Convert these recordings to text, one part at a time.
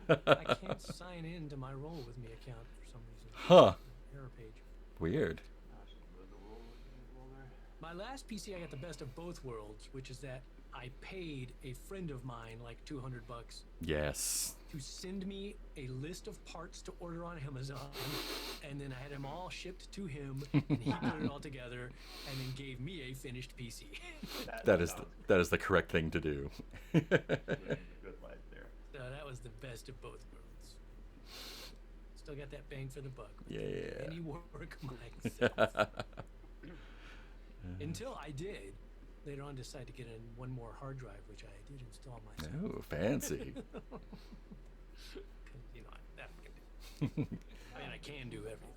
I can't sign in to my Roll With Me account for some reason. Huh. Error page. Weird. My last PC, I got the best of both worlds, which is that I paid a friend of mine like $200 Yes. to send me a list of parts to order on Amazon, and then I had them all shipped to him, and he put it all together, and then gave me a finished PC. That is the correct thing to do. Good life there. So that was the best of both worlds. Still got that bang for the buck. Yeah. Any work myself. Until I did later on decide to get in one more hard drive, which I did install myself. Oh, fancy. You know, that can do. I mean, I can do everything.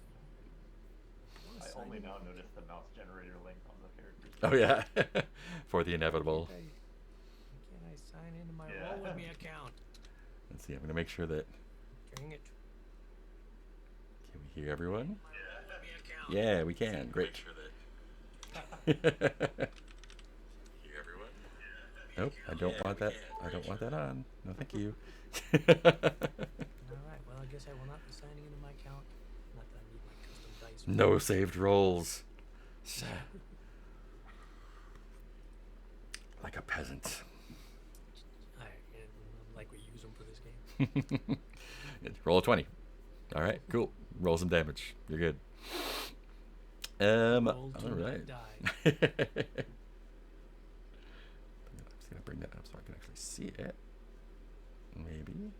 I only now notice the mouse generator link on the characters. Oh yeah. For the inevitable. Can I sign into my Roll With Me account? Let's see. I'm gonna make sure that. Dang it. Can we hear everyone? Roll With Me account. Yeah, we can. Great. Make sure that. Hear everyone? Nope, I don't want that. I don't want that on. No, thank you. All right. Well, I guess I will not be signing into my account. Not that I need my custom dice. No saved rolls. Like a peasant. Like we use them for this game. Roll a 20. All right, cool. Roll some damage. You're good. Roll, All do not right. die. I'm just gonna bring that up so I can actually see it. Maybe.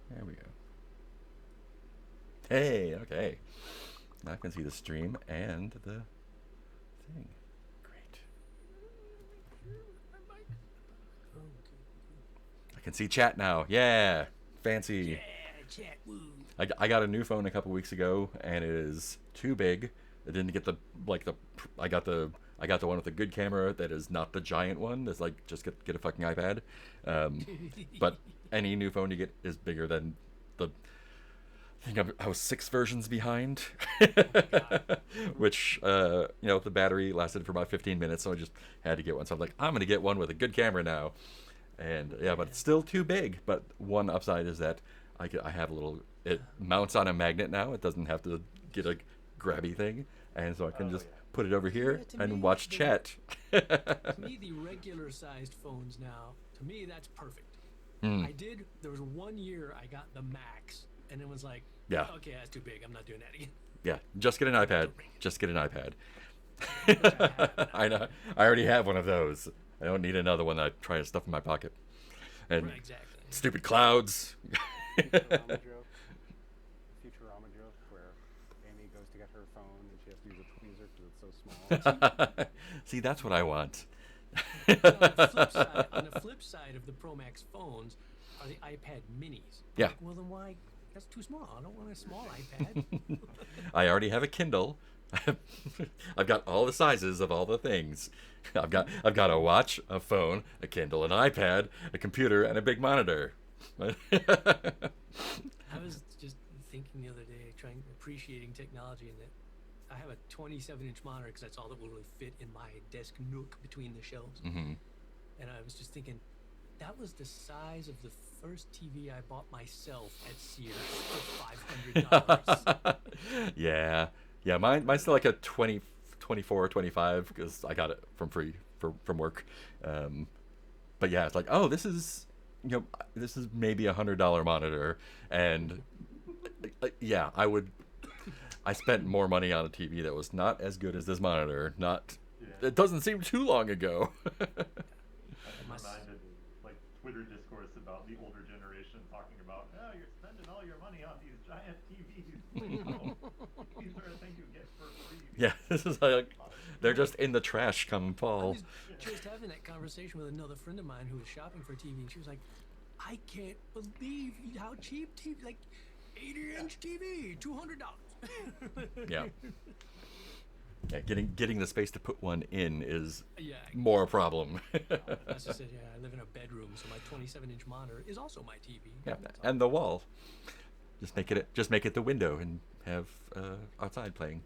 There we go. Hey, okay. Now I can see the stream and the thing. Great. I can see chat now. Yeah. Fancy. Yeah, chat. Woo. I got a new phone a couple weeks ago, and it is too big. I didn't get I got the one with the good camera that is not the giant one. That's like just get a fucking iPad. But any new phone you get is bigger than the. I think I was 6 versions behind, which the battery lasted for about 15 minutes, so I just had to get one. So I'm like, I'm gonna get one with a good camera now, and yeah, but it's still too big. But one upside is that I have a little. It mounts on a magnet now. It doesn't have to get a grabby thing, and so I can just put it over here and watch chat. To me, the regular sized phones now, to me, that's perfect. There was 1 year I got the Max, and it was like, Yeah. okay, that's too big. I'm not doing that again. Yeah, just get an iPad. Just get an iPad. Which I have now. I know. I already have one of those. I don't need another one that I try to stuff in my pocket. And Right, exactly. stupid clouds. Futurama joke where Amy goes to get her phone and she has to use a tweezer because it's so small. See, that's what I want. On the flip side of the Pro Max phones are the iPad minis. Yeah. Like, well, then why? That's too small. I don't want a small iPad. I already have a Kindle. I've got all the sizes of all the things. I've got a watch, a phone, a Kindle, an iPad, a computer, and a big monitor. I was just thinking the other day, appreciating technology, and that I have a 27-inch monitor because that's all that will really fit in my desk nook between the shelves. Mm-hmm. And I was just thinking, that was the size of the first TV I bought myself at Sears for $500. Yeah. Mine's still like a 20, 24, 25 because I got it from free from work. But yeah, it's like, oh, this is maybe $100 monitor, and yeah, I spent more money on a TV that was not as good as this monitor. It doesn't seem too long ago. I'm reminded of Twitter discourse about the older generation talking about, oh, you're spending all your money on these giant TVs. No, these are a thing you get for free. Yeah, this is like they're just in the trash come I fall. was just having that conversation with another friend of mine who was shopping for a TV, and she was like, I can't believe how cheap TV, like 80-inch TV, $200. Yeah. Yeah, getting the space to put one in is Yeah. more a problem. I just said, yeah, I live in a bedroom, so my 27-inch monitor is also my TV. Yeah, That's all. and the wall. Just make it the window and have outside playing.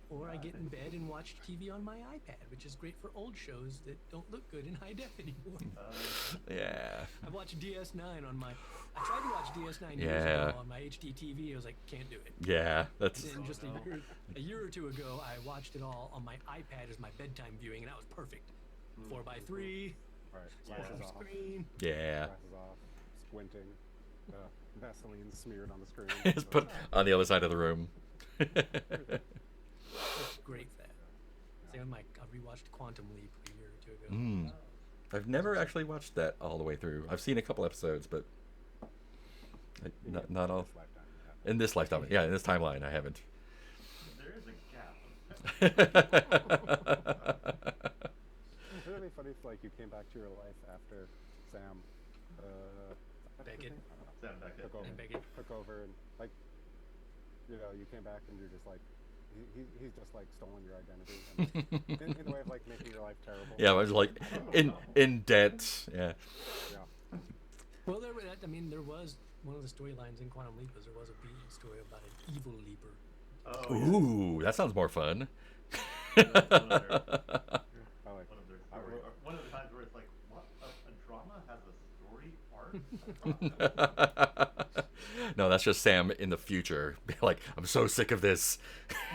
or I get in bed and watch TV on my iPad, which is great for old shows that don't look good in high def anymore. Yeah. I watched DS9 on my. I tried to watch DS9 years Yeah. ago on my HD TV. I was like, can't do it. Yeah, that's Then just a year or two ago, I watched it all on my iPad as my bedtime viewing, and that was perfect. 4:3, Right. small Glasses off. screen. yeah. Glasses off. Squinting. Vaseline smeared on the screen. It's put on the other side of the room. It's great for that. Same with I rewatched Quantum Leap a year or two ago. I've never actually watched that all the way through. I've seen a couple episodes, but not all. This lifetime, yeah. In this lifetime, yeah, in this timeline, I haven't. There is a gap. Wouldn't it be funny if like you came back to your life after Sam what's his Beckett. name? I don't know. Sam Beckett. Took over, And Beckett. took over and like you came back and you're just like he's just like stolen your identity and in the way of like making your life terrible. Yeah, I was like in debt. Yeah. Yeah. Well, there was one of the storylines in Quantum Leap was there was a B story about an evil leaper. Oh, yeah. Ooh, that sounds more fun. That's one of their, I like one of their story. Or one of the times where it's like, what? A drama has a story arc? No, that's just Sam in the future. Be like, I'm so sick of this.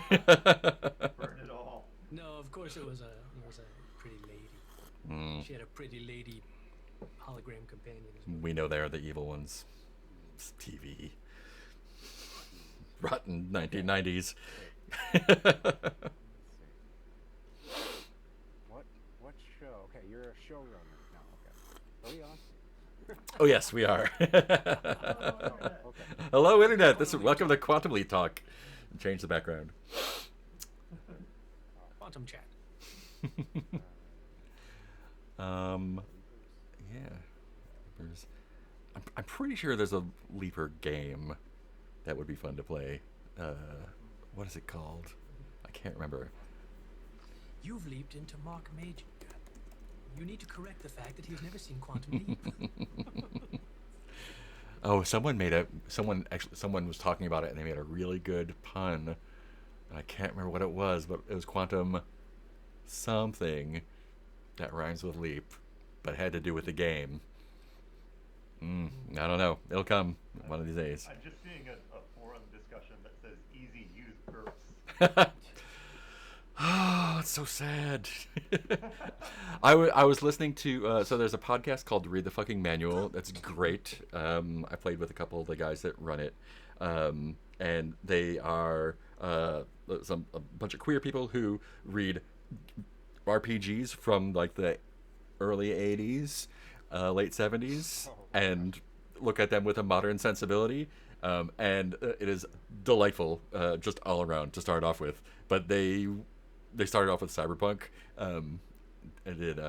Burn it all. No, of course it was a pretty lady. She had a pretty lady hologram companion as well. We know they're the evil ones. It's TV. Rotten 1990s. Let's see. What show? Okay, you're a showrunner now. Okay. Are we on? Oh yes, we are. Okay. Hello, internet. Welcome to Quantum Leap Talk. Change the background. Quantum chat. Yeah. I'm pretty sure there's a Leaper game that would be fun to play. What is it called? I can't remember. You've leaped into Mark Major. You need to correct the fact that he's never seen Quantum Leap. Oh, someone was talking about it and they made a really good pun. And I can't remember what it was, but it was quantum something that rhymes with leap, but had to do with the game. I don't know. It'll come one of these days. I'm just seeing a forum discussion that says easy use burps. Oh, it's so sad. I was listening to so there's a podcast called Read the Fucking Manual. That's great. I played with a couple of the guys that run it, and they are a bunch of queer people who read RPGs from like the early 80s, late 70s, and look at them with a modern sensibility. And it is delightful, just all around to start off with. But they started off with Cyberpunk, and did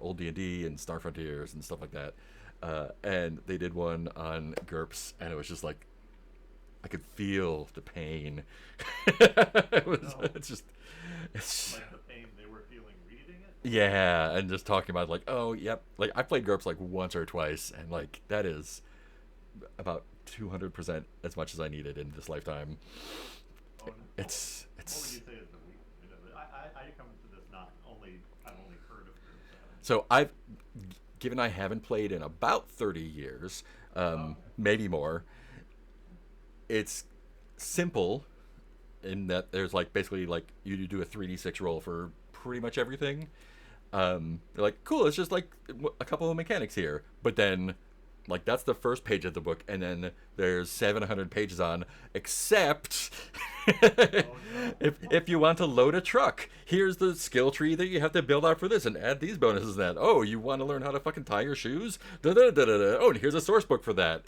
old D&D and Star Frontiers and stuff like that. And they did one on GURPS, and it was just like I could feel the pain. It's Like the pain they were feeling reading it? yeah, and just talking about like, oh yep, like I played GURPS like once or twice, and like that is about 200% as much as I needed in this lifetime. Oh, It's What would you say is the weak point of it? I come into this I've only heard of this. so given I haven't played in about 30 years, maybe more. It's simple in that there's like basically like you do a 3d6 roll for pretty much everything. They're like, cool, it's just like a couple of mechanics here, but then like that's the first page of the book, and then there's 700 pages on except if you want to load a truck, here's the skill tree that you have to build out for this and add these bonuses and that. Oh, you want to learn how to fucking tie your shoes? Oh, and here's a source book for that.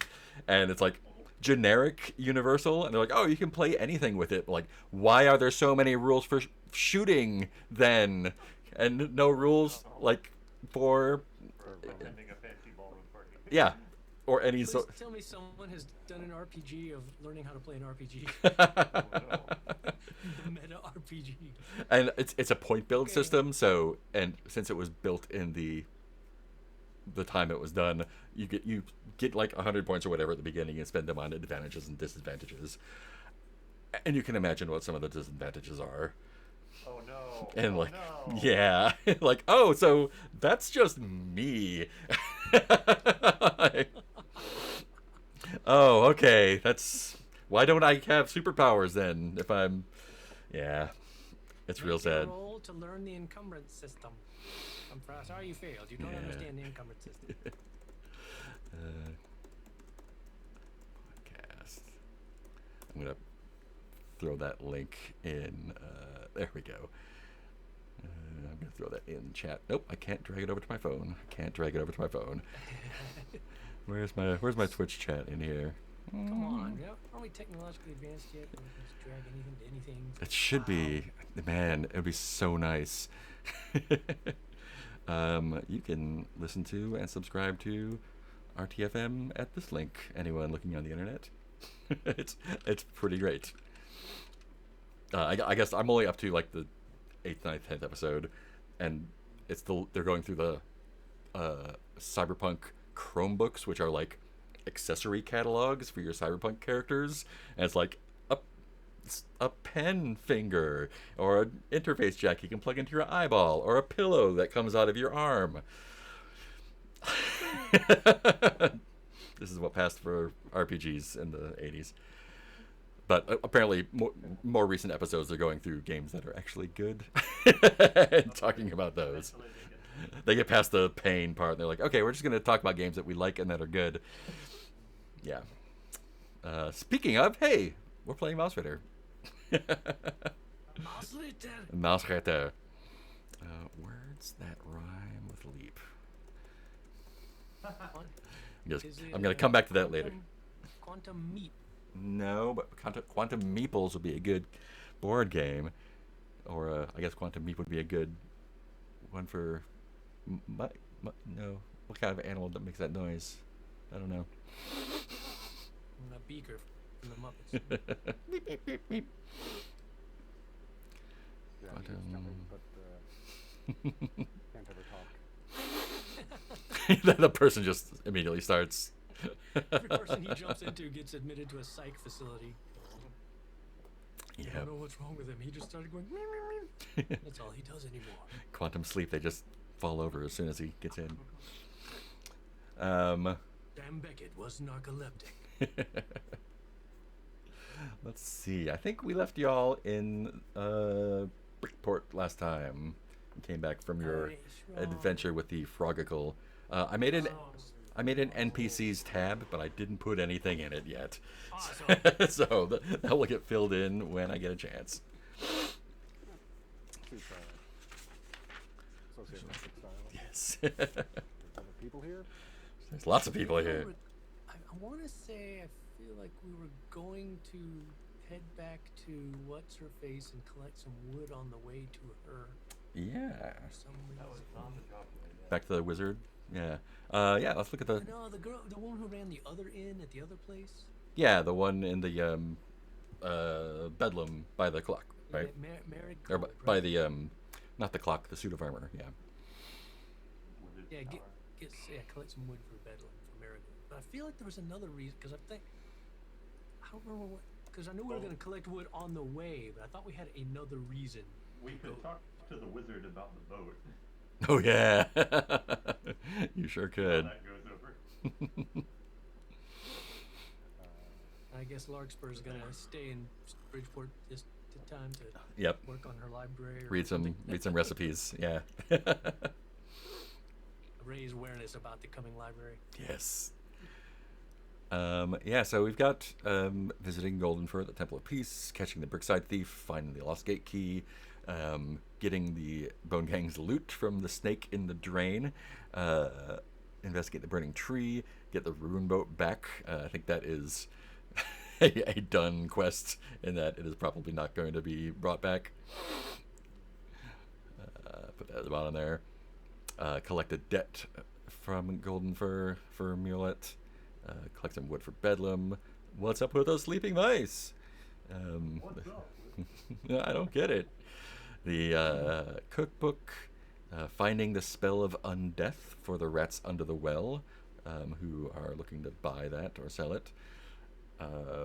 And it's like generic universal, and they're like, oh, you can play anything with it. Like, why are there so many rules for shooting then, and no rules like for Attending a fancy ballroom party. yeah, or any Please so tell me someone has done an RPG of learning how to play an RPG. The meta RPG. and it's a point build Okay. system. So, and since it was built in the time it was done, you get like 100 points or whatever at the beginning and spend them on advantages and disadvantages. And you can imagine what some of the disadvantages are. Oh no. And oh, like, no. yeah, like, oh, so that's just me. Oh, okay. That's why don't I have superpowers then? If I'm, yeah, it's real Make your sad. roll to learn the encumbrance system. Sorry you failed. You don't Yeah. understand the encumbrance system. Podcast. I'm gonna throw that link in. There we go. I'm gonna throw that in chat. Nope, I can't drag it over to my phone. I can't drag it over to my phone. Where's my Twitch chat in here? Come on, aren't we technologically advanced yet? We can just drag anything to anything. It should be. Man, it would be so nice. You can listen to and subscribe to RTFM at this link. Anyone looking on the internet? it's pretty great. I guess I'm only up to like the 8th, 9th, 10th episode, and they're going through the Cyberpunk Chromebooks, which are like accessory catalogs for your Cyberpunk characters, and it's like a pen finger, or an interface jack you can plug into your eyeball, or a pillow that comes out of your arm. This is what passed for RPGs in the 80s. But apparently, more recent episodes are going through games that are actually good and talking about those. They get past the pain part, and they're like, okay, we're just going to talk about games that we like and that are good. Yeah. Speaking of, hey, we're playing Mausritter. Mausritter. Mausritter. Words that rhyme with leap. I'm going to come back to that later. Quantum Meat. No, but Quantum Meeples would be a good board game. Or I guess Quantum Meep would be a good one for... no. What kind of animal that makes that noise? I don't know. A beaker from the Muppets. Beep, beep, beep, beep. Yeah, Quantum- he's jumping, but can't ever talk. Then the person just immediately starts. Every person he jumps into gets admitted to a psych facility. I Yeah. don't know what's wrong with him. He just started going. Meow, meow, meow. That's all he does anymore. Quantum sleep. They just fall over as soon as he gets in. Damn Beckett was narcoleptic. Let's see. I think we left y'all in Brickport last time. You came back from your adventure with the Frogicle. I made an NPCs tab, but I didn't put anything in it yet. Awesome. So that will get filled in when I get a chance. Keep, socialistic style. Yes. There's other people here. There's lots of people here. I want to say I feel like we were going to head back to what's her face and collect some wood on the way to her. Yeah. For some That was reason. on the document. Yeah. Back to the wizard. Yeah. Yeah. Let's look at the. No, the one who ran the other inn at the other place. Yeah, the one in the Bedlam by the clock, right? Yeah, married. Or by the not the clock, the suit of armor. Yeah. Wooded Yeah, tower. collect some wood for Bedlam for Marigold. But I feel like there was another reason because I don't remember what. Because I knew we were Oh. going to collect wood on the way, but I thought we had another reason. We could talk to the wizard about the boat. Oh yeah. You sure How could. that goes over. I guess Larkspur's going to stay in Bridgeport this time to Yep. work on her library. Or Read something. some recipes. Yeah. Raise awareness about the coming library. Yes. Yeah, so we've got visiting Goldenfur at the Temple of Peace, catching the Brickside Thief, finding the Lost Gate Key, getting the Bone Gang's loot from the snake in the drain, investigate the burning tree, get the Rune Boat back. I think that is a done quest in that it is probably not going to be brought back. Put that at the bottom there. Collect a debt from Goldenfur for Mulet. Collect some wood for Bedlam. What's up with those sleeping mice? What's up? I don't get it. The cookbook, finding the spell of undeath for the rats under the well, who are looking to buy that or sell it.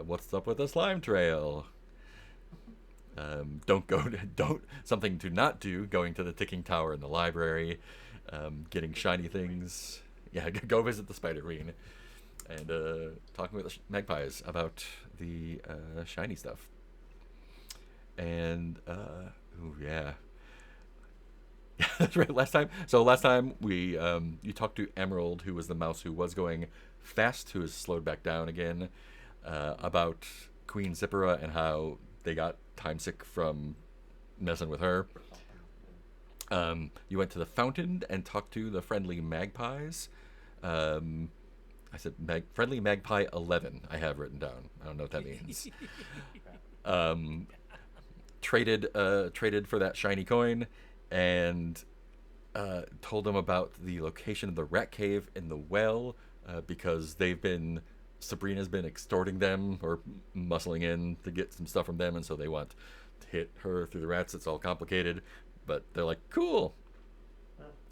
What's up with the slime trail? Don't go to, don't something to not do, going to the ticking tower in the library, getting shiny things. Yeah, go visit the spider queen, and talking with the magpies about the shiny stuff. And ooh, yeah. That's right. Last time we you talked to Emerald, who was the mouse who was going fast, who has slowed back down again, about Queen Zippera and how they got time sick from messing with her. You went to the fountain and talked to the friendly magpies. I said friendly magpie 11. I have written down. I don't know what that means. Traded for that shiny coin, and told them about the location of the rat cave in the well, because Sabrina's been extorting them or muscling in to get some stuff from them, and so they want to hit her through the rats. It's all complicated, but they're like, cool.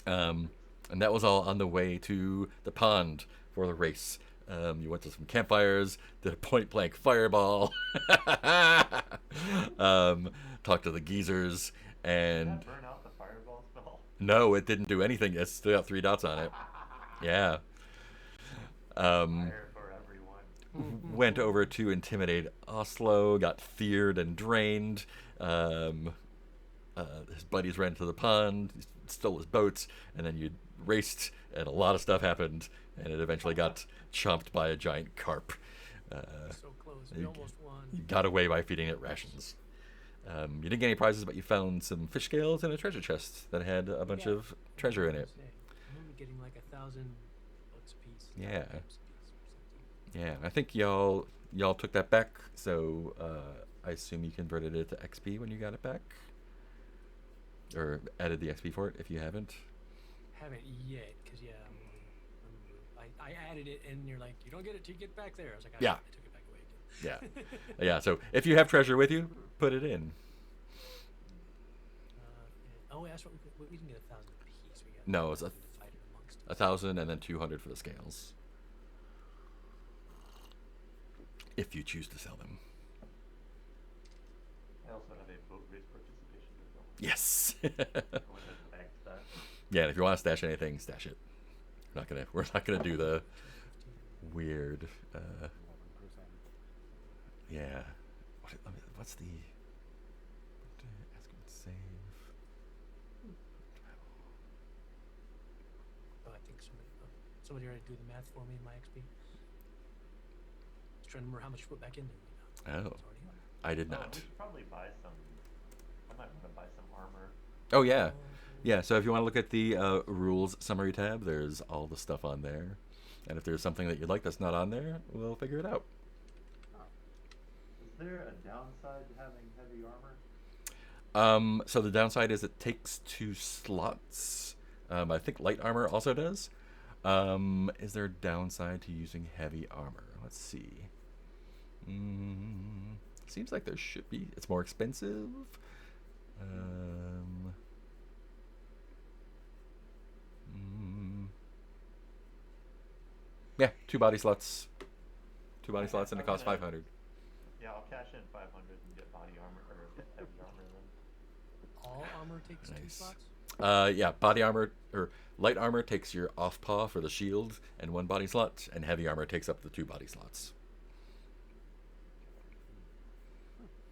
And that was all on the way to the pond for the race. You went to some campfires, did a point blank fireball, talked to the geezers, and Did that burn out the fireball spell? no, it didn't do anything. It's still got 3 dots on it. Yeah. Fire for everyone. Went over to intimidate Oslo, got feared and drained. His buddies ran to the pond, stole his boats, and then you raced, and a lot of stuff happened, and it eventually got chomped by a giant carp. So close. We almost won. You got away by feeding it rations. You didn't get any prizes, but you found some fish scales and a treasure chest that had a bunch of treasure in it. I'm only getting like 1,000 bucks a piece. Yeah. 1,000 bucks a piece or Yeah, I think y'all took that back, so I assume you converted it to XP when you got it back, or added the XP for it if you haven't. Haven't yet, because I added it, and you're like, you don't get it till you get back there. I was like, Yeah. I took it back away again. Yeah, yeah. So if you have treasure with you, put it in. Oh, that's what we didn't get 1,000 a piece. We got No, it's to fight it amongst us. 1,000 and then 200 for the scales, if you choose to sell them. I also have a boat race participation as well. Yes. I went ahead and banked that. Yeah, and if you want to stash anything, stash it. We're not gonna do the weird. 11%. Yeah. What's the? Ask him to save. Oh, I think somebody already do the math for me in my XP. I was trying to remember how much you put back in there. Oh, It's already on. I did We not. should probably buy some. I might want to buy some armor. Oh yeah, yeah. So if you want to look at the rules summary tab, there's all the stuff on there. And if there's something that you'd like that's not on there, we'll figure it out. Is there a downside to having heavy armor? So the downside is it takes 2 slots. I think light armor also does. Is there a downside to using heavy armor? Let's see. Seems like there should be. It's more expensive. Yeah, 2 body slots. 2 body slots, and it costs 500. Yeah, I'll cash in 500 and get body armor or get heavy armor then. All armor takes 2 Nice. slots? Yeah, body armor or light armor takes your off paw for the shield and 1 body slot, and heavy armor takes up the 2 body slots.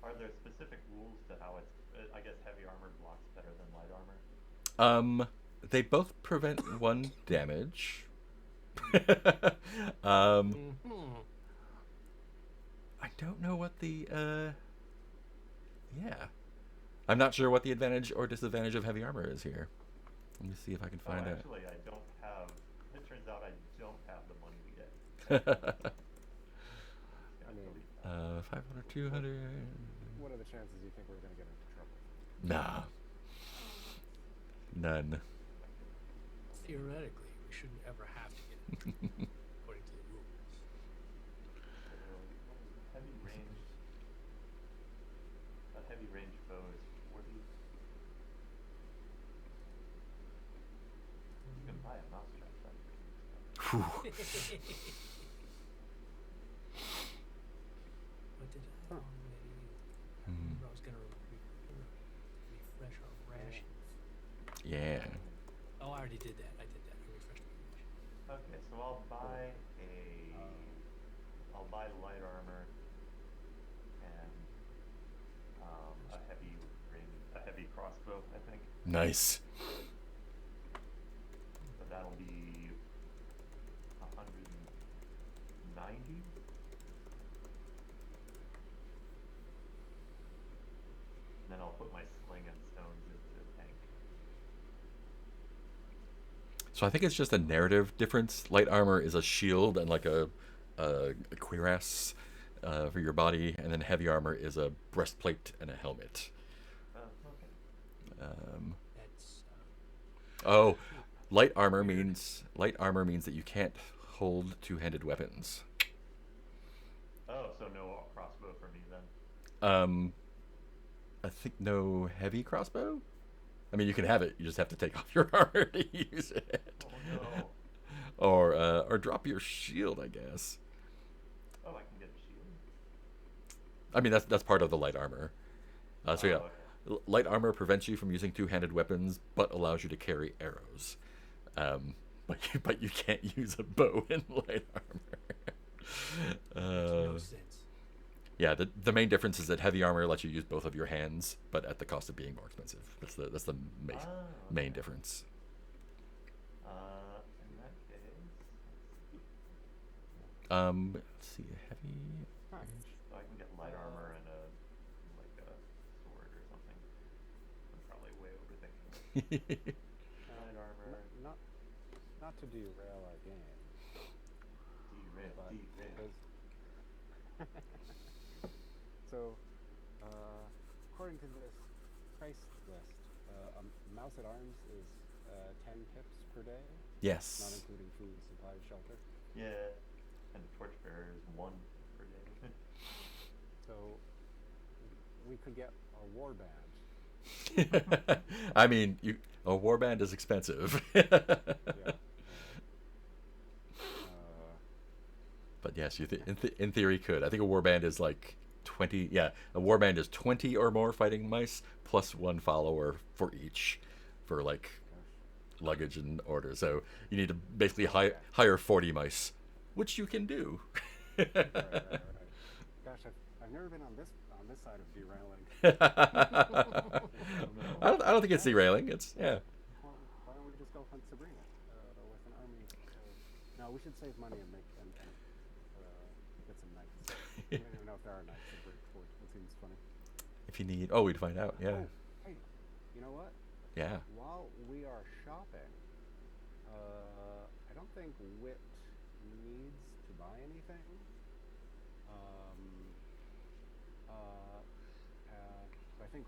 Are there specific rules to how it's? I guess heavy armor blocks better than light armor. They both prevent 1 damage. I don't know what the yeah. I'm not sure what the advantage or disadvantage of heavy armor is here. Let me see if I can find out. Actually, I don't have. It turns out I don't have the money to get. I mean, 500, 200. what are the chances you think we're going to get into trouble? Nah. None. Theoretically, we shouldn't ever have to get it according to the rules. Heavy range. A heavy range bow is 40. You can buy a mousetrap. That's Whew. What did I already? Yeah. Oh, I already did that. I did that. I refreshed my page. Okay, so I'll buy light armor and a heavy crossbow, I think. Nice. So that'll be 190. Then I'll put my sling and stones into the tank. So I think it's just a narrative difference. Light armor is a shield and like a cuirass for your body, and then heavy armor is a breastplate and a helmet. Oh, okay. That's Oh, light armor means that you can't hold two-handed weapons. Oh, so no crossbow for me then. I think no heavy crossbow. I mean, you can have it. You just have to take off your armor to use it. Oh no. Or drop your shield, I guess. Oh, I can get a shield. I mean, that's part of the light armor. So yeah, Oh, okay. light armor prevents you from using two-handed weapons, but allows you to carry arrows. But you can't use a bow in light makes no armor. sense. Yeah, the main difference is that heavy armor lets you use both of your hands, but at the cost of being more expensive. That's the main, Ah, main okay. difference. In that case, Let's see, heavy. so I can get light armor and a sword or something. I'm probably way overthinking it. Light armor. Not to derail our game, but Derail. so, according to this price list, a mouse at arms is 10 pips per day, not Yes. including food, supplies, shelter. Yeah, and the torchbearer is 1 per day. So we could get a war band. I mean, a warband is expensive. Yeah. But yes, in theory could. I think a warband is like 20. Yeah, a warband is 20 or more fighting mice plus 1 follower for each, for like luggage and orders. So you need to basically hire 40 mice, which you can do. Right. Gosh, I've never been on this side of derailing. I don't think it's derailing. It's yeah. Well, why don't we just go hunt Sabrina with an army? No, we should save money and get some knights. I don't even know if there are knights in Bridgeport. That seems funny. If you need, oh, we'd find out. Yeah, Oh, hey, you know what? yeah. While we are shopping, I don't think Wit needs to buy anything. So I think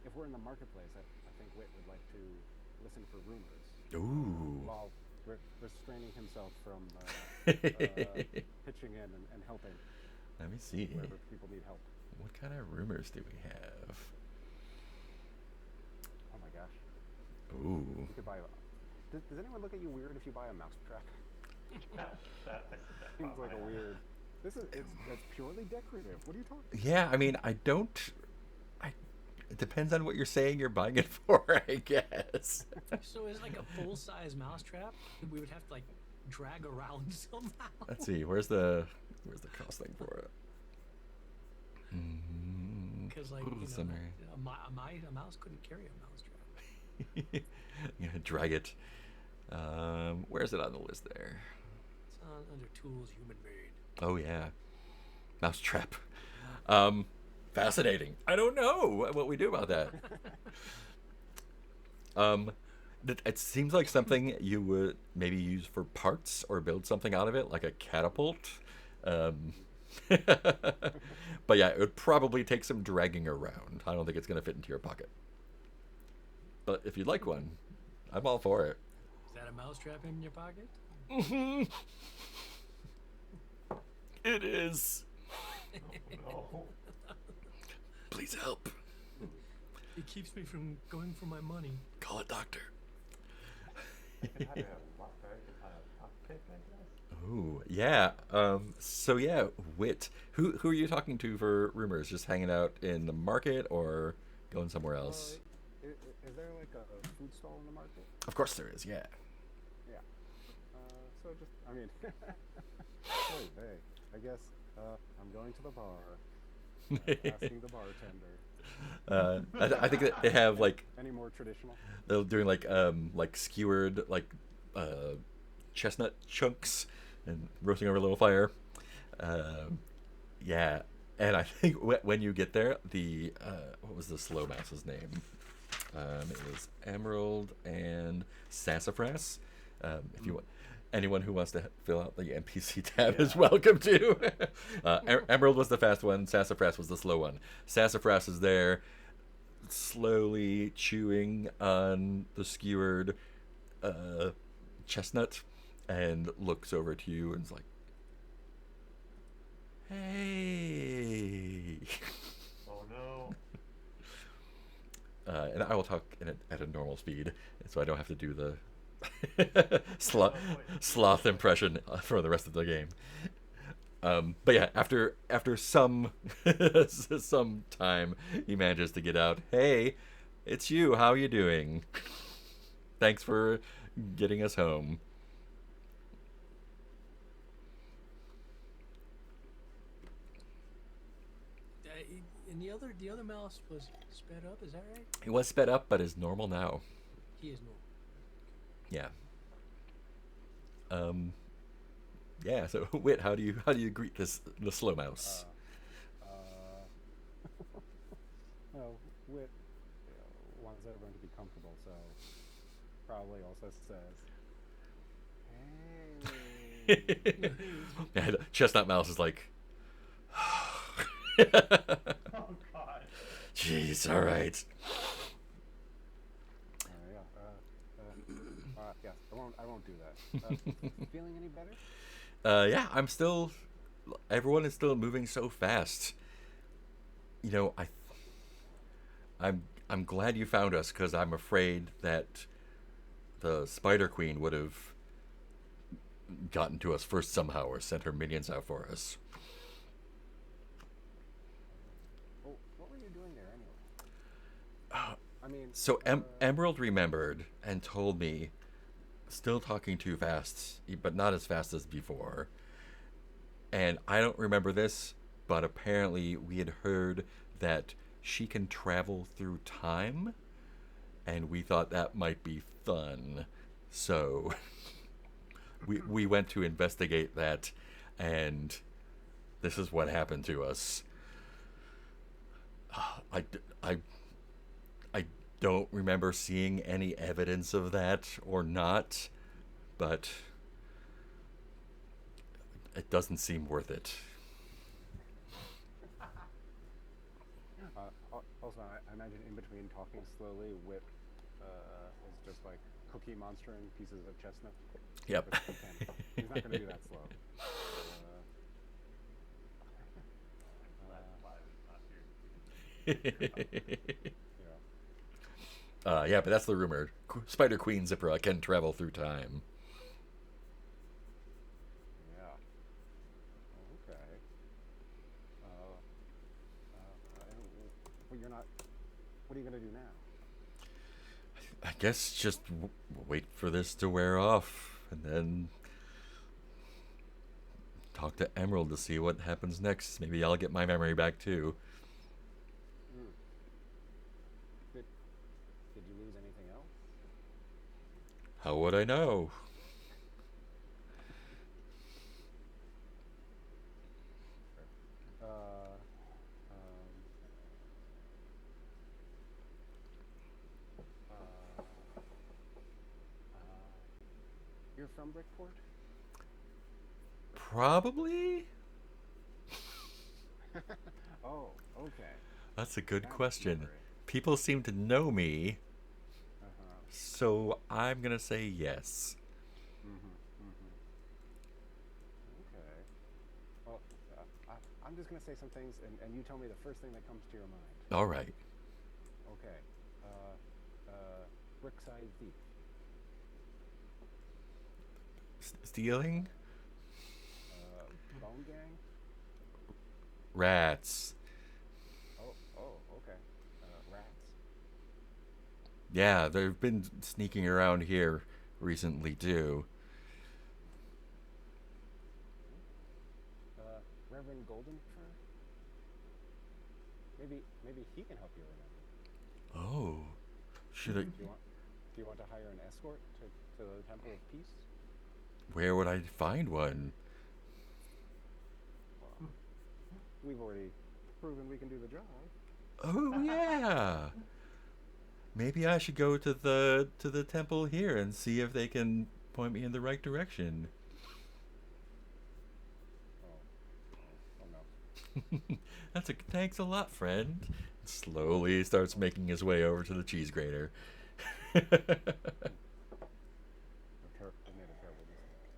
if we're in the marketplace, I think Wit would like to listen for rumors Ooh. while restraining himself from pitching in and helping Let me see. wherever people need help. What kind of rumors do we have? Oh my gosh. Ooh. You could buy does anyone look at you weird if you buy a mousetrap? That Seems like a weird. It's purely decorative. What are you talking? Yeah, I mean, I don't. It depends on what you're saying you're buying it for, I guess. So it's like a full-size mousetrap that we would have to like drag around somehow. Let's see. Where's the costing for it? Because like Ooh, you know, summary. a mouse couldn't carry a mousetrap. You know, drag it. Where's it on the list there? It's under tools human made. Oh yeah, mousetrap. Fascinating. I don't know what we do about that. It seems like something you would maybe use for parts or build something out of it, like a catapult. But yeah, it would probably take some dragging around. I don't think it's going to fit into your pocket. But if you'd like one, I'm all for it. Is that a mousetrap in your pocket? It is. No. Please help. It keeps me from going for my money. Call a doctor. I could have a lockpick, I guess. Ooh, yeah. So yeah, Wit. Who are you talking to for rumors? Just hanging out in the market or going somewhere else? Is there like a Of course there is. Yeah. Yeah. So just, I mean, hey, I guess I'm going to the bar, asking the bartender. I think that they have like Any more traditional? they're doing like skewered like chestnut chunks and roasting over a little fire. Yeah, and I think when you get there, the what was the slow mouse's name? It was Emerald and Sassafras. If you want, anyone who wants to fill out the NPC tab is welcome to. Emerald was the fast one. Sassafras was the slow one. Sassafras is there, slowly chewing on the skewered chestnut, and looks over to you and is like, "Hey." Oh no. And I will talk at a normal speed, so I don't have to do the sloth impression for the rest of the game. But yeah, after some some time, he manages to get out. Hey, it's you. How you doing? Thanks for getting us home. And the other mouse was sped up. Is that right? He was sped up, but is normal now. He is normal. Yeah. Yeah. So, Wit, how do you greet the slow mouse? Well, Wit wants everyone to be comfortable, so probably also says, "Hey." Yeah, the chestnut mouse is like, Oh god. jeez, all right. Yes, I won't do that. Feeling any better? Yeah, everyone is still moving so fast. You know, I'm glad you found us, because I'm afraid that the Spider Queen would have gotten to us first somehow, or sent her minions out for us. Well, what were you doing there anyway? I mean, So Emerald remembered and told me, still talking too fast, but not as fast as before. And I don't remember this, but apparently we had heard that she can travel through time, and we thought that might be fun. So we went to investigate that, and this is what happened to us. I don't remember seeing any evidence of that or not, but it doesn't seem worth it. Also, I imagine in between talking slowly, Whip is just like cookie monstering pieces of chestnut. Yep. But he's not going to do that slow. Yeah. Yeah, but that's the rumor. Spider Queen Zipra can travel through time. Yeah. Okay. Well, you're not. What are you going to do now? I guess just wait for this to wear off, and then talk to Emerald to see what happens next. Maybe I'll get my memory back too. Did you lose anything else? How would I know? You're from Brickport? Probably? Oh, okay. That's a good That's question. memory. People seem to know me, Uh-huh. so I'm gonna say yes. Okay. Well, I'm just going to say some things, and you tell me the first thing that comes to your mind. All right. Okay. Brickside Thief. Stealing? Bone Gang? Rats. Oh, okay. Rats? Yeah, they've been sneaking around here recently too. Reverend Goldenfur? Maybe he can help you remember. Oh, should I? Do you want to hire an escort to the Temple of Peace? Where would I find one? Well, we've already proven we can do the job. Oh yeah. Maybe I should go to the temple here and see if they can point me in the right direction. Oh no. Thanks a lot, friend. Slowly starts making his way over to the cheese grater. We made a terrible mistake.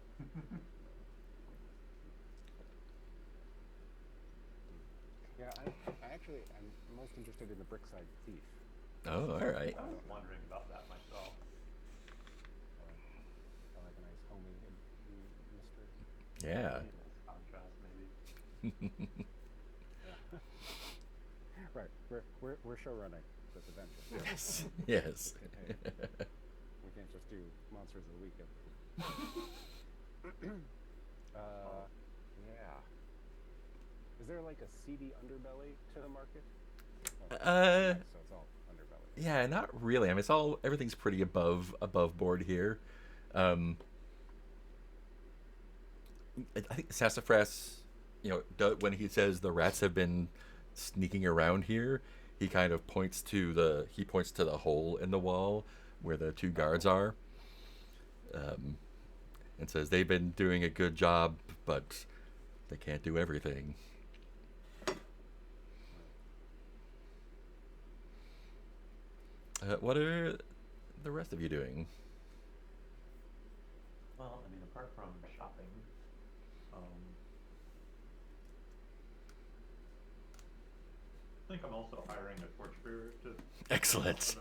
Yeah, I'm most interested in the Brickside Thief. Oh, all right. I was wondering about that myself. I like a nice homey mystery. Yeah. Contrast, maybe. Yeah. Right. We're show running this adventure. Yes. Yes. We can't just do Monsters of the Week. Yeah. Is there like a seedy underbelly to the market? So it's all underbelly. Yeah, not really. I mean, everything's pretty above board here. I think Sassafras, when he says the rats have been sneaking around here, he kind of points to the hole in the wall where the two guards are, and says they've been doing a good job, but they can't do everything. What are the rest of you doing? Well, I mean, apart from shopping, I think I'm also hiring a torchbearer to. Excellent.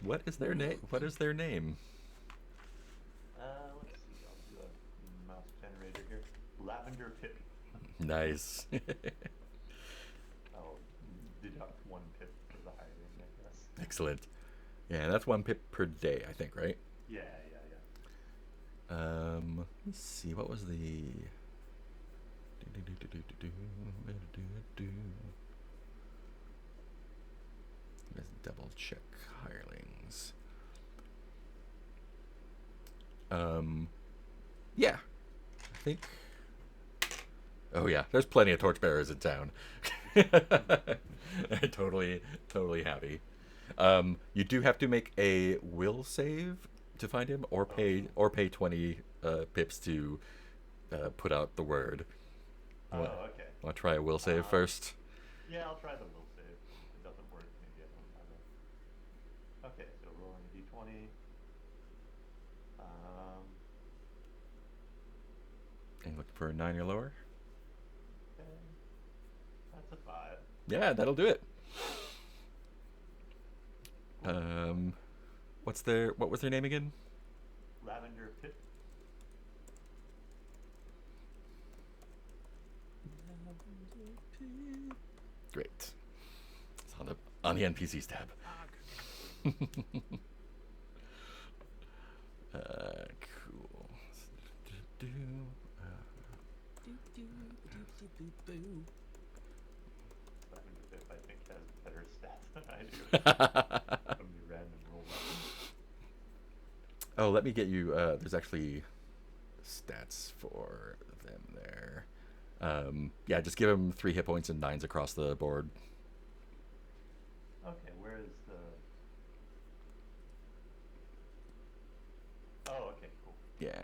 What is their name? Let's see. I'll do a mouse generator here. Lavender Pip. Nice. I'll deduct 1 pip for the hiring, I guess. Excellent. Yeah, that's 1 pip per day, I think, right? Yeah. Let's see. What was the? Let's double check hirelings. Yeah, I think. Oh yeah, there's plenty of torchbearers in town. totally happy. You do have to make a will save to find him, or pay 20 pips to put out the word. Oh, okay. Want to try a will save first? Yeah, I'll try the will save. If it doesn't work, maybe I don't have it. Okay, so rolling a d20. And looking for a 9 or lower. Okay. That's a 5. Yeah, that'll do it. What was their name again? Lavender Pip. Great. It's on the NPCs tab. Cool. Lavender Pip, I think, has better stats than I do. From the random roll. Oh, let me get you. There's actually stats for them there. Yeah, just give him 3 hit points and 9s across the board. Okay, where is the... Oh, okay, cool. Yeah.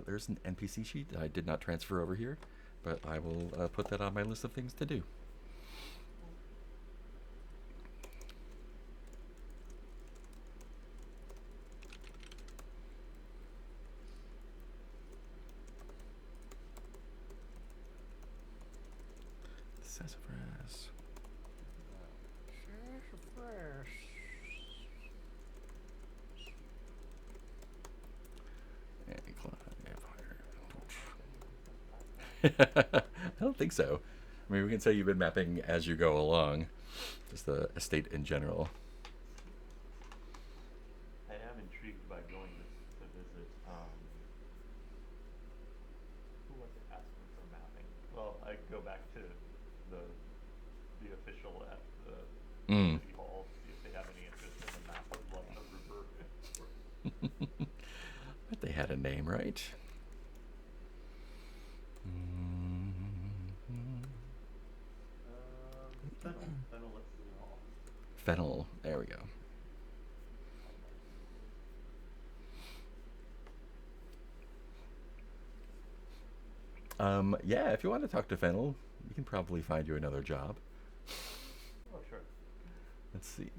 There's an NPC sheet that I did not transfer over here, but I will put that on my list of things to do. Sassafras. I don't think so. I mean, we can say you've been mapping as you go along, just the estate in general. I am intrigued by going to visit. Who was it asking for mapping? Well, I go back to the official at the Mm. city hall, see if they have any interest in a map of like the river. But they had a name, right? Fennel, let's see hall. Fennel. There we go. Yeah, if you want to talk to Fennel, we can probably find you another job. Oh, sure. Let's see.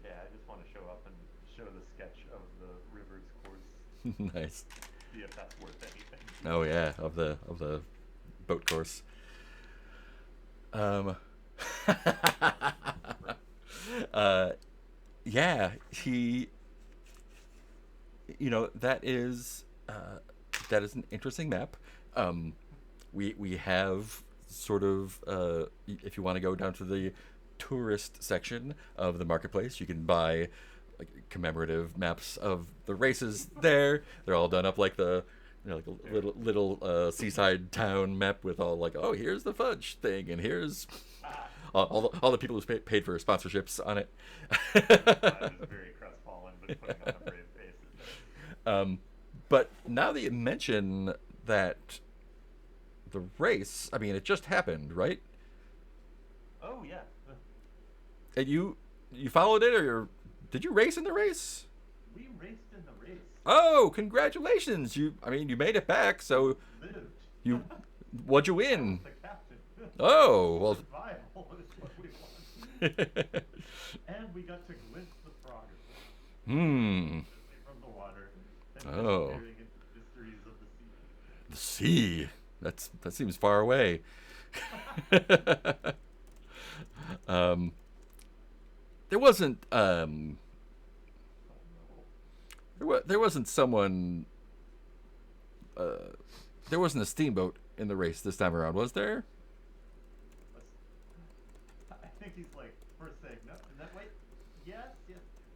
Yeah, I just want to show up and show the sketch of the river's course, Nice. see if that's worth anything. Oh yeah, of the boat course. Yeah, he. That is an interesting map. We have sort of if you want to go down to the tourist section of the marketplace, you can buy like commemorative maps of the races there. They're all done up like the like a little seaside town map with all like, oh, here's the fudge thing, and here's all the people who paid for sponsorships on it. I was very crestfallen, but putting on a brave face. But now that you mention that the race, I mean, it just happened, right? Oh yeah. And you followed it, or did you race in the race? We raced in the race. Oh, congratulations! You made it back. So Lived. what'd you I was win? the captain. Oh, well. Survival is what we want. And we got to glimpse the frog from the water and Oh. peering into the mysteries of the sea. The sea. That seems far away. There wasn't there wasn't someone there wasn't a steamboat in the race this time around, was there? I think he's like first saying no, and then wait, yes,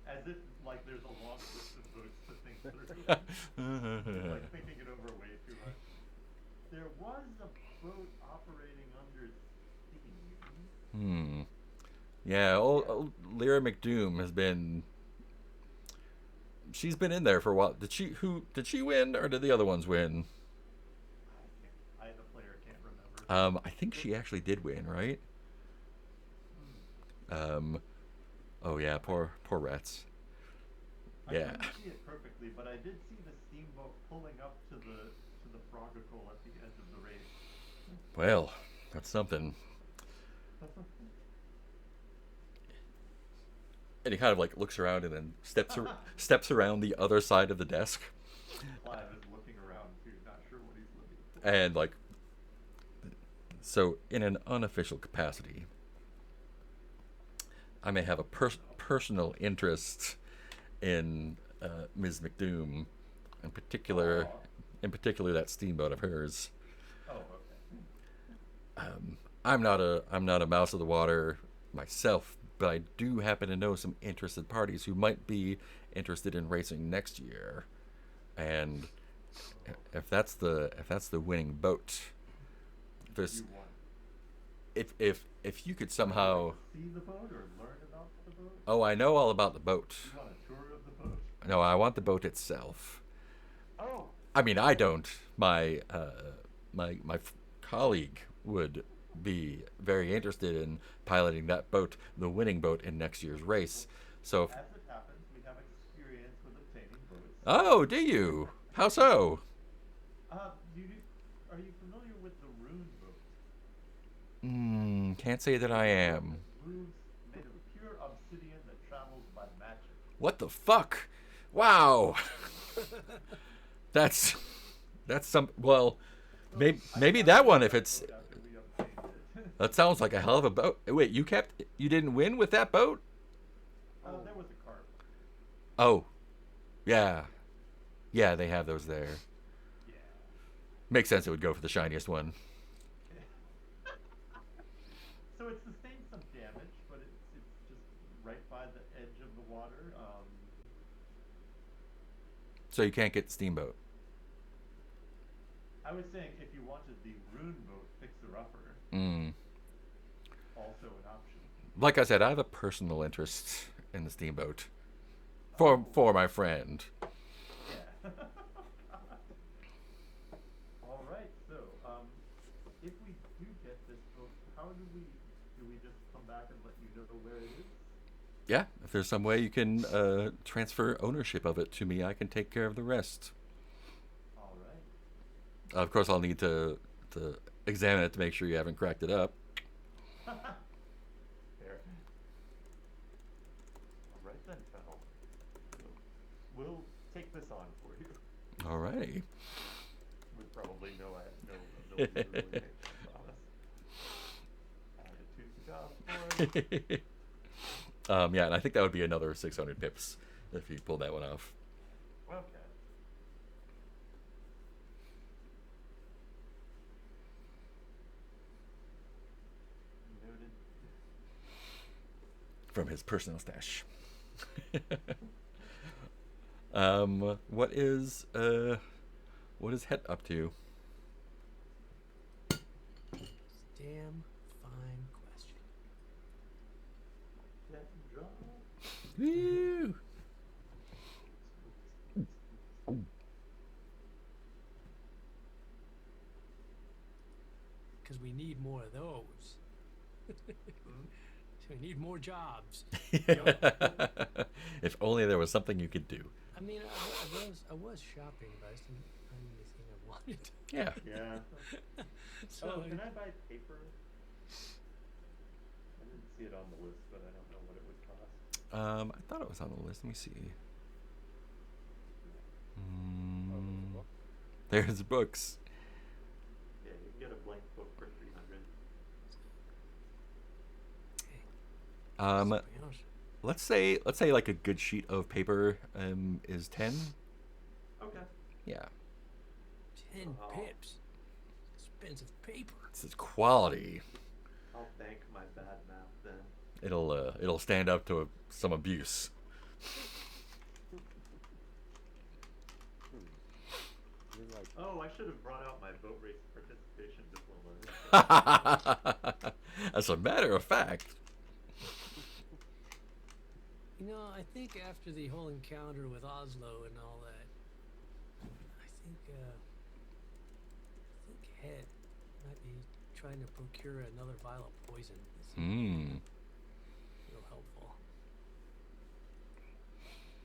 as if like there's a long list of boats to think through. Like thinking it over way too much. There was a boat operating under steam. Yeah, old Lyra McDoom has been. She's been in there for a while. Did she win, or did the other ones win? The player can't remember. I think she actually did win, right? Oh yeah, poor rats. I Yeah. couldn't see it perfectly, but I did see the steamboat pulling up to the frogicle at the end of the race. Well, that's something. And he kind of like looks around and then steps around the other side of the desk. Clive is looking around too, not sure what he's looking for. And like, so in an unofficial capacity, I may have a personal interest in Ms. McDoom, in particular that steamboat of hers. Oh, okay. I'm not a mouse of the water myself, but I do happen to know some interested parties who might be interested in racing next year, and if that's the winning boat, there's You want if you could somehow. to see the boat or learn about the boat? Oh, I know all about the boat. You want a tour of the boat? No, I want the boat itself. Oh, I mean, I don't. My colleague would be very interested in piloting that boat, the winning boat, in next year's race. So, as it happens, we have experience with obtaining boats. oh, do you? How so? Are you familiar with the rune boat? Can't say that I am. Runes made of pure obsidian that travels by magic. What the fuck? Wow. That's some. Well, maybe that one. If it's After we obtained it. that sounds like a hell of a boat. Wait, you didn't win with that boat? There was a carp. Oh, yeah, they have those there. Yeah. Makes sense. It would go for the shiniest one. water. So you can't get Steamboat. I was saying if you wanted the Rune boat fixer-upper, Mm. also an option. Like I said, I have a personal interest in the Steamboat. Oh. For my friend. Yeah. All right. So, if we do get this boat, how do we just come back and let you know where it is? Yeah, if there's some way you can transfer ownership of it to me, I can take care of the rest. All right. Of course, I'll need to examine it to make sure you haven't cracked it up. Fair. All right then, Fennel. We'll take this on for you. Alrighty. We probably know ability to really make that promise. Add it to the job board. Yeah, and I think that would be another 600 pips if you pulled that one off. Okay. Noted. From his personal stash. What is Het up to? Damn fine question. That job. Woo! Because we need more of those. So we need more jobs. If only there was something you could do. I mean, I was shopping, but I just didn't find anything I wanted. Yeah. Yeah. So Oh, can I buy paper? I didn't see it on the list, but I don't know what it would cost. I thought it was on the list. Let me see. Oh, there's a book. There's books. Yeah, you can get a blank book for 300. something else. Let's say like a good sheet of paper is 10. Okay. Yeah. 10 Oh. pips. Expensive paper. It's quality. I'll bank my bad math then. It'll stand up to some abuse. You're like, Oh, I should have brought out my boat race participation diploma. As a matter of fact. You know, I think after the whole encounter with Oslo and all that, I think Het might be trying to procure another vial of poison. This is real helpful.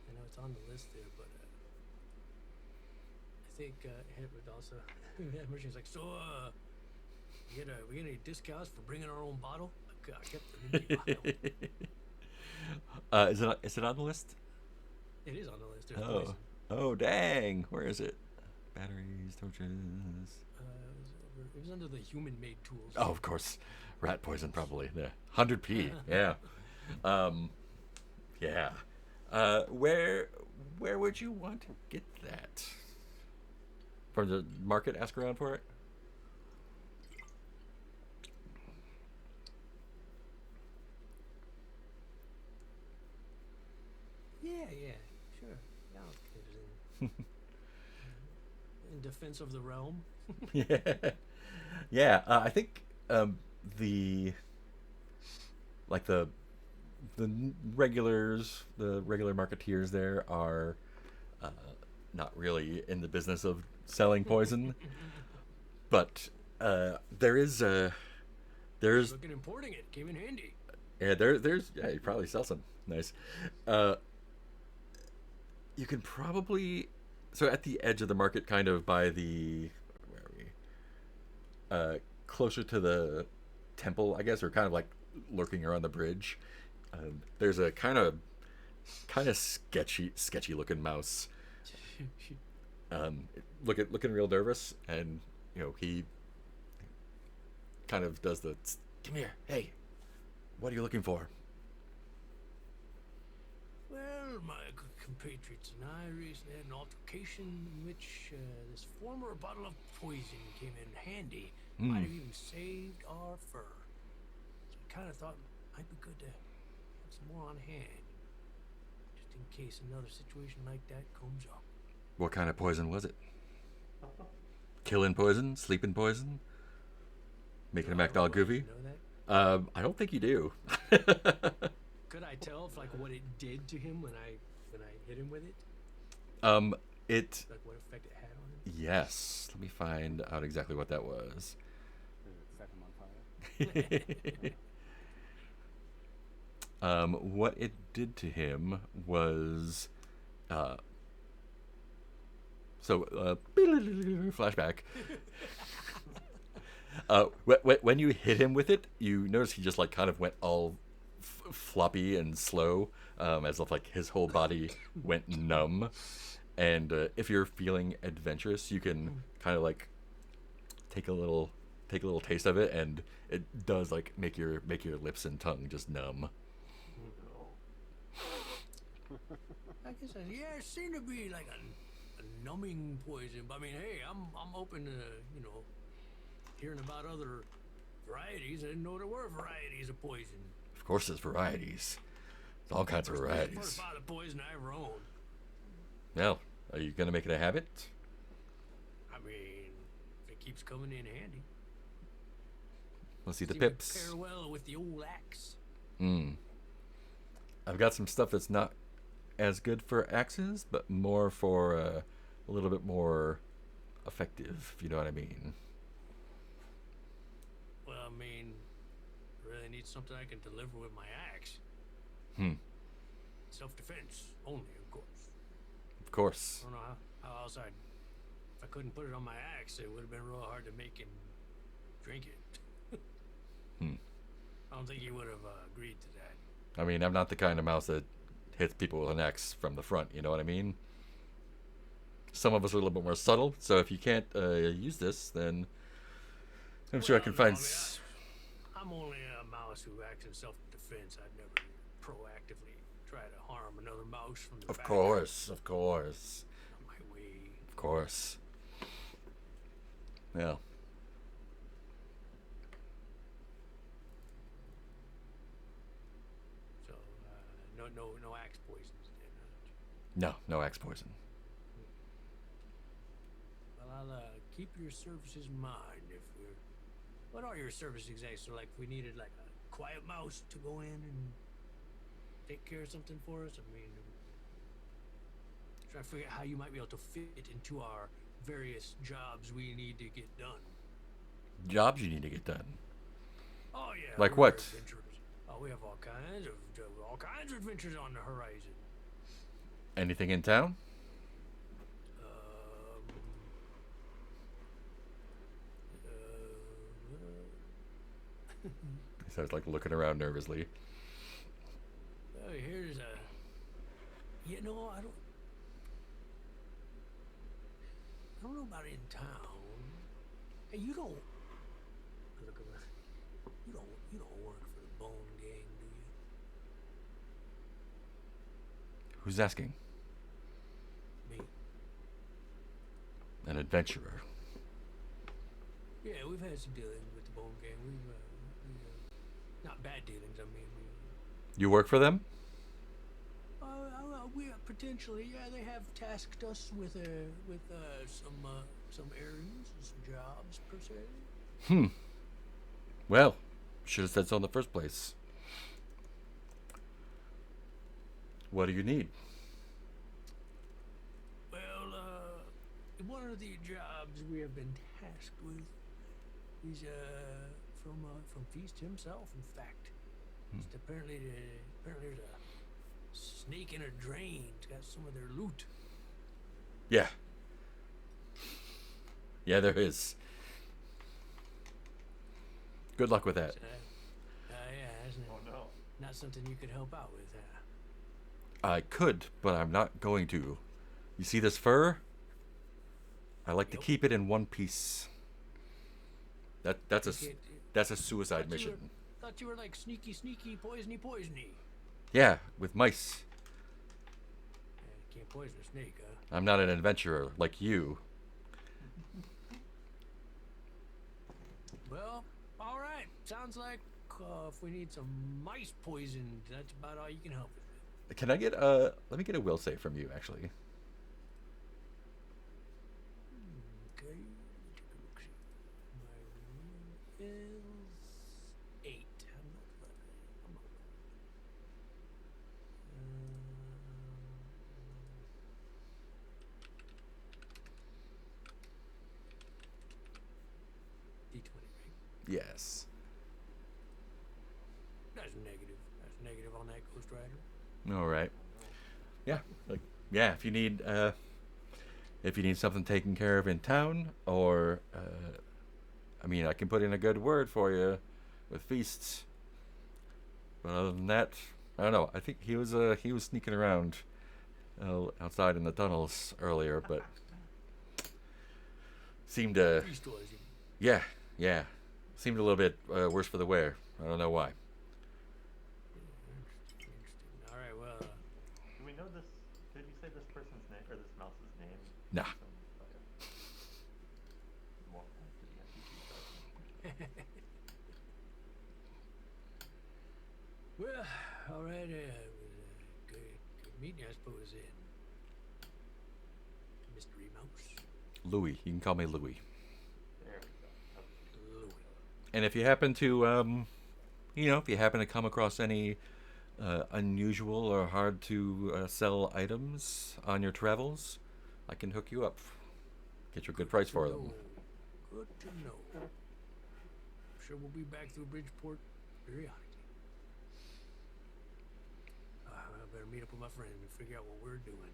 I know it's on the list there, but I think Het would also. Merchant's like, so we get any discounts for bringing our own bottle? I kept the vial. Is it on the list? It is on the list. There's Oh. poison. Oh, dang. Where is it? Batteries, torches. It was under the human-made tools. Oh, of course. Rat poison, probably. Yeah. 100p. Yeah. Yeah. Where would you want to get that? From the market? Ask around for it? Yeah, sure. Yeah, it was in defense of the realm. Yeah. Yeah. I think the regular marketeers there are not really in the business of selling poison, but there's Look at importing it. Came in handy. yeah there's yeah, you probably sell some. Nice. You can probably, so at the edge of the market, kind of by the, where are we? Closer to the temple, I guess, or kind of like lurking around the bridge. There's a kind of sketchy looking mouse. Looking real nervous, and he kind of does the, come here, hey, what are you looking for? Well, my compatriots and I recently had an altercation in which this former bottle of poison came in handy. Might have even saved our fur. So I kind of thought it might be good to have some more on hand. case another situation like that comes up. What kind of poison was it? Killing poison? Sleeping poison? Making him act all goofy? You know that? I don't think you do. Could I tell if like what it did to him when I hit him with it? It. Like what effect it had on him? Yes. Let me find out exactly what that was. Did it set him on fire? What it did to him was, flashback. When you hit him with it, you notice he just like kind of went all floppy and slow, as if like his whole body went numb. And if you're feeling adventurous, you can kind of like take a little taste of it, and it does like make your lips and tongue just numb. I guess it seemed to be like a numbing poison. But I mean, hey, I'm open to hearing about other varieties. I didn't know there were varieties of poison. Of course, there's varieties. There's all kinds of varieties. First bottle of poison I ever owned. Now, are you gonna make it a habit? I mean, if it keeps coming in handy. Let's see the Seems to pips. pair well with the old axe. I've got some stuff that's not as good for axes, but more for a little bit more effective, if you know what I mean. Well, I mean, really need something I can deliver with my axe. Self-defense only, of course. Of course. I don't know how else if I couldn't put it on my axe, it would have been real hard to make him drink it. I don't think he would have agreed to that. I mean, I'm not the kind of mouse that hits people with an axe from the front, you know what I mean? Some of us are a little bit more subtle, so if you can't use this, then I'm sure I can find... I'm only a mouse who acts in self-defense. I'd never proactively try to harm another mouse from the back. Of course. On my way. Of course. Yeah. So, no axe poisons then, huh? No axe poison. Well, I'll keep your services in mind if we're... What are your services exactly? So, like, if we needed, like, a quiet mouse to go in and take care of something for us? I mean, try to figure out how you might be able to fit into our various jobs we need to get done. Jobs you need to get done. Oh, yeah. Like we're what? adventurers. Oh, we have all kinds of adventures on the horizon. Anything in town? He starts like looking around nervously. Here's a... I don't know about in town. Hey, you don't work for the Bone Gang, do you? Who's asking? Me. An adventurer. Yeah, we've had some dealings with the Bone Gang. We've not bad dealings. I mean, You work for them? we potentially, yeah. They have tasked us with some errands and some jobs per se. Well, should have said so in the first place. What do you need? Well, one of the jobs we have been tasked with is from Feast himself. In fact, just apparently there's a snake in a drain. It's got some of their loot. Yeah. Yeah, there is. Good luck with that. Yeah, isn't it? Oh no. Not something you could help out with, huh? I could, but I'm not going to. You see this fur? I like to Yep. keep it in one piece. That's a suicide mission. Thought you were like sneaky, poisony. Yeah, with mice. Can't poison a snake, huh? I'm not an adventurer like you. Well, all right. Sounds like if we need some mice poisoned, that's about all you can help us with. Can I get a? Let me get a will save from you, actually. Okay, let me take a look. See. My will is 8. I'm not lovely. I'm not lovely. D20, right? Yes. That's negative. That's negative on that Ghost Rider. All right. Yeah. Like, yeah. If you need something taken care of in town, or I mean, I can put in a good word for you with feasts. But other than that, I don't know. I think he was sneaking around outside in the tunnels earlier, but seemed to Feast was even. yeah seemed a little bit worse for the wear. I don't know why. Interesting. All right, well, Do we know this? Did you say this person's name or this mouse's name? Nah. Okay. Won't add to the NPC session. well, all right. It was a good meeting, I suppose. Then, Mystery Mouse. Louis, you can call me Louis. There we go. Okay. Louis. And if you happen to if you happen to come across any unusual or hard to sell items on your travels, I can hook you up. Get you a good price for them. Good to know. I'm sure we'll be back through Bridgeport periodically. I better meet up with my friend and figure out what we're doing.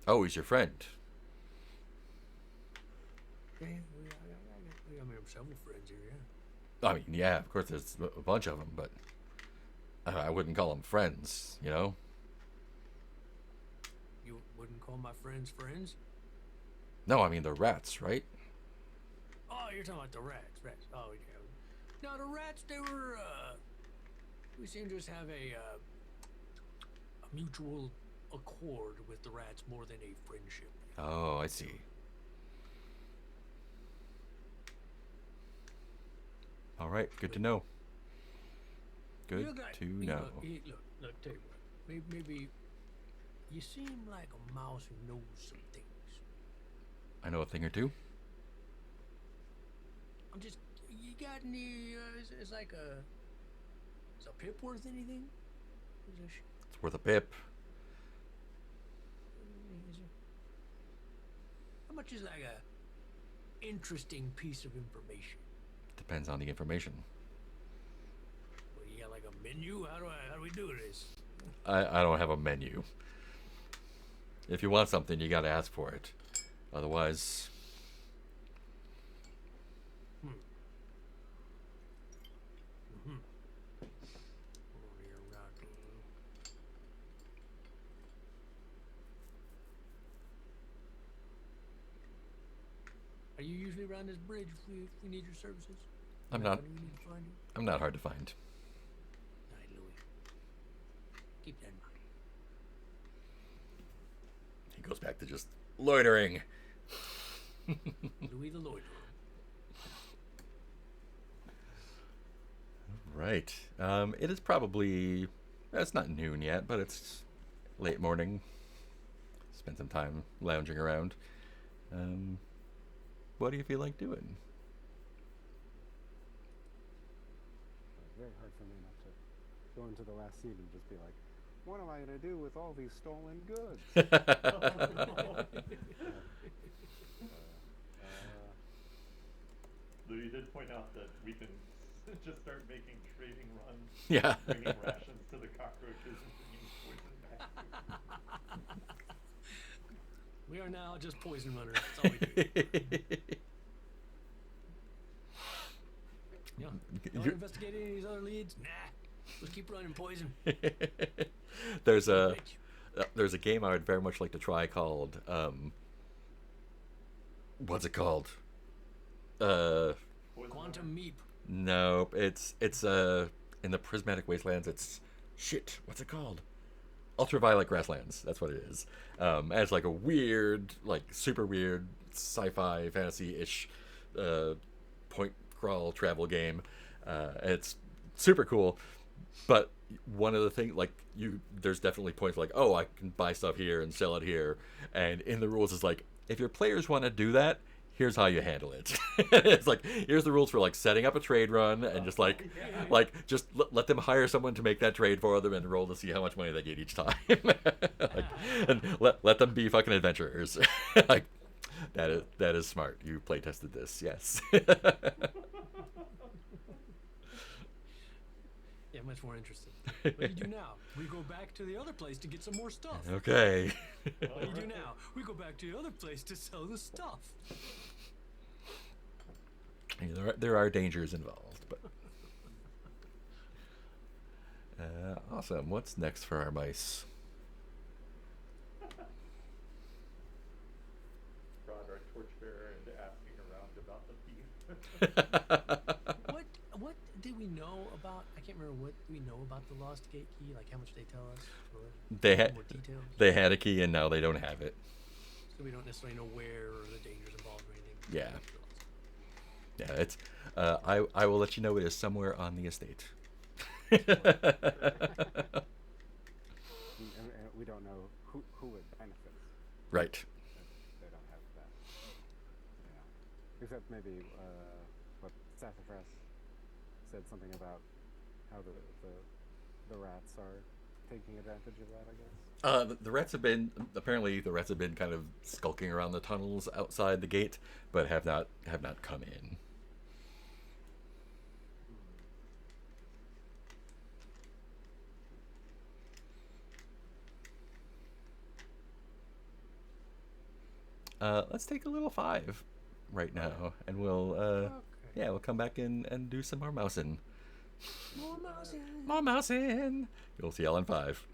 Oh, he's your friend. Yeah, I mean, several friends here, yeah. I mean, yeah, of course, there's a bunch of them, but I wouldn't call them friends, you know? You wouldn't call my friends friends? No, I mean, they're rats, right? Oh, you're talking about the rats. Oh, yeah. No, the rats, they were, we seem to just have a mutual accord with the rats more than a friendship. Oh, I see. All right, good to know. Good to know. Look, tell you what. Maybe you seem like a mouse who knows some things. I know a thing or two. I'm just, you got any, it's like is a pip worth anything? It's worth a pip. How much is like a interesting piece of information? Depends on the information. Well, you got like a menu? How do we do this? I don't have a menu. If you want something, you got to ask for it. Otherwise, Are you usually around this bridge if we need your services? I'm not. Do we need to find you? I'm not hard to find. All right, Louis. Keep that in mind. He goes back to just loitering. Louis the Loiterer. Right. It is probably. It's not noon yet, but it's late morning. Spend some time lounging around. What do you feel like doing? Very hard for me not to go into the last scene and just be like, what am I going to do with all these stolen goods? You did point out that we can just start making trading runs, Yeah. bringing rations to the cockroaches and bringing poison back. We are now just poison runners. That's all we do. Yeah. You want to investigate any of these other leads? Nah. Let's keep running poison. There's a game I would very much like to try called what's it called? Quantum Meep. No, it's in the Prismatic Wastelands. It's shit. What's it called? Ultraviolet Grasslands. That's what it is. And it's like a weird, like super weird sci-fi fantasy-ish point crawl travel game. It's super cool. But one of the things, like there's definitely points like, oh, I can buy stuff here and sell it here, and in the rules is like, if your players want to do that, here's how you handle it. It's like, here's the rules for like setting up a trade run, and just just let them hire someone to make that trade for them and roll to see how much money they get each time. Like, and let them be fucking adventurers. Like, that is smart. You play tested this, yes. Yeah, much more interested. What do you do now? We go back to the other place to get some more stuff. Okay. What do you do now? We go back to the other place to sell the stuff. There are dangers involved, but awesome. What's next for our mice? Brought our torchbearer into asking around about the thief. What did we know about? I can't remember. What do we know about the lost gate key? Like, how much they tell us? More details. They had a key and now they don't have it. So we don't necessarily know where or the dangers involved or anything. Yeah. Yeah, it's. I will let you know it is somewhere on the estate. And we don't know who it benefits. Right. They don't have that. Yeah. Except maybe what Sassafras said something about how the rats are taking advantage of that, I guess. The rats have been kind of skulking around the tunnels outside the gate, but have not come in. Let's take a little 5 right now, and we'll we'll come back and do some more mousing. More mousing. More mousing. You'll see y'all in 5.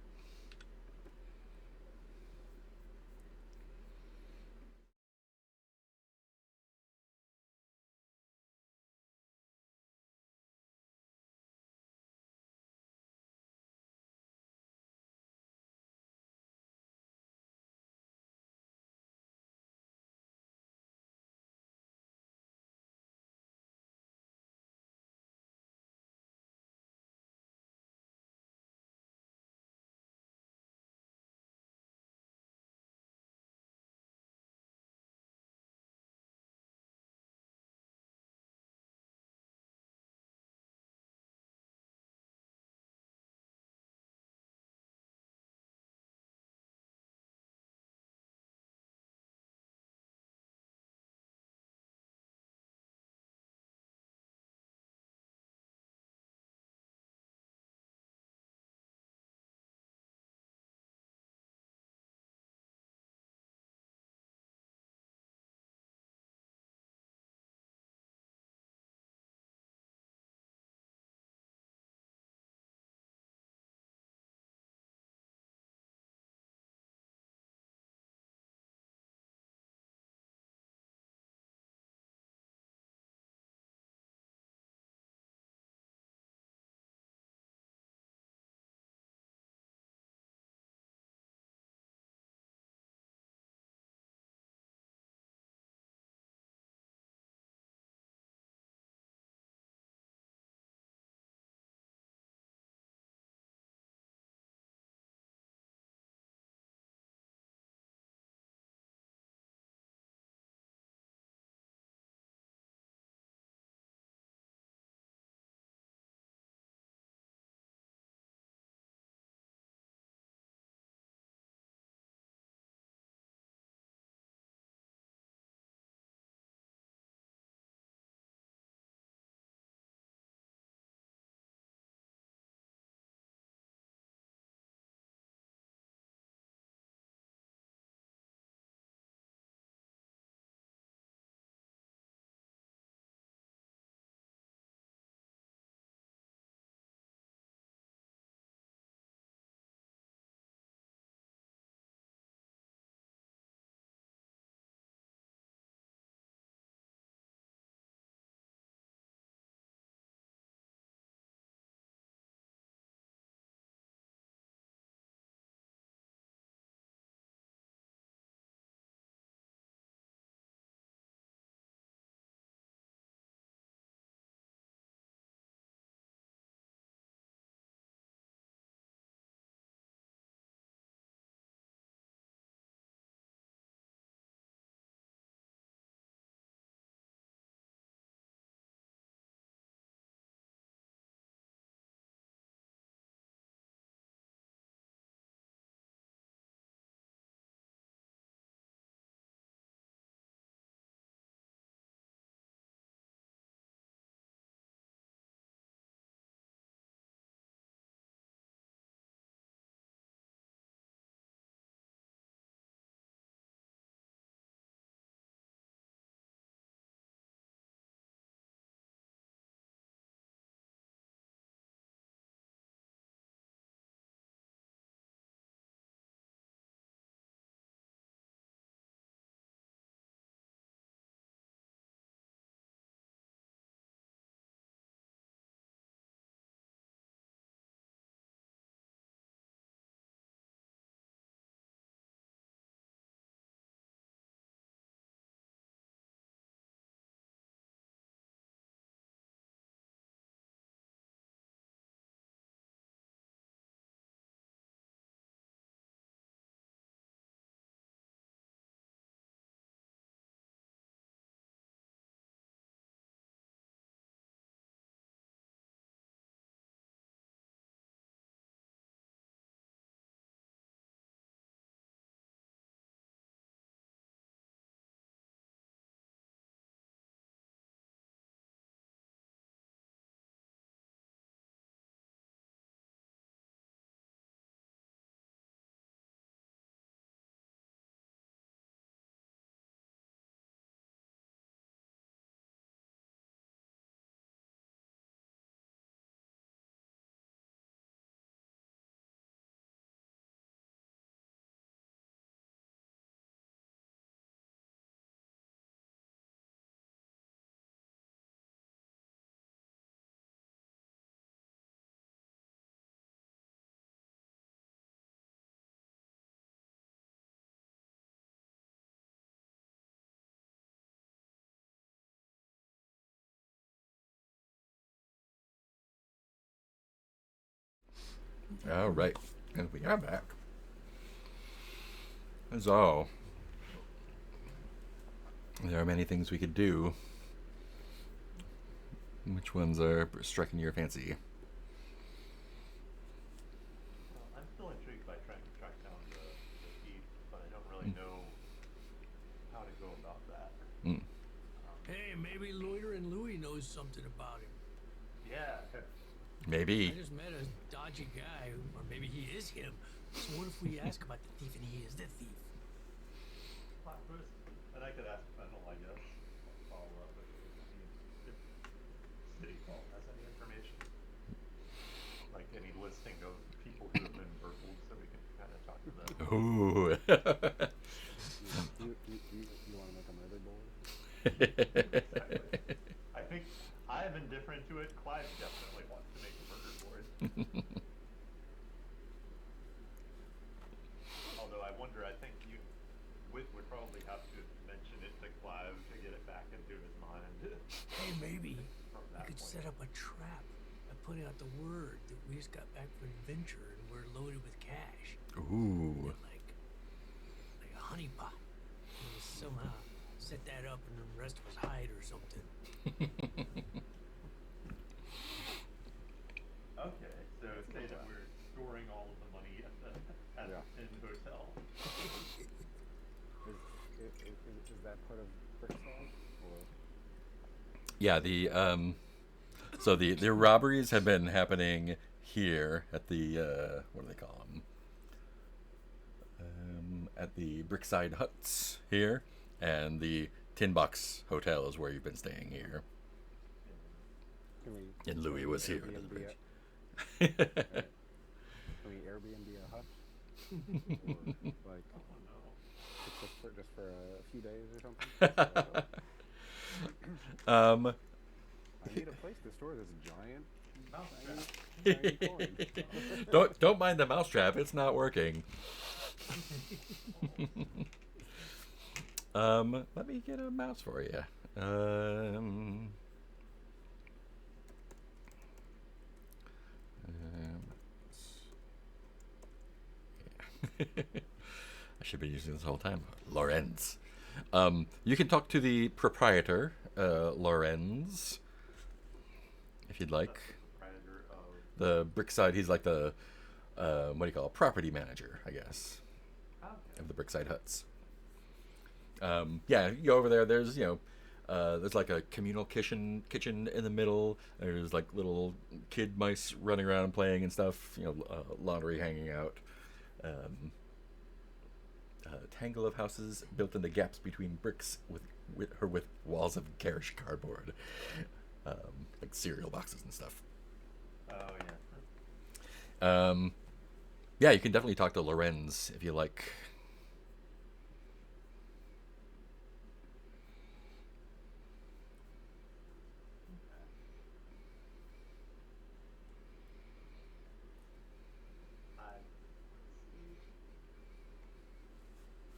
All right, and we are back. So, there are many things we could do. Which ones are striking your fancy? Well, I'm still intrigued by trying to track down the thief, but I don't really know how to go about that. Mm. Hey, maybe Loitering Louie knows something about him. Yeah. Maybe. I just met a dodgy guy, or maybe he is him. So what if we ask about the thief and he is the thief? Plot twist. And I could ask Fennel, I guess. Follow up with it. I mean, if City Hall has any information, like any listing of people who have been burgled, so we can kind of talk to them. Ooh. You want to make a murder board? Exactly. I think I'm indifferent to it. Clive definitely wants to make a murder board. Although I wonder, I think Wit would probably have to mention it to Clive to get it back into his mind. Hey, maybe From we that could point. set up a trap by putting out the word that we just got back from an adventure and we're loaded with cash. Ooh. Like a honeypot. And we somehow set that up and the rest of us hide or something. Okay, so say that we're storing all of the money at the Yeah. Inn Hotel. Is that part of Brickside? Or Yeah, so the robberies have been happening here at the what do they call them? At the Brickside Huts here, and the Tin Box Hotel is where you've been staying here. can we? And Louis was here. Airbnb Yeah. Can we Airbnb a hut? Or like Oh no. just for a few days or something? um, I need a place to store this giant Mousetrap. coin. don't mind the mousetrap; it's not working. Let me get a mouse for you. I should be using this whole time. Lorenz. You can talk to the proprietor, Lorenz, if you'd like. Proprietor of. The Brickside, he's like the, what do you call it? Property manager, I guess, Okay. of the Brickside Huts. Yeah, you go over there. There's there's like a communal kitchen in the middle. There's like little kid mice running around playing and stuff. Laundry hanging out. Tangle of houses built into gaps between bricks with walls of garish cardboard, like cereal boxes and stuff. Oh yeah. Yeah, you can definitely talk to Lorenz if you like.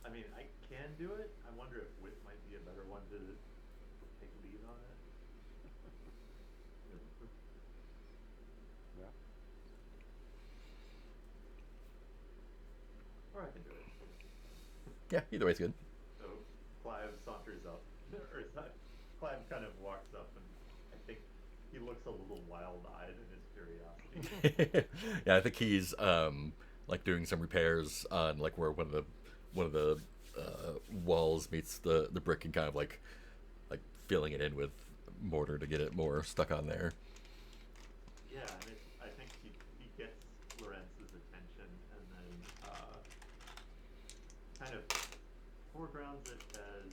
I mean, I can do it. I wonder if Wit might be a better one to take lead on it. Yeah. Or I can do it. Yeah, either way's good. So Clive saunters up, or Clive kind of walks up, and I think he looks a little wild-eyed in his curiosity. Yeah, I think he's like doing some repairs on like where one of the walls meets the brick, and kind of like filling it in with mortar to get it more stuck on there. Yeah, and I think he gets Lorenz's attention, and then kind of foregrounds it as,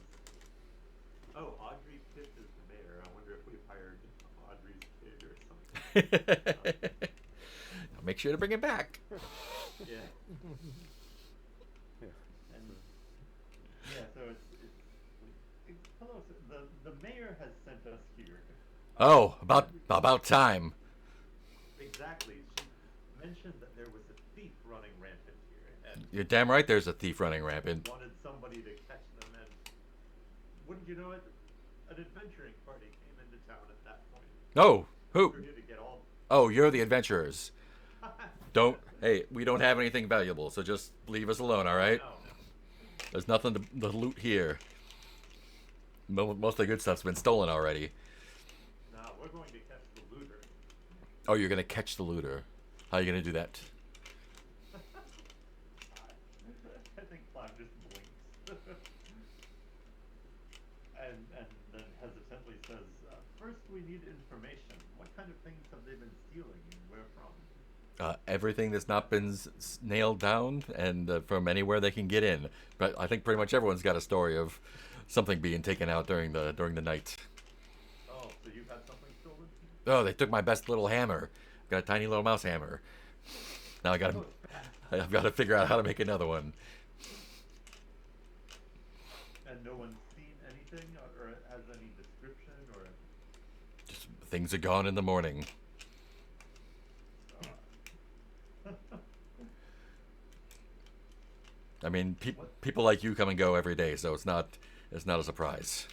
oh, Audrey Pitt is the mayor. I wonder if we've hired Audrey's kid or something. Make sure to bring it back. Yeah. Yeah. And yeah, so it's hello. So the mayor has sent us here. Oh, about time. Exactly. She mentioned that there was a thief running rampant here, and You're damn right. There's a thief running rampant. wanted somebody to catch them. And wouldn't you know it, an adventuring party came into town at that point. Oh, who? We're here to get all. Oh, you're the adventurers. Don't Hey, we don't have anything valuable, so just leave us alone, all right? No. There's nothing to loot here. Most of the good stuff's been stolen already. No, we're going to catch the looter. Oh, you're gonna catch the looter. How are you gonna do that? I think Cloud just blinks. and then hesitantly says, first we need information. What kind of things have they been stealing and where from? Everything that's not been nailed down, and from anywhere they can get in. But I think pretty much everyone's got a story of something being taken out during the night. Oh, so you've had something stolen? Oh, they took my best little hammer. I've got a tiny little mouse hammer. Now I've got to figure out how to make another one. And no one's seen anything or has any description or... Just things are gone in the morning. I mean, people like you come and go every day, so it's not a surprise.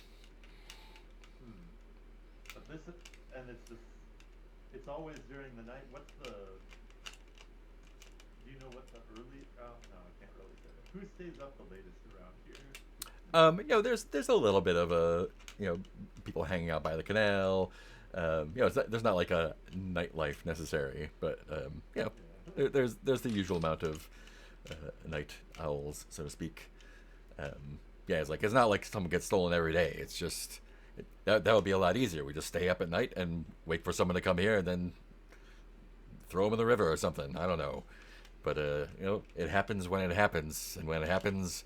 But it's always during the night. What's the? Do you know what the early? Oh no, I can't really say that. Who stays up the latest around here? There's a little bit of people hanging out by the canal. There's not like a nightlife necessary, but there's the usual amount of night owls, so to speak. It's not like someone gets stolen every day. It's just that would be a lot easier. We just stay up at night and wait for someone to come here and then throw them in the river or something. I don't know, but it happens when it happens, and when it happens,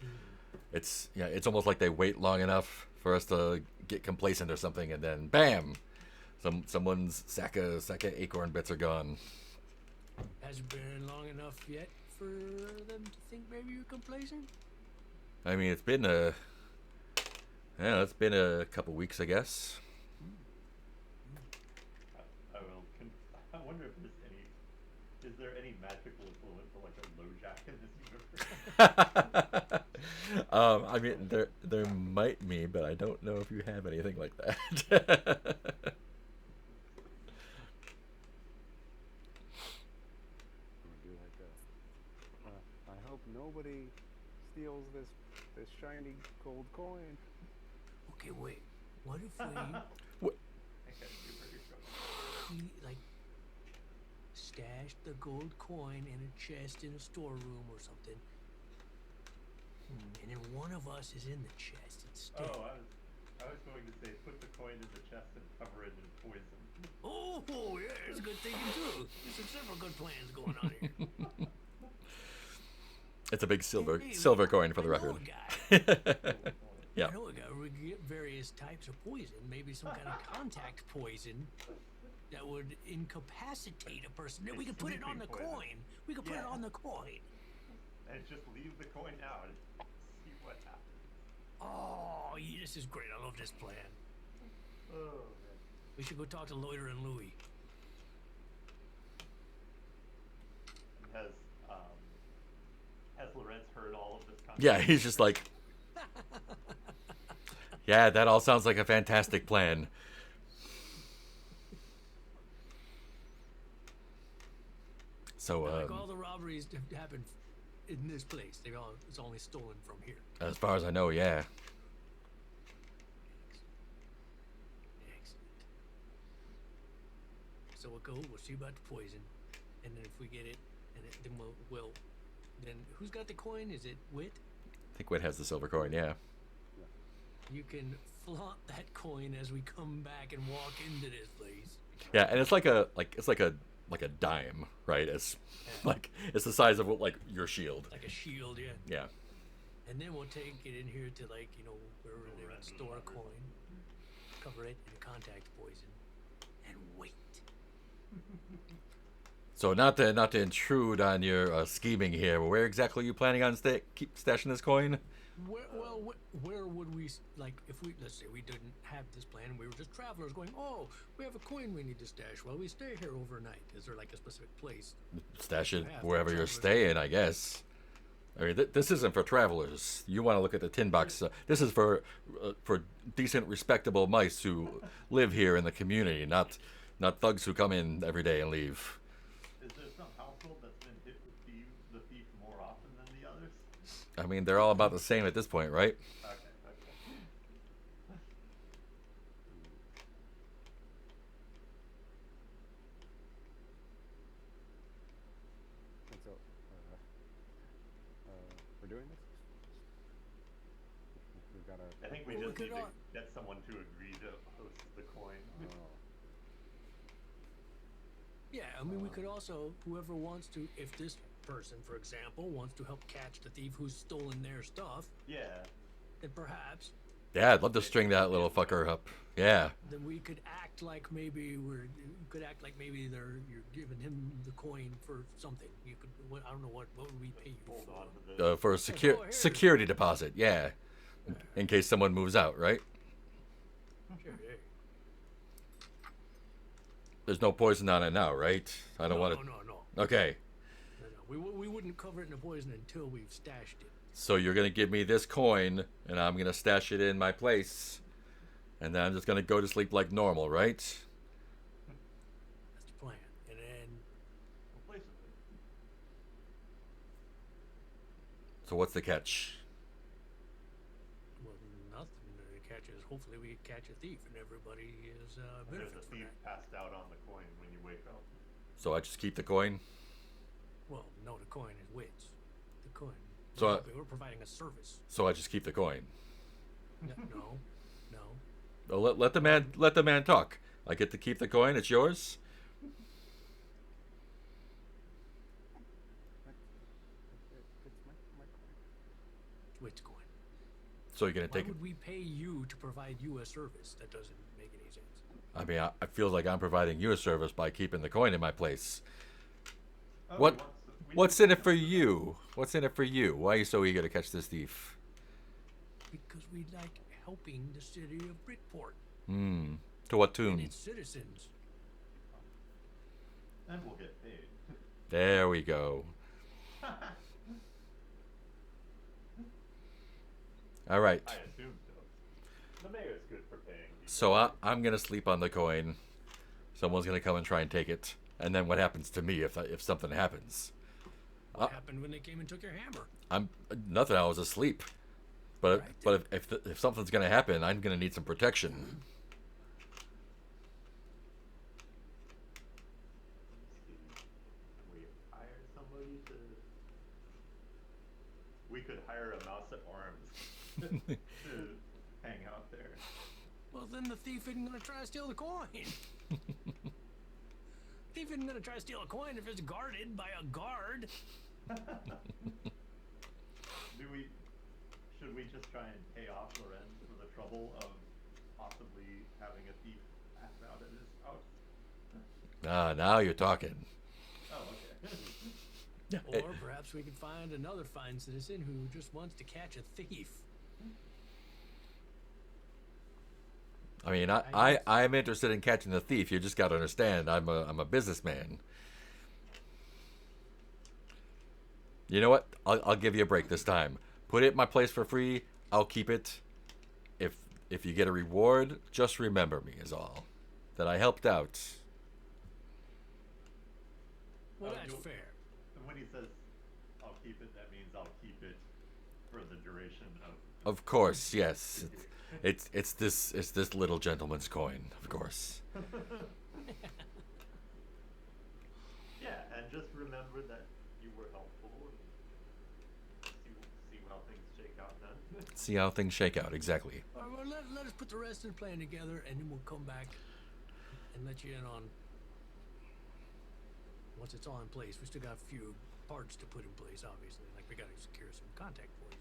it's almost like they wait long enough for us to get complacent or something, and then bam, someone's sack of acorn bits are gone. Has it been long enough yet for them to think maybe you're complacent? I mean, it's been a couple weeks, I guess. I wonder if is there any magical equivalent for like a LoJack in this universe? I mean, there might be, but I don't know if you have anything like that. I hope nobody steals this shiny gold coin. Okay, wait. What if we stashed the gold coin in a chest in a storeroom or something, and then one of us is in the chest instead? Oh, I was going to say put the coin in the chest and cover it in poison. Oh, yeah, that's a good thinking too. There's several good plans going on here. It's a big silver coin for the record. Yeah. I know a guy who would get various types of poison, maybe some kind of contact poison that would incapacitate a person. We could put it on the coin. We could put it on the coin. And just leave the coin out and see what happens. Oh, yeah, this is great. I love this plan. Oh, man. We should go talk to Loiter and Louie. Has Lorenz heard all of this conversation? Yeah, he's just like, yeah, that all sounds like a fantastic plan. So, all the robberies happen in this place. It's only stolen from here. As far as I know, yeah. Excellent. So we'll see about the poison, and then if we get it, then we'll. Then who's got the coin? Is it Wit? I think Wit has the silver coin, yeah. You can flaunt that coin as we come back and walk into this place. Yeah, and it's like a dime, right? It's it's the size of your shield. Like a shield, yeah. Yeah. And then we'll take it in here to where they would store a coin, cover it in contact poison, and wait. So not to intrude on your scheming here, but where exactly are you planning on keep stashing this coin? Where would we if let's say we didn't have this plan, we were just travelers going, oh, we have a coin we need to stash. Well, we stay here overnight. Is there a specific place? Stash it wherever you're staying, I guess. I mean, this isn't for travelers. You want to look at the tin box. This is for decent, respectable mice who live here in the community, not thugs who come in every day and leave. Is there some household that's been hit with I mean, they're all about the same at this point, right? Okay. And so, we're doing this. We've got I think we Well, we just need could to all- get someone to agree to host the coin. Oh, Yeah, I mean, we could also, whoever wants to, if this person, for example, wants to help catch the thief who's stolen their stuff, Yeah. then perhaps Yeah, I'd love to string that little fucker up. Yeah. then we could act like maybe you're giving him the coin for something. You could, I don't know what would we pay you Hold for? on to this. For a go ahead. security deposit, yeah. In case someone moves out, right? Sure, yeah. There's no poison on it now, right? I don't No, want to. no. Okay. No. We wouldn't cover it in the poison until we've stashed it. So you're gonna give me this coin, and I'm gonna stash it in my place, and then I'm just gonna go to sleep like normal, right? That's the plan. And then Replace it. So what's the catch? well, nothing. The catch is hopefully we catch a thief and everybody is There's benefits a from thief that. passed out on the coin when you wake up. So I just keep the coin. Well, no, the coin is wits. The coin. So we're providing a service. So I just keep the coin. No. Oh, let the man talk. I get to keep the coin. It's yours. it's my coin. Wits coin. So you're gonna Why take it. would we pay you to provide you a service? That doesn't make any sense. I mean, I feel like I'm providing you a service by keeping the coin in my place. Oh, What? we What's should- in it for you? What's in it for you? Why are you so eager to catch this thief? Because we like helping the city of Bridport Hmm. To what and tune? its citizens. And we'll get paid. There we go. All right. I assume so. The mayor's good for paying. people. So I'm gonna sleep on the coin. Someone's gonna come and try and take it, and then what happens to me if something happens? What happened when they came and took your hammer? I'm nothing. I was asleep. But Right. but if something's gonna happen, I'm gonna need some protection. We hire somebody to. We could hire a mouse at arms to hang out there. Well, then the thief isn't gonna try to steal the coin. Thief isn't gonna try to steal a coin if it's guarded by a guard. Should we just try and pay off Lorenz for the trouble of possibly having a thief pass out at his house? Now you're talking. Oh, okay. Or perhaps we could find another fine citizen who just wants to catch a thief. I mean, I'm interested in catching the thief. You just got to understand, I'm a businessman. You know what? I'll give you a break this time. Put it in my place for free. I'll keep it. If you get a reward, just remember me is all. That I helped out. Well, Oh, that's you'll- fair. And when he says, "I'll keep it," that means I'll keep it for the duration of. Of course, yes. It's this little gentleman's coin, of course. Yeah, and just remember that you were helpful. And see how things shake out then. See how things shake out, exactly. All right, well, let us put the rest of the plan together, and then we'll come back and let you in on once it's all in place. We still got a few parts to put in place, obviously. Like we got to secure some contact points.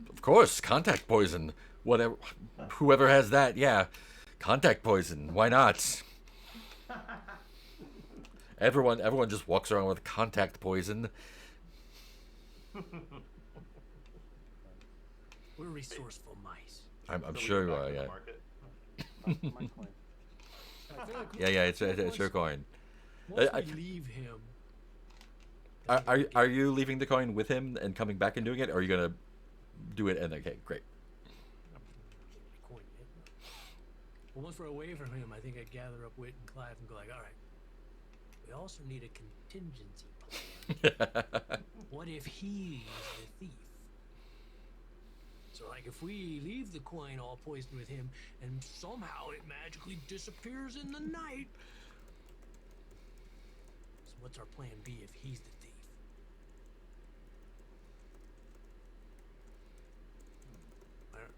Of course, contact poison. Whatever, whoever has that, yeah. Contact poison. Why not? Everyone just walks around with contact poison. We're resourceful mice. I'm So we sure go you back are, to the yeah. market. My coin. I feel like Yeah, it's your coin. once I- we leave him, Are you leaving the coin with him and coming back and doing it, or are you gonna do it? And okay, great. coin it. Well, once we're away from him, I think I'd gather up Wit and Clive and go like, all right, we also need a contingency plan. What if he's the thief? So, like, if we leave the coin all poisoned with him, and somehow it magically disappears in the night, so what's our plan B if he's the thief? I don't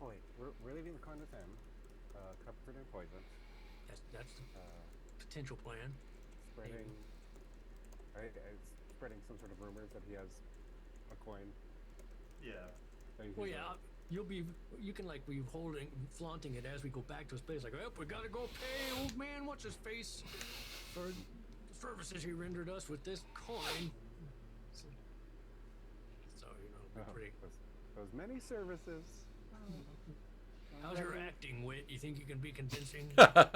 Oh wait, we're leaving the coin with him. Covered in poison. That's the potential plan. Spreading. Spreading some sort of rumors that he has a coin. Yeah. Well, yeah, you can like be flaunting it as we go back to his place. Like, oh, we gotta go pay old man, what's his face, for the services he rendered us with this coin. So you know, it'll be pretty. Those many services. How's your acting, Wit? You think you can be convincing?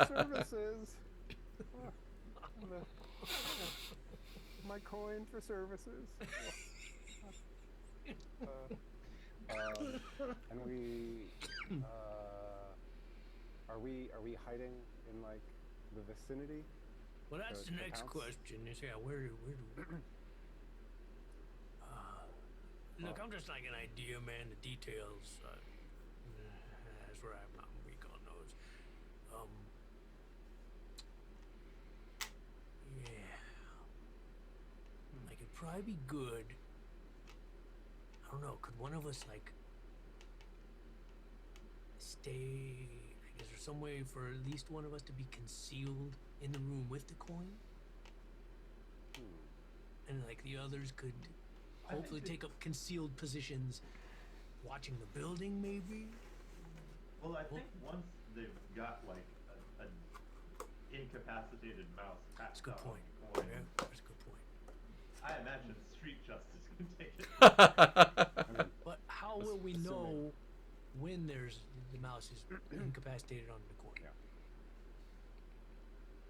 Services. My coin for services. And we are we hiding in like the vicinity? Well, that's the next house? question. Is where do look, I'm just like an idea, man. The details. That's where I'm weak on those. Yeah. Like, it'd probably be good. I don't know. Could one of us, like, stay? Is there some way for at least one of us to be concealed in the room with the coin? And, like, the others could hopefully take up concealed positions watching the building, maybe? Well, I think once they've got like an incapacitated mouse That's patched a good out point. on the coin, Yeah, that's a good point. I imagine street justice can take it. But how will we know when the mouse is incapacitated on the coin? Yeah.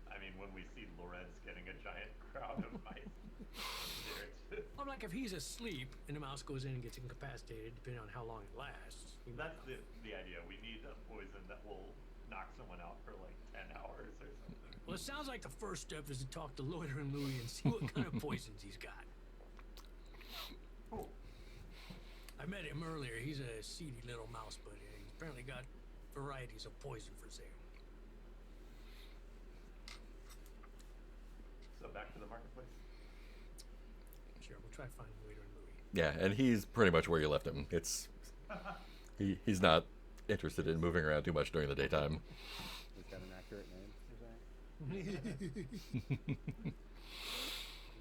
I mean, when we see Lorenz getting a giant crowd of mice there too. I'm like, if he's asleep and the mouse goes in and gets incapacitated, depending on how long it lasts. That's the idea. We need a poison that will knock someone out for like 10 hours or something. Well, it sounds like the first step is to talk to Loitering Louie and see what kind of poisons he's got. Oh. I met him earlier. He's a seedy little mouse, but he's apparently got varieties of poison for sale. So back to the marketplace. Sure, we'll try to find Loitering Louie. Yeah, and he's pretty much where you left him. He's not interested in moving around too much during the daytime. He's got an accurate name, you're saying?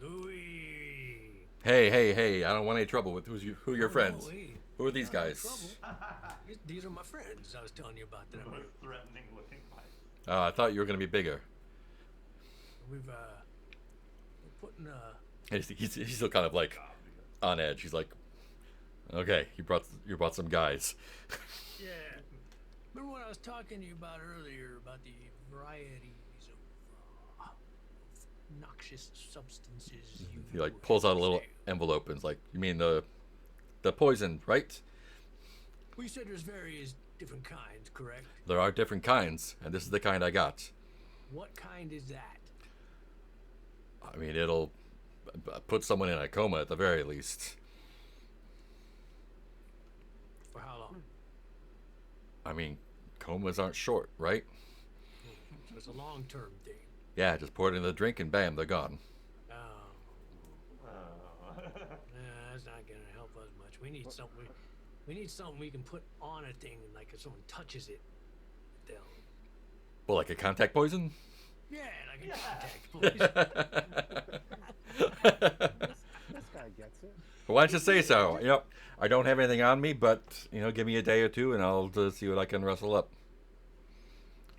Louie. Hey! I don't want any trouble with who are your friends? No, hey, Who are these not in guys? trouble. These are my friends I was telling you about that I The met. most threatening looking mice. Oh, I thought you were going to be bigger. We're putting And he's still kind of like on edge. He's like, okay, you brought some guys. yeah. Remember what I was talking to you about earlier about the varieties of noxious substances you He like pulls out a little envelope and is like, you mean the poison, right? Well, you said there's various different kinds, correct? There are different kinds, and this is the kind I got. What kind is that? I mean, it'll put someone in a coma at the very least. For how long? I mean, comas aren't short, right? So it's a long-term thing. Yeah, just pour it in the drink and bam, they're gone. Oh, that's not gonna help us much. We need something. We need something we can put on a thing, and like if someone touches it, they'll. Well, like a contact poison? Yeah, like a contact poison. This guy gets it. Why don't you say so? Yep. I don't have anything on me, but give me a day or two, and I'll see what I can rustle up.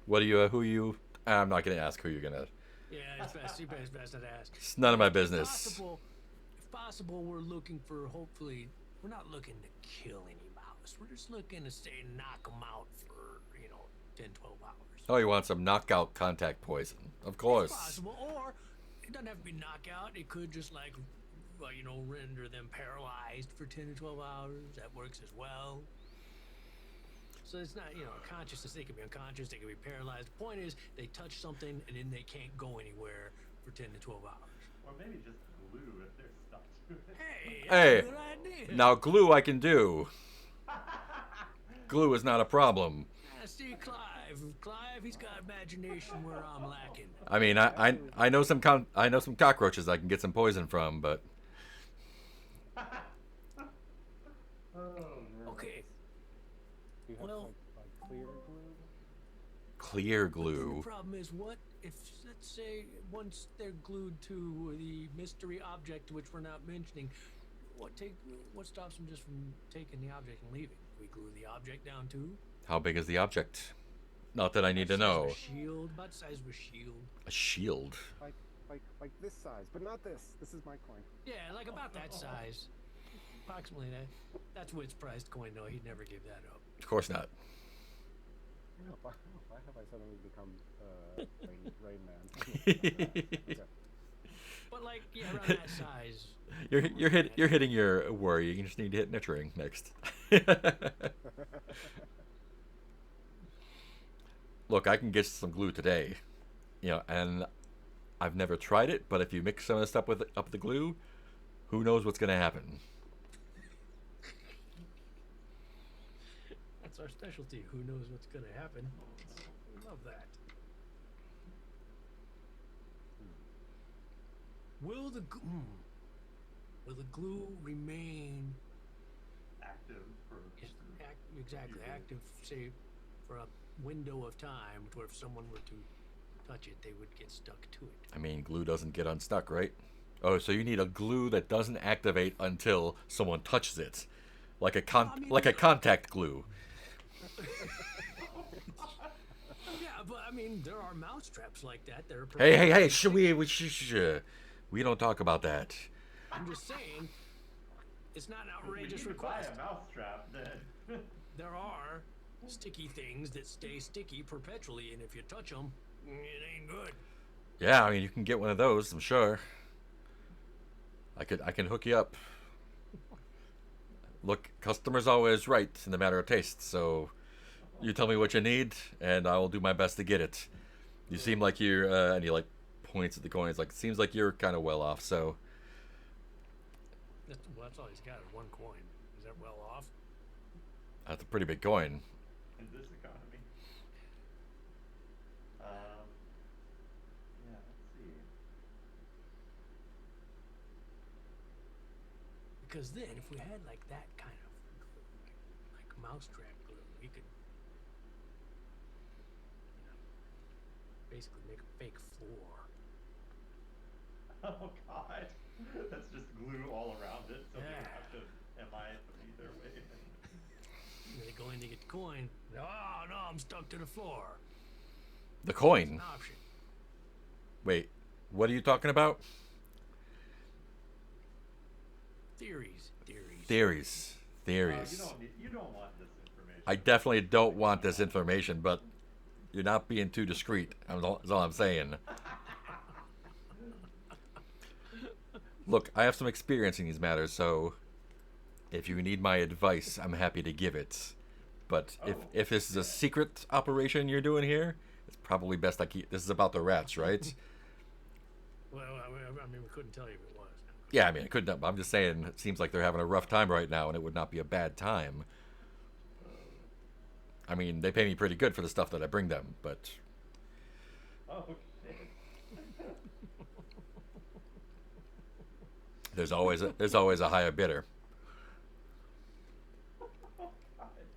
What do you? Who you? I'm not gonna ask who you're gonna. Yeah, it's best. It's best not to ask. It's none of my business. If possible, we're looking for. Hopefully, we're not looking to kill any mouse. We're just looking to say knock them out for 10, 12 hours. Oh, you want some knockout contact poison? Of course. It's possible, or it doesn't have to be knockout. It could just render them paralyzed for 10 to 12 hours. That works as well. So it's not, consciousness. They could be unconscious. They could be paralyzed. The point is, they touch something and then they can't go anywhere for 10 to 12 hours. Or maybe just glue if they're stuck to it. Hey, Hey. that's a good idea. Now glue I can do. Glue is not a problem. See, Clive, he's got imagination where I'm lacking. I mean, I know some cockroaches I can get some poison from, but Okay. Do you have Well- like clear glue? clear The glue. problem is, what if, let's say, once they're glued to the mystery object, which we're not mentioning, what stops them just from taking the object and leaving? We glue the object down too. How big is the object? Not that I need to Size of know. a shield, about the size of a shield. A shield. Like this size, but not this. This is my coin. Yeah, like about that size. Approximately that. That's Wit's prized coin, though. He'd never give that up. Of course not. Why have I suddenly become Rain Man? Okay. But like, yeah, around that size. You're hitting your worry. You just need to hit nurturing next. Look, I can get some glue today, and I've never tried it. But if you mix some of this up with the glue, who knows what's gonna happen? That's our specialty. Who knows what's going to happen? We love that. Will the glue remain Active for exactly active, say, for a window of time, where if someone were to touch it, they would get stuck to it? I mean, glue doesn't get unstuck, right? Oh, so you need a glue that doesn't activate until someone touches it, like a contact glue. Yeah, but I mean, there are mouse traps like that. That are Hey! We don't talk about that. I'm just saying, it's not an we outrageous need to buy request. a mousetrap then. There are sticky things that stay sticky perpetually, and if you touch them, it ain't good. Yeah, I mean, you can get one of those, I'm sure. I can hook you up. Look, customer's always right in the matter of taste, so you tell me what you need, and I will do my best to get it. You seem like you're, and he like points at the coins, like, seems like you're kind of well off, so. That's all he's got is one coin. Is that well off? That's a pretty big coin. In this economy. Yeah, let's see. Because then, if we had like that kind of glue, like mousetrap glue, we could, basically make a fake floor. Oh God, that's just glue all around it, so they Yeah. don't have to MI either way. And they go in to get the coin. Oh no, I'm stuck to the floor. The It's coin. an option. Wait, what are you talking about? Theories. Theories. You don't want this information. I definitely don't want this information, but you're not being too discreet. That's all I'm saying. Look, I have some experience in these matters, so if you need my advice, I'm happy to give it. But if this is a secret operation you're doing here, it's probably best I keep. This is about the rats, right? Well, I mean, we couldn't tell you if it was. Yeah, I mean, it couldn't. I'm just saying, it seems like they're having a rough time right now, and it would not be a bad time. I mean, they pay me pretty good for the stuff that I bring them, but Oh, okay. there's always a higher bidder. God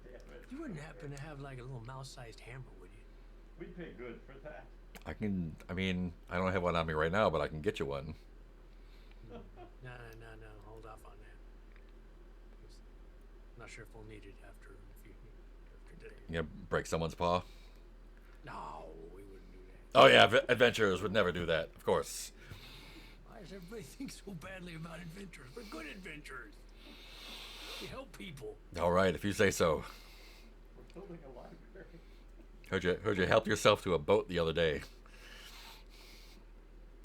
damn it. You wouldn't happen to have like a little mouse-sized hammer, would you? We'd pay good for that. I mean, I don't have one on me right now, but I can get you one. No. Hold off on that. 'Cause I'm not sure if we'll need it after today. You know, break someone's paw. No, we wouldn't do that. Oh yeah, adventurers would never do that, of course. Why does everybody think so badly about adventurers? We're good adventurers. We help people. All right, if you say so. We're building a library. Heard you help yourself to a boat the other day,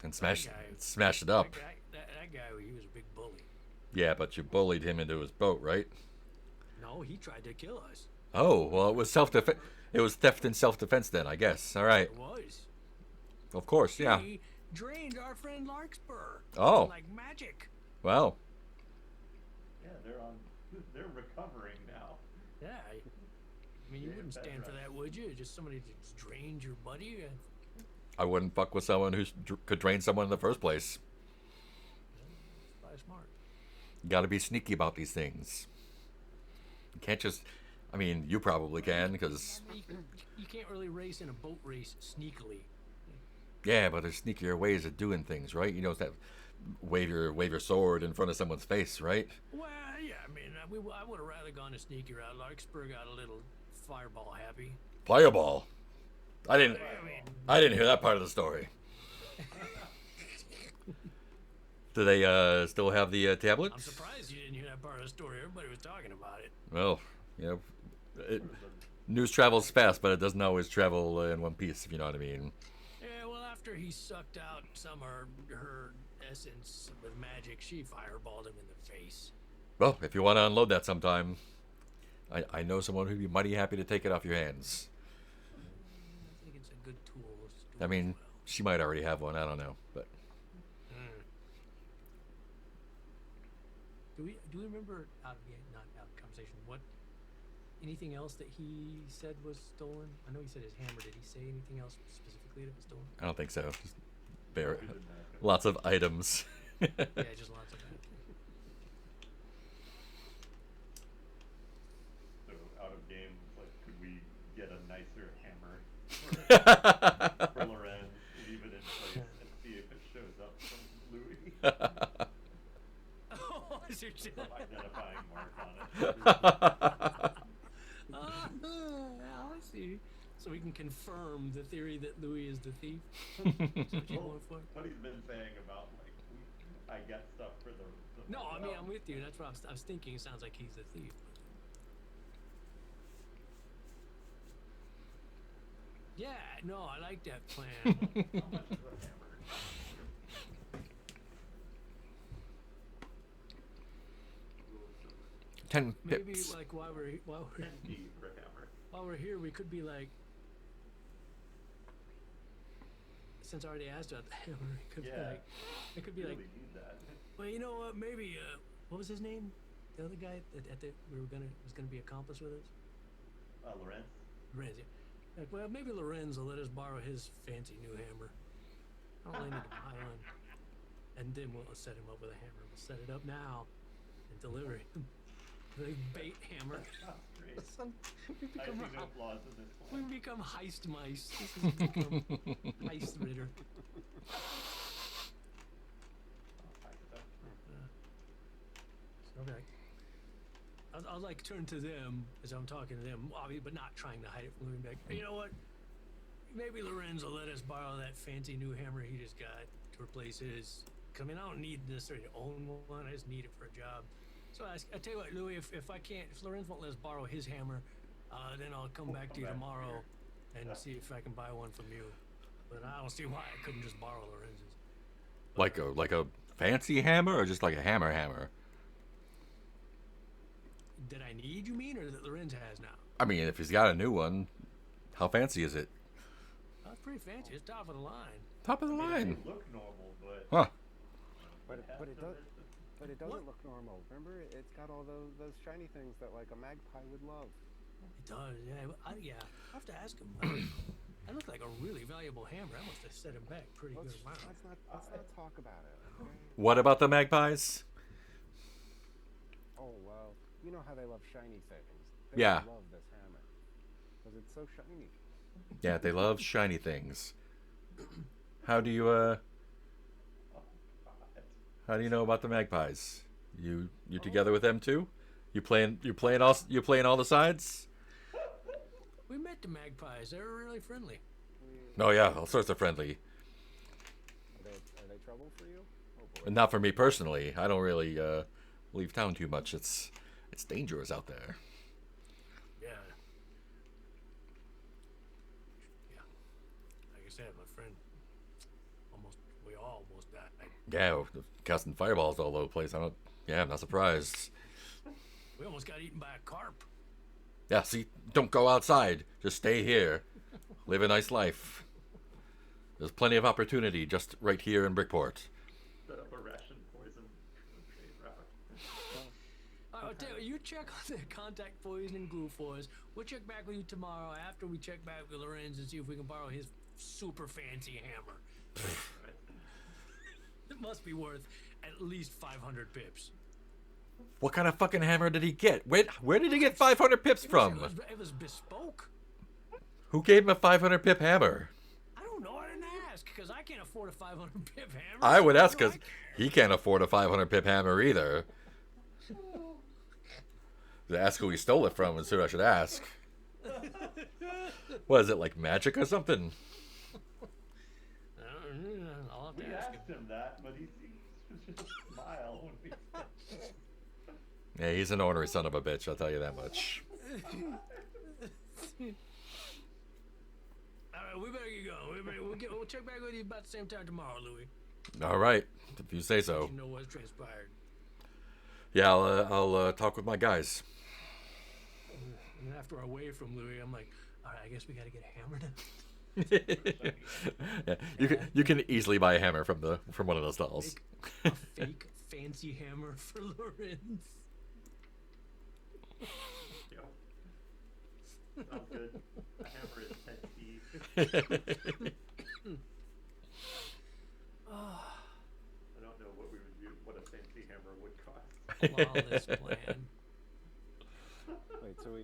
and smashed it up. That guy, he was a big bully. Yeah, but you bullied him into his boat, right? No, he tried to kill us. Oh, well, it was self-defense. It was theft and self-defense then, I guess. All right. It was. Of course, yeah. He drained our friend Larkspur. Oh. Like magic. Well, Yeah, They're recovering now. Yeah. I mean, you Yeah, wouldn't bed stand for rest. that, would you? Just somebody to just drain your buddy? I wouldn't fuck with someone who could drain someone in the first place. It's probably smart. You got to be sneaky about these things. You can't just. I mean, you probably can because You can't really race in a boat race sneakily. yeah, but there's sneakier ways of doing things, right? You know, it's that wave your sword in front of someone's face, right? Well, yeah, I mean, I would have rather gone a sneaky route. Larkspur got a little fireball happy. Fireball. I didn't. I mean, I didn't hear that part of the story. Do they still have the tablets? I'm surprised you didn't hear that part of the story. Everybody was talking about it. Well, you know, news travels fast, but it doesn't always travel in one piece, if you know what I mean. Yeah, well, after he sucked out some of her essence with magic, she fireballed him in the face. Well, if you want to unload that sometime, I know someone who'd be mighty happy to take it off your hands. I think it's a good tool. to do I mean, as well. she might already have one. I don't know, but Do we remember not out of conversation anything else that he said was stolen? I know he said his hammer. Did he say anything else specifically that was stolen? I don't think so. Just bare, We didn't ask. lots of items. Yeah, just lots of that. So out of game, like, could we get a nicer hammer for Loren, leave it in place, and see if it shows up from Louis? Oh, is there Some identifying mark on it. I see. So we can confirm the theory that Louis is the thief. That's what you want for? What he's been saying about, like, I get stuff for the No, I mean hotel. I'm with you. That's what I was thinking. It sounds like he's the thief. Yeah, no, I like that plan. How much is a hammer? 10 Maybe pips. like while 10p for a hammer. we're here, we could be like. Since I already asked about the hammer, it could be really like, need that. well, you know what? Maybe what was his name? The other guy at the was gonna be accomplice with us. Lorenz? Lorenz. Yeah. Like, well, maybe Lorenz will let us borrow his fancy new hammer. I don't really need to buy one. And then we'll set him up with a hammer. We'll set it up now and deliver him the bait hammer. That's great. we I become, see no flaws in this we plan. become heist mice. This has become heist ritter. Okay. I'll like turn to them as I'm talking to them, obviously, but not trying to hide it from Louis. Like, you know what? Maybe Lorenz will let us borrow that fancy new hammer he just got to replace his. 'Cause, I mean, I don't need necessarily to own one. I just need it for a job. So I tell you what, Louis, if Lorenz won't let us borrow his hammer, then I'll come back to you back tomorrow here. and see if I can buy one from you. But I don't see why I couldn't just borrow Lorenz's. Like a fancy hammer or just like a hammer? That I need, you mean, or that Lorenz has now? I mean, if he's got a new one, how fancy is it? That's pretty fancy. It's top of the line. Top of the It line. may look normal, but Huh. But half it of does. it- But it doesn't What? look normal. Remember, it's got all those shiny things that like a magpie would love. It does, yeah. Yeah. I have to ask him. That looked like a really valuable hammer. I must have set him back pretty Let's, good amount. let's not talk about it. Okay? What about the magpies? Oh well, you know how they love shiny things. They Yeah. love this hammer because it's so shiny. Yeah, they love shiny things. How do you God. how do you know about the magpies? You together with them too? You playing all the sides? We met the magpies. They were really friendly. Oh yeah, all sorts of friendly. Are they trouble for you? Oh boy. Not for me personally. I don't really leave town too much. It's dangerous out there. Yeah. Yeah. Like I said, my friend, we all almost died. Yeah, casting fireballs all over the place. I'm not surprised. We almost got eaten by a carp. Yeah, see, don't go outside. Just stay here. Live a nice life. There's plenty of opportunity just right here in Brickport. Set up a ration poison trade route. tell you check on the contact poison and glue for us. We'll check back with you tomorrow after we check back with Lorenz and see if we can borrow his super fancy hammer. It must be worth at least 500 pips. What kind of fucking hammer did he get? Where did he get 500 pips from? It was bespoke. Who gave him a 500 pip hammer? I don't know. I didn't ask because I can't afford a 500 pip hammer. I would so ask do I because he can't afford a 500 pip hammer either. Ask who he stole it from is who I should ask. What is it, like magic or something? I'll have We to ask him. asked him that, but he seems to just smile when we said Yeah, he's an ornery son of a bitch, I'll tell you that much. All right, we better get going. We'll check back with you about the same time tomorrow, Louis. All right, if you say so. You know what's transpired. Yeah, I'll talk with my guys. And after our way from Louis, I'm like, all right, I guess we got to get a hammer now. Yeah, you can easily buy a hammer from one of those stalls. A fake fancy hammer for Lorenz. Yep. Sounds good. A hammer is 10 I don't know what a fancy hammer would cost. Flawless plan. Wait, so we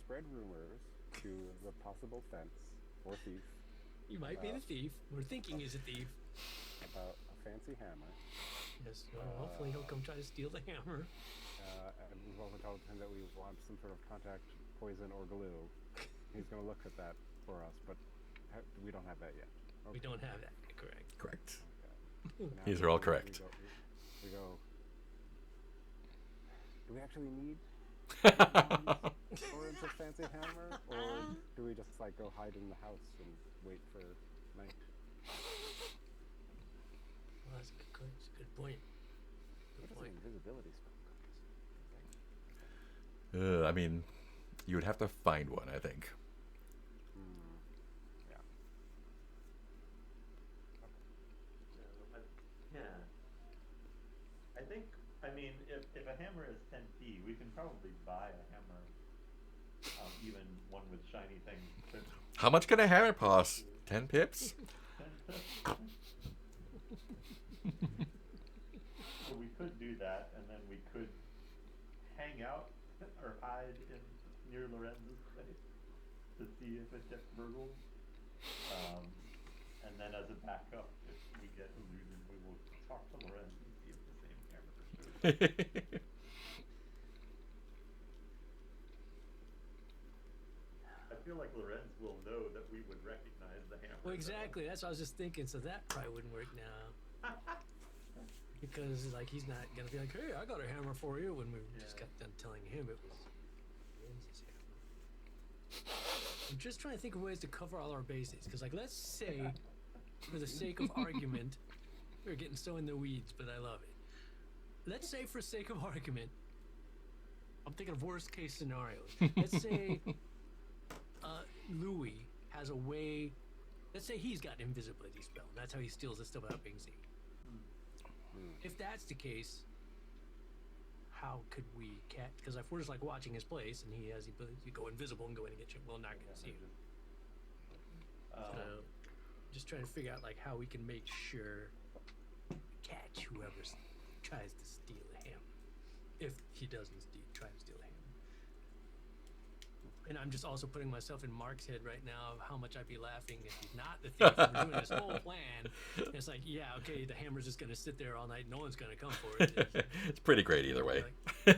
spread rumors to the possible fence or thief You might be the thief. We're thinking he's a thief. about a fancy hammer. Yes. Well, hopefully he'll come try to steal the hammer. And we've also told him that we want some sort of contact poison or glue. He's going to look at that for us, but we don't have that yet. We don't have that. Correct. Correct. Okay. Now These are all correct. We go. Do we actually need Lorenz a fancy hammer, or do we just like go hide in the house and wait for night? Well, that's a good point. What does an invisibility spell I cost? mean, you would have to find one, I think. Yeah. Yeah. I think, I mean, if a hammer is 10p, we can probably buy a hammer, even one with shiny things. How much can a hammer cost? 10 pips? So we could do that, and then we could hang out or hide near Lorenz's place to see if it gets burgled. And then as a backup, if we get eluded, we will talk to Lorenz and see if the same hammer shows up. I feel like Lorenz will know that we would recognize the hammer. Well, exactly. That's what I was just thinking. So that probably wouldn't work now. Because like he's not gonna be like, hey, I got a hammer for you, when we just got done telling him it was Lorenz's hammer. I'm just trying to think of ways to cover all our bases. Because like, let's say, for the sake of argument, we're getting so in the weeds, but I love it. Let's say, for sake of argument, I'm thinking of worst case scenarios. Let's say Louis has a way. Let's say he's got an invisibility spell, and that's how he steals the stuff without being seen. If that's the case, how could we catch? Because if we're just like watching his place and he has the ability to go invisible and go in and get you, we're not going to see him. So, just trying to figure out like how we can make sure we catch whoever tries to steal a hammer, if he does indeed try to steal a hammer. And I'm just also putting myself in Mark's head right now of how much I'd be laughing if he's not the thief. We're doing this whole plan. And it's like, yeah, okay, the hammer's just going to sit there all night. No one's going to come for it. It's pretty great either way. We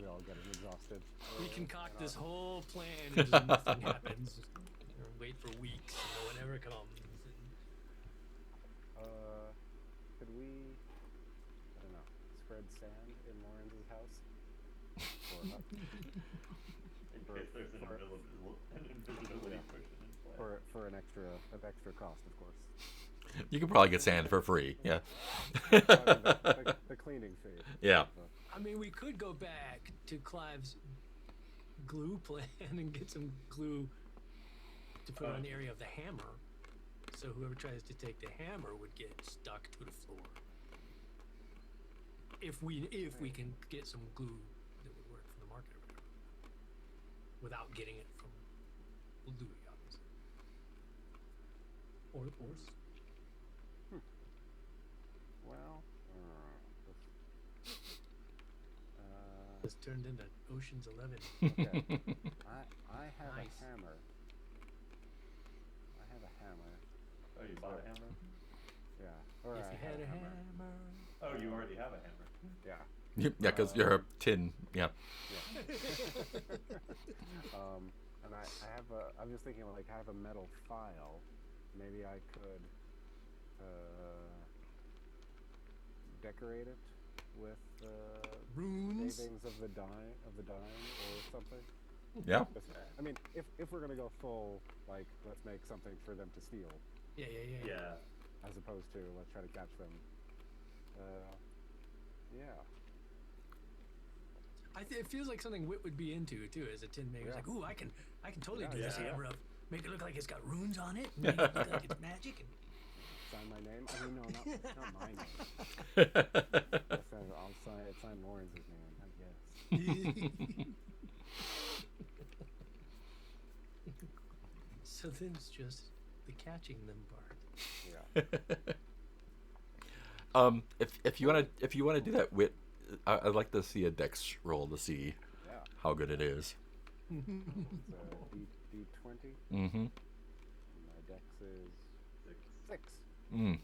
all get exhausted. We concoct this whole plan and just nothing happens. Wait for weeks and no one ever comes. Could we, I don't know, spread sand in Lorenz's house? In case there's an invisibility cushion in play. For an extra cost, of course. You can probably get sand for free, yeah. The cleaning fee. Yeah. I mean, we could go back to Clive's glue plan and get some glue to put on the area of the hammer. So whoever tries to take the hammer would get stuck to the floor. If we can get some glue that would work for the market or whatever, without getting it from Louis, obviously. Or Well, this turned into Ocean's 11. okay. I have Nice. a hammer. I have a hammer. Oh, you bought a hammer? Yeah. Or If I you had had a hammer. hammer. Oh, you already have a hammer. Yeah. Yeah, because you're a tin. Yeah. And I was thinking, like, I have a metal file. Maybe I could decorate it with Runes. savings of the dime or something. Yeah. I mean, if we're gonna go full, like, let's make something for them to steal, Yeah. Yeah. as opposed to let's try to catch them. Yeah. It feels like something Wit would be into too, as a tin maker. It's Yeah. like, ooh, I can totally do this Yeah. hammer up. Make it look like it's got runes on it. Make it look like it's magic. And Sign my name. I mean, no, not my name. I'll sign Lawrence's name, I guess. So then it's just the catching them part. Yeah. If you wanna do that, Wit, I'd like to see a dex roll to see Yeah. how good it is. It's D20. Mm-hmm. My dex is 6. Mm.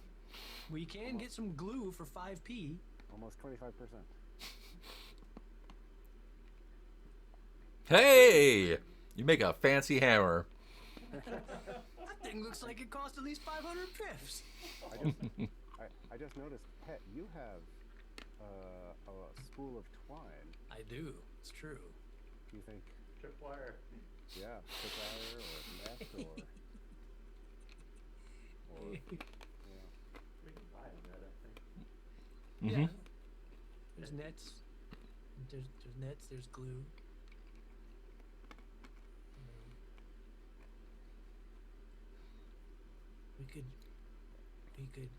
We can get some glue for 5p. Almost 25%. Hey, you make a fancy hammer. That thing looks like it cost at least 500 pips. I just noticed, Pet, you have a spool of twine. I do. It's true. Do you think, Tripwire. yeah, tripwire or net or yeah. We can buy a net, I think. Mm-hmm. Yeah. There's nets. There's nets. There's glue. We could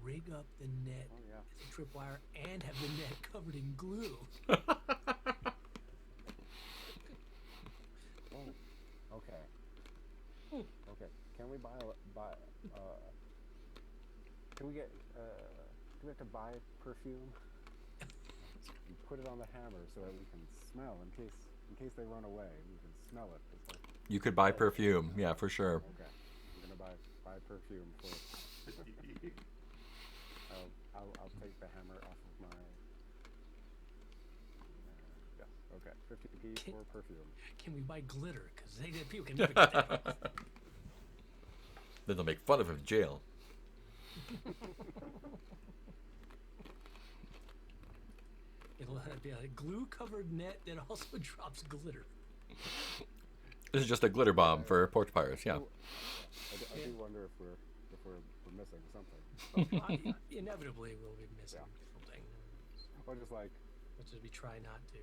rig up the net Oh yeah. as a tripwire and have the net covered in glue. Oh, okay. Okay. Can we can we get do we have to buy perfume? And put it on the hammer so that we can smell in case they run away. We can smell it. It's like, You could buy perfume, yeah, for sure. okay. I'm gonna buy perfume for. I'll take the hammer off of my. Yes. Okay. 50p for perfume. Can we buy glitter? Because people can never get that. Then they'll make fun of him in jail. It'll be a glue-covered net that also drops glitter. This is just a glitter bomb for porch pirates, yeah. I do wonder if we're missing something. Inevitably, we'll be missing Yeah. something. Or just like, Which is we try not to.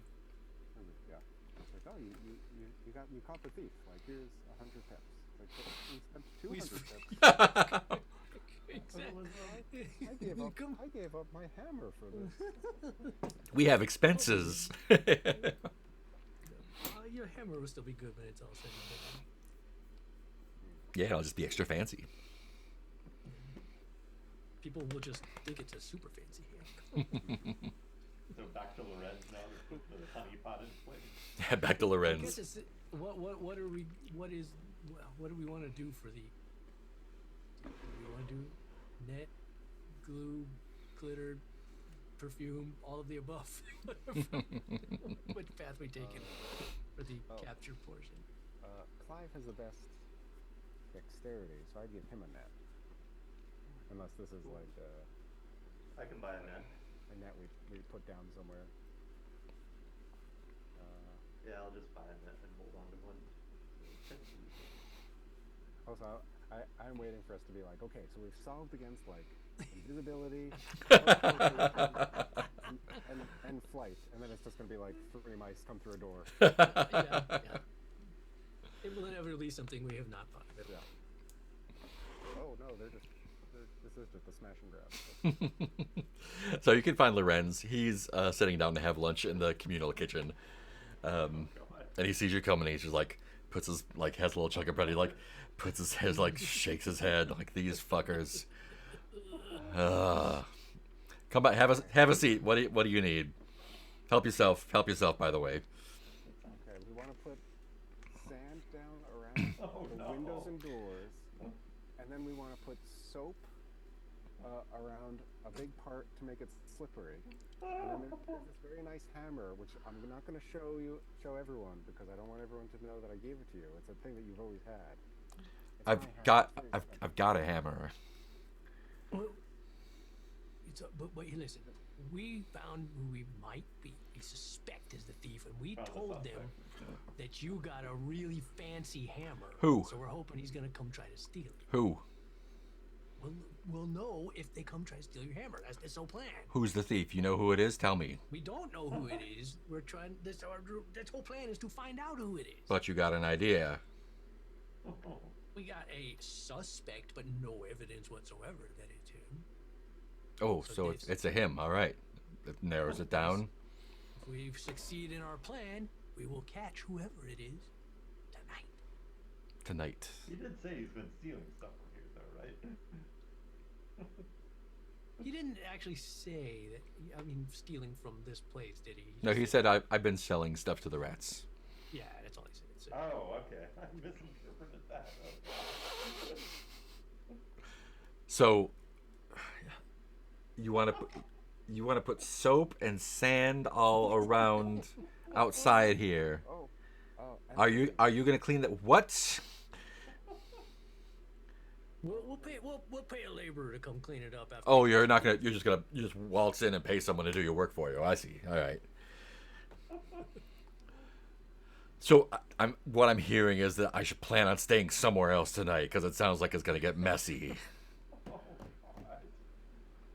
yeah. It's like, oh, you caught the thief. Like, here's 100 pips. Like, but we spent 200 pips. Exactly. I gave up my hammer for this. We have expenses. Your hammer will still be good when it's all said and done. Yeah, it'll just be extra fancy. People will just think it's a super fancy hammer. So back to Lorenz now to put the honey pot in place. Back to I guess Lorenz. it's, what do we want to do for the? Do we want to do net, glue, glitter, perfume, all of the above? What path we taking for the capture portion? Clive has the best dexterity, so I'd give him a net. Unless this is like I can buy a net. a net we put down somewhere. Yeah, I'll just buy a net and hold on to one. Also, I'm waiting for us to be like, okay, so we've solved against like invisibility and flight, and then it's just gonna be like 3 mice come through a door. Yeah. It will inevitably be something we have not thought of. Yeah. this is just a smash and grab. So you can find Lorenz. He's sitting down to have lunch in the communal kitchen, and he sees you coming. And he's just like puts his like has a little chunk of bread. He like puts his head like shakes his head like these fuckers. Come back. Have a seat. What do you need? Help yourself. Help yourself. By the way. Okay, we want to put sand down around the windows and doors, and then we want to put soap around a big part to make it slippery. And then there's this very nice hammer, which I'm not going to show everyone because I don't want everyone to know that I gave it to you. It's a thing that you've always had. It's I've got a hammer. Well, but listen, we found who we might be. We suspect is the thief, and we told them that you got a really fancy hammer. Who? So we're hoping he's gonna come try to steal it. Who? We'll know if they come try to steal your hammer. That's the whole plan. Who's the thief? You know who it is? Tell me. We don't know who it is. We're trying. This whole plan is to find out who it is. But you got an idea. We got a suspect, but no evidence whatsoever that it's him. Oh, so it's a him. All right. It narrows it down. If we succeed in our plan, we will catch whoever it is Tonight. He did say he's been stealing stuff from here, though, right? He didn't actually say that. I mean, stealing from this place, did he? No, he said I've been selling stuff to the rats. Yeah, that's all he said. So, Oh, okay. I misinterpreted that. Okay. So you want to put soap and sand all around outside here. Are you gonna clean that? What? We'll pay a laborer to come clean it up after. Oh, you're not gonna. You just waltz in and pay someone to do your work for you. I see. All right. So what I'm hearing is that I should plan on staying somewhere else tonight because it sounds like it's gonna get messy.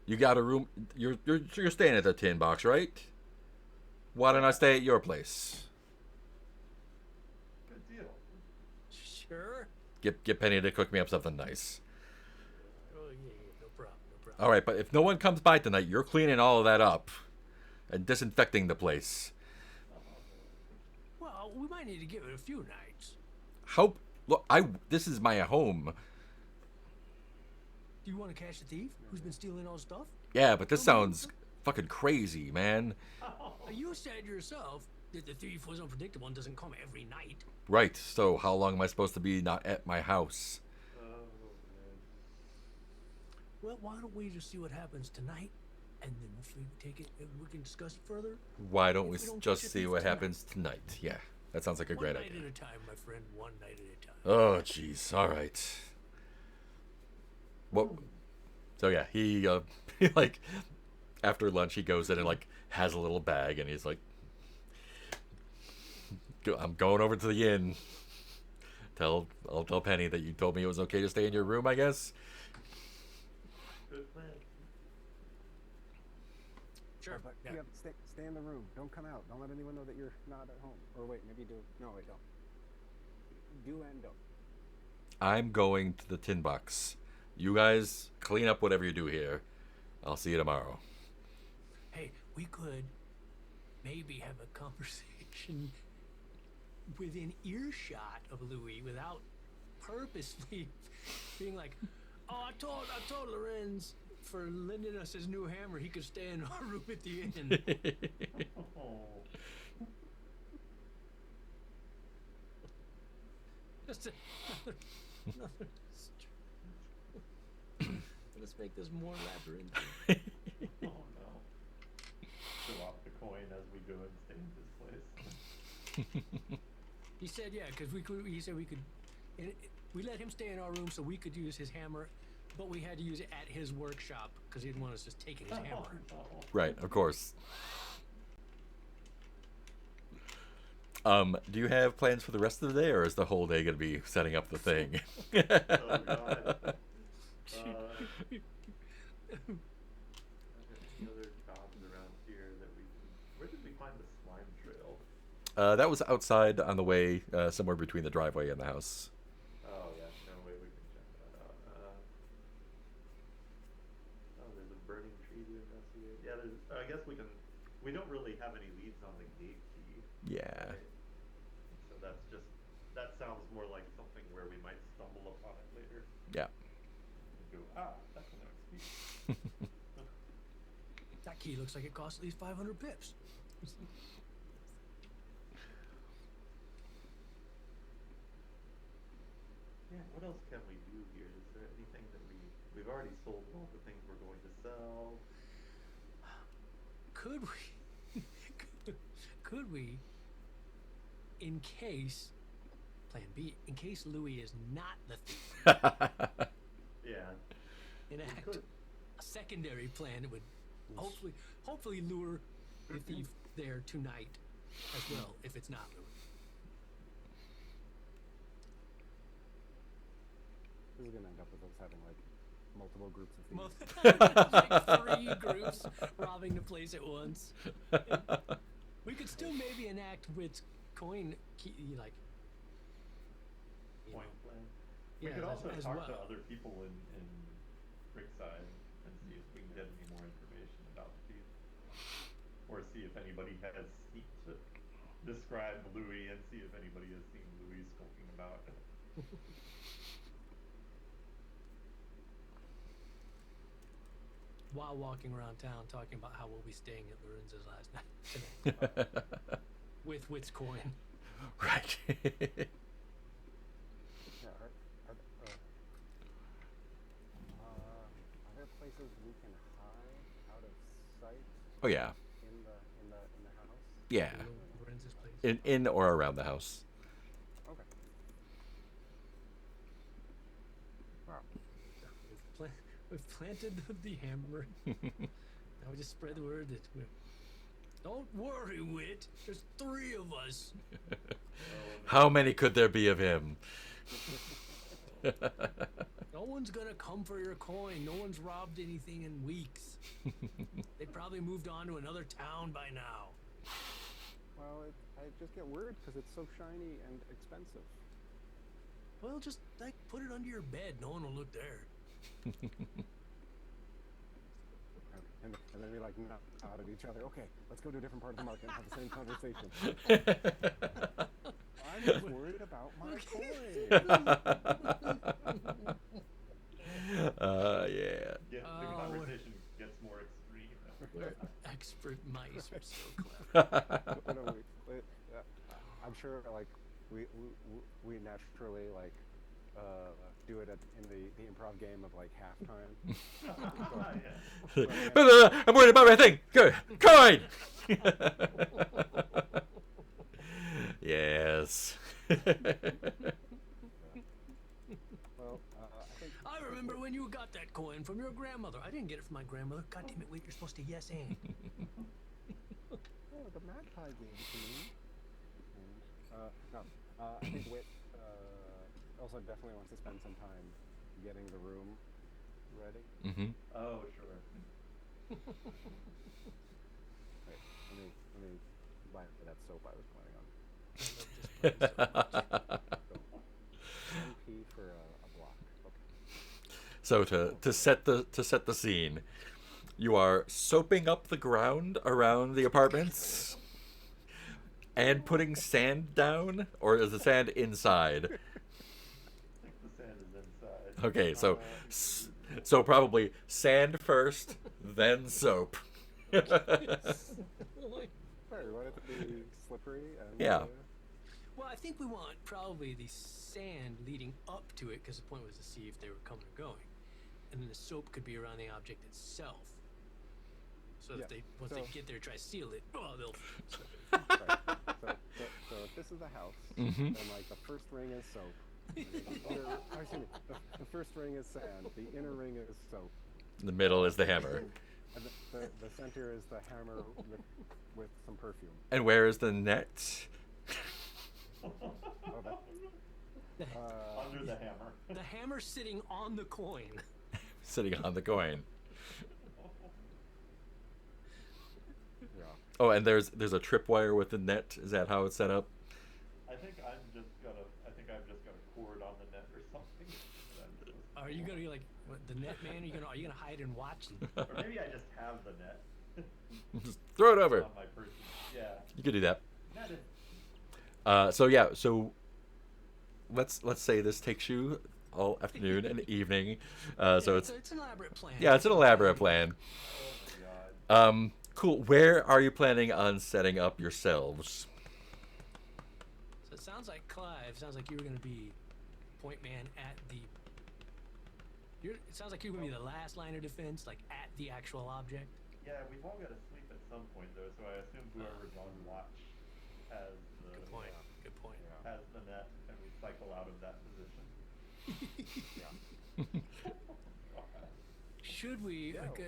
You got a room. You're staying at the Tin Box, right? Why don't I stay at your place? Good deal. Sure. Get Penny to cook me up something nice. Oh yeah, no problem, no problem. All right, but if no one comes by tonight, you're cleaning all of that up and disinfecting the place. Well, we might need to give it a few nights. Look, this is my home. Do you want to catch the thief who's been stealing all the stuff? Yeah, but this sounds fucking crazy, man. You said yourself that the thief was unpredictable and doesn't come every night. Right. So how long am I supposed to be not at my house? Well, why don't we just see what happens tonight, and then if we take it, we can discuss it further. Why don't we don't just catch a see thief what tonight. happens tonight? Yeah, that sounds like a great One night idea. at a time, my friend. One night at a time. Oh, jeez. All right. Well, so yeah, he like after lunch he goes in and like has a little bag and he's like, I'm going over to the inn. I'll tell Penny that you told me it was okay to stay in your room, I guess. Good plan. Sure. But Yeah. yeah, stay in the room. Don't come out. Don't let anyone know that you're not at home. Or wait, maybe do. No, wait, don't. Do and don't. I'm going to the Tin Box. You guys clean up whatever you do here. I'll see you tomorrow. Hey, we could maybe have a conversation within earshot of Louis without purposely being like, "Oh, I told Lorenz for lending us his new hammer, he could stay in our room at the inn." Oh. Just another Let's make this more labyrinthine. Oh no. Show off the coin as we go and stay in this place. He said, yeah, because he said we could. We let him stay in our room so we could use his hammer, but we had to use it at his workshop because he didn't want us just taking his hammer. Right, of course. Do you have plans for the rest of the day, or is the whole day going to be setting up the thing? Oh god. Any other jobs around here that we can... Where did we find the slime trail? That was outside on the way, somewhere between the driveway and the house. Oh yeah, no way we can check that out. we don't really have any leads on the gate key. Yeah. Right? So that sounds more like something where we might stumble upon it later Yeah. and go, that's an XP. That key looks like it costs at least 500 pips. Yeah, what else can we do here? Is there anything that we've already sold all the things we're going to sell? Could we? Could we? In case, Plan B. In case Louis is not the thief, Yeah. enact could. a secondary plan that would hopefully lure the thief there tonight as well. If it's not Louis. This is gonna end up with us having like multiple groups of thieves. Like 3 groups robbing the place at once. We could still maybe enact with coin key, like. Point plan. Yeah, We could also as talk to well. other people in Brickside and see if we can get any more information about the thief. Or see if anybody has to describe Louis and see if anybody has seen Louis skulking about. While walking around town talking about how we'll be staying at Lorenzo's last night today. with Wit's coin. Right. Yeah, are there places we can hide out of sight Oh yeah. in the house? Yeah. Lorenzo's place. In or around the house. Okay. Wow. We've planted the hammer. Now we just spread the word that we're. Don't worry, Wit. There's 3 of us. How many could there be of him? No one's gonna come for your coin. No one's robbed anything in weeks. They probably moved on to another town by now. Well, I just get worried because it's so shiny and expensive. Well, just like put it under your bed. No one will look there. And then we like nod at each other. Okay, let's go to a different part of the market and have the same conversation. I'm just worried about my coin. Yeah. The conversation gets more extreme. We're expert mice. We're so clever. I'm sure like we naturally like do it in the improv game of like halftime. Yeah. I'm worried about my thing. Good. Coin. Yes. Well, I think I remember when you got that coin from your grandmother. I didn't get it from my grandmother. God damn it, wait, you're supposed to yes and. the magpie gave it to me. And, no, I think Wit also definitely wants to spend some time getting the room ready. Mm-hmm. Oh, sure. Wait, let me buy that soap I was planning on. I love this place so much. 10p for a block. Okay. So to set the scene, you are soaping up the ground around the apartments and putting sand down, or is the sand inside? I think the sand is inside. Okay, so probably sand first, then soap. Sorry, we want it to be slippery and Yeah. Well, I think we want probably the sand leading up to it, because the point was to see if they were coming or going, and then the soap could be around the object itself. So Yeah, if they once so- they get there, try to seal it. Oh, they'll. right. So if this is the house, Mhm. then like the first ring is soap. The first ring is sand. The inner ring is soap. The middle is the hammer. And the center is the hammer with some perfume. And where is the net? Oh, that, Under the hammer. The hammer sitting on the coin. Sitting on the coin. yeah. Oh, and there's a tripwire with the net. Is that how it's set up? I think I've just got a cord on the net or something. Are you gonna be like what, the net man? Are you gonna hide and watch? Or maybe I just have the net. Just throw it over. on my person. Yeah. You could do that. That is, So let's say this takes you all afternoon and evening. So it's an elaborate plan. yeah, it's an elaborate plan. oh my god. Cool. Where are you planning on setting up yourselves? So it sounds like Clive. Sounds like you were going to be point man at the. It sounds like you're going to be the last line of defense, like at the actual object. Yeah, we've all got to sleep at some point though, so I assume whoever's on watch has the Good point. Good point. has the net, and we cycle out of that position. Should we? Like,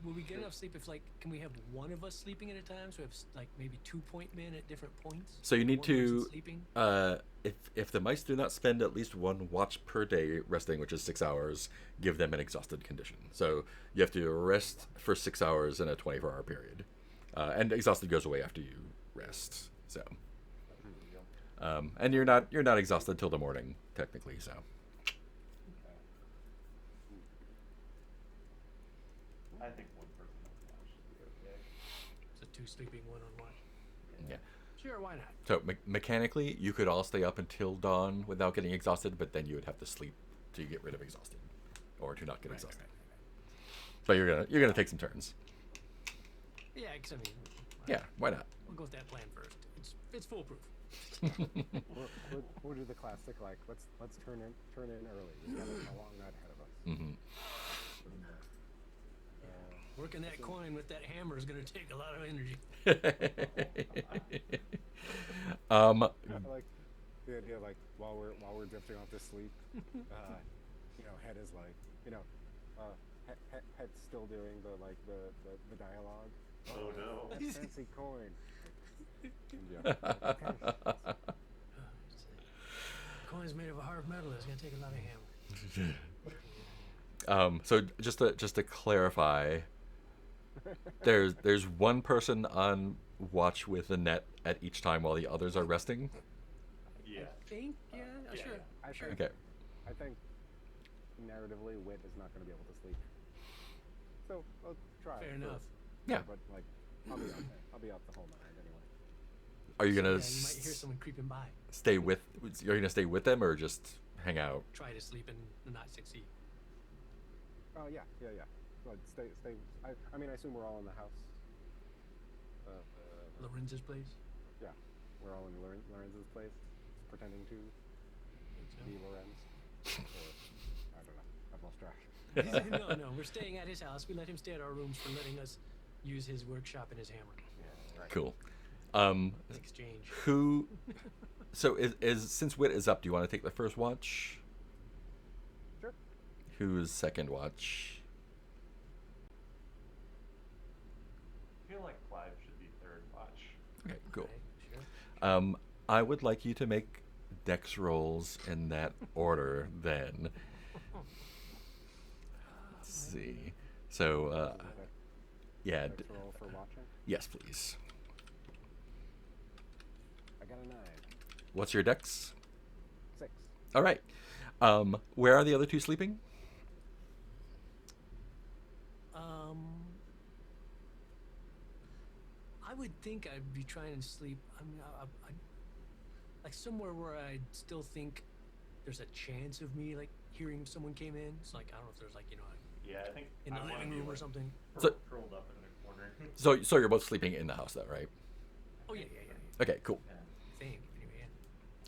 will we get enough sleep if, like, can we have one of us sleeping at a time? So we have like maybe 2 point men at different points. So you need One person to, sleeping. if the mice do not spend at least one watch per day resting, which is 6 hours, give them an exhausted condition. So you have to rest for 6 hours in a 24-hour period, and exhausted goes away after you rest. So, and you're not exhausted till the morning technically. So. I think one person on watch should be okay. So 2 sleeping, 1 on watch. Yeah. Sure, why not? So mechanically, you could all stay up until dawn without getting exhausted, but then you would have to sleep to get rid of exhausted, or to not get exhausted. But you're gonna take some turns. Yeah, because I mean, Yeah, why not? we'll go with that plan first. It's foolproof. We'll do the classic, like, let's turn in early. We've got a long night ahead of us. Mm-hmm. Working that coin with that hammer is going to take a lot of energy. I like the idea, like, while we're drifting off to sleep, Head is like, Head's still doing the dialogue. Oh no. That fancy coin. Coin's made of a hard metal. It's going to take a lot of hammer. So just to clarify, there's one person on watch with a net at each time while the others are resting. Yeah. I think, yeah, sure. Sure. Okay. I think narratively, Wit is not going to be able to sleep. So I'll try. Fair enough. Yeah. But like, I'll be out there. I'll be out the whole night anyway. Are you Yeah, gonna you might hear someone creeping by. stay with? Are you gonna stay with them or just hang out? Try to sleep and not succeed. Oh yeah. But stay. I mean, I assume we're all in the house. Lorenz's place. Yeah, we're all in Lorenz's place, pretending to be Lorenz. Or, I don't know. I've lost track. No, we're staying at his house. We let him stay at our rooms for letting us use his workshop and his hammer. Yeah, right. Cool. In exchange. Who? So is since Wit is up, do you want to take the first watch? Sure. Who's second watch? I feel like Clive should be third watch. Okay, cool. Okay, sure. I would like you to make dex rolls in that order then. Let's see. So, yeah. Dex roll for watching. Yes, please. I got a 9. What's your dex? 6. All right. Where are the other two sleeping? I would think I'd be trying to sleep. I mean, I like somewhere where I still think there's a chance of me like hearing someone came in. It's like I don't know if there's like Yeah, I think in the I wanna living be, room or like, something. So- curled up in a corner. So you're both sleeping in the house, though, right? Oh yeah. Okay, cool. Yeah. Thing anyway.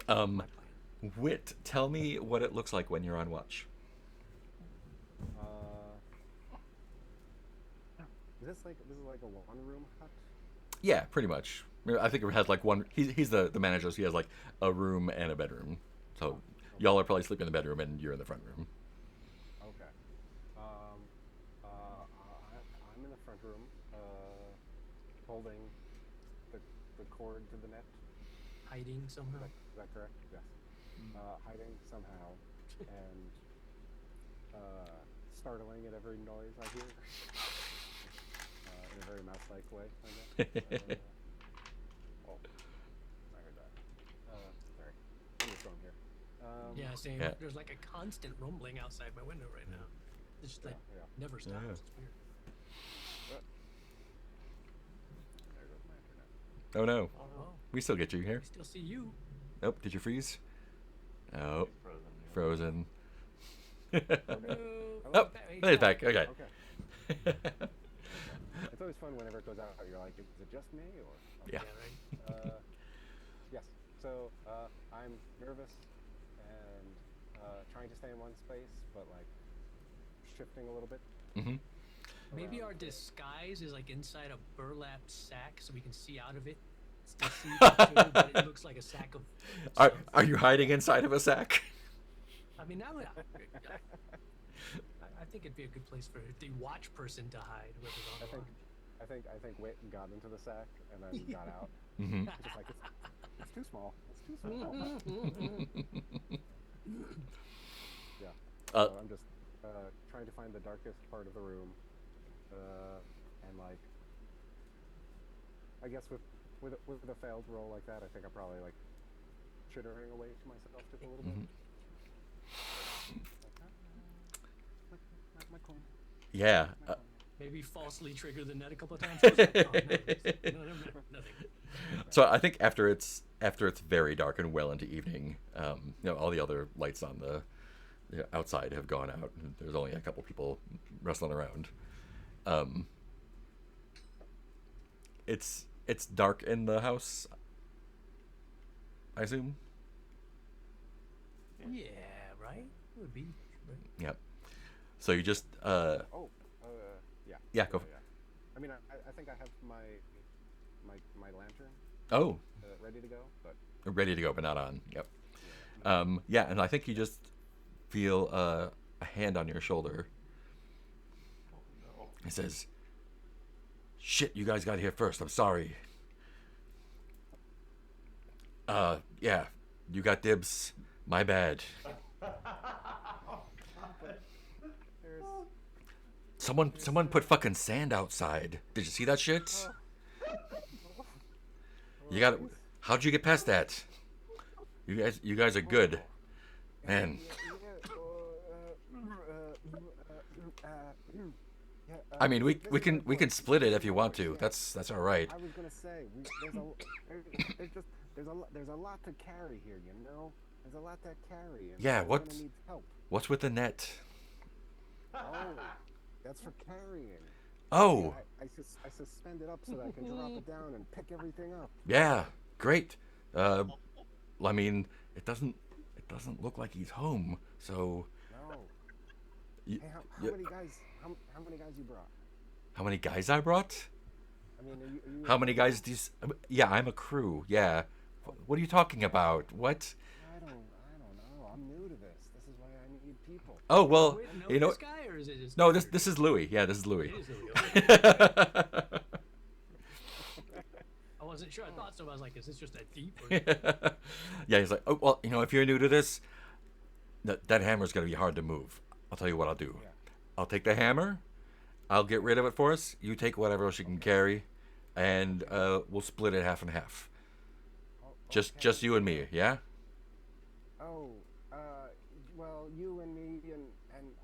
Yeah. Um, My plan. Wit, tell me what it looks like when you're on watch. This is like a one-room hut. Yeah, pretty much. I think it has like one. He's the manager, so he has like a room and a bedroom. So y'all are probably sleeping in the bedroom, and you're in the front room. Okay. I'm in the front room, holding the cord to the net. Hiding somehow. Is that correct? Yes. Hiding somehow, and startling at every noise I hear. In a very mouse-like way, I guess. Oh, I heard that. Sorry. Thunderstorm here. Yeah, same. Yeah. There's like a constant rumbling outside my window right now. It's just like Yeah. never stops. Yeah. It's weird. Oh no. Oh no. Oh, We still get you here. I still see you. Oh, did you freeze? Oh, He's frozen. Yeah. frozen. Oh no. Oh, He's he's back. Okay. Okay. It's always fun whenever it goes out. You're like, is it just me or? Yeah. right. Yes. So I'm nervous and trying to stay in one space, but like shifting a little bit. Mm-hmm. Maybe around. our disguise is like inside a burlap sack, so we can see out of it. Still see it too, but it looks like a sack of. Are you hiding inside of a sack? I mean, I think it'd be a good place for the watch person to hide. Whoever's on the line. I think Wit got into the sack and then got out. Mm-hmm. It's just like it's too small. It's too small. Yeah. So I'm just trying to find the darkest part of the room, and like, I guess with a failed roll like that, I think I'm probably like chittering away to myself just a little bit. Like, my corner. Yeah. My corner. Maybe falsely trigger the net a couple of times. Oh, no, nothing. So I think after it's very dark and well into evening, all the other lights on the outside have gone out. And there's only a couple people wrestling around. It's dark in the house, I assume. Yeah, right? It would be. Right. Yep. So you just Yeah. Yeah, go. Yeah. I mean, I think I have my lantern Oh, ready to go, but ready to go, but not on. Yep. yeah. Yeah, and I think you just feel a hand on your shoulder. Oh no. It says, "Shit, you guys got here first. I'm sorry." Yeah, you got dibs. My bad. There's Someone put fucking sand outside. Did you see that shit? You got. How'd you get past that? You guys are good, man. I mean, we can split it if you want to. That's all right. I was gonna say there's a lot to carry here, you know. There's a lot to carry. And Yeah, we're gonna need help. What's with the net? Oh, that's for carrying. Oh, I suspend it up so that I can drop it down and pick everything up. yeah, great. I mean, it doesn't look like he's home. So, No. you, Hey, how you- many guys? How many guys you brought? how many guys I brought? I mean, are you How many guys do you? Yeah, I'm a crew. Yeah. What are you talking about? What? I don't know. I'm new to this. This is why I need people. Oh well, Wait, know you know. this guy, or is it just No, this is Louis. Yeah, this is Louis. It is Louis. Okay. I wasn't sure. I thought so. I was like, is this just a thief? Or... Yeah, he's like, oh well, if you're new to this, that hammer's gonna be hard to move. I'll tell you what I'll do. Yeah. I'll take the hammer. I'll get rid of it for us. You take whatever else you can carry, and we'll split it half and half. Oh, Just okay. you and me, yeah? Oh, well, you and me and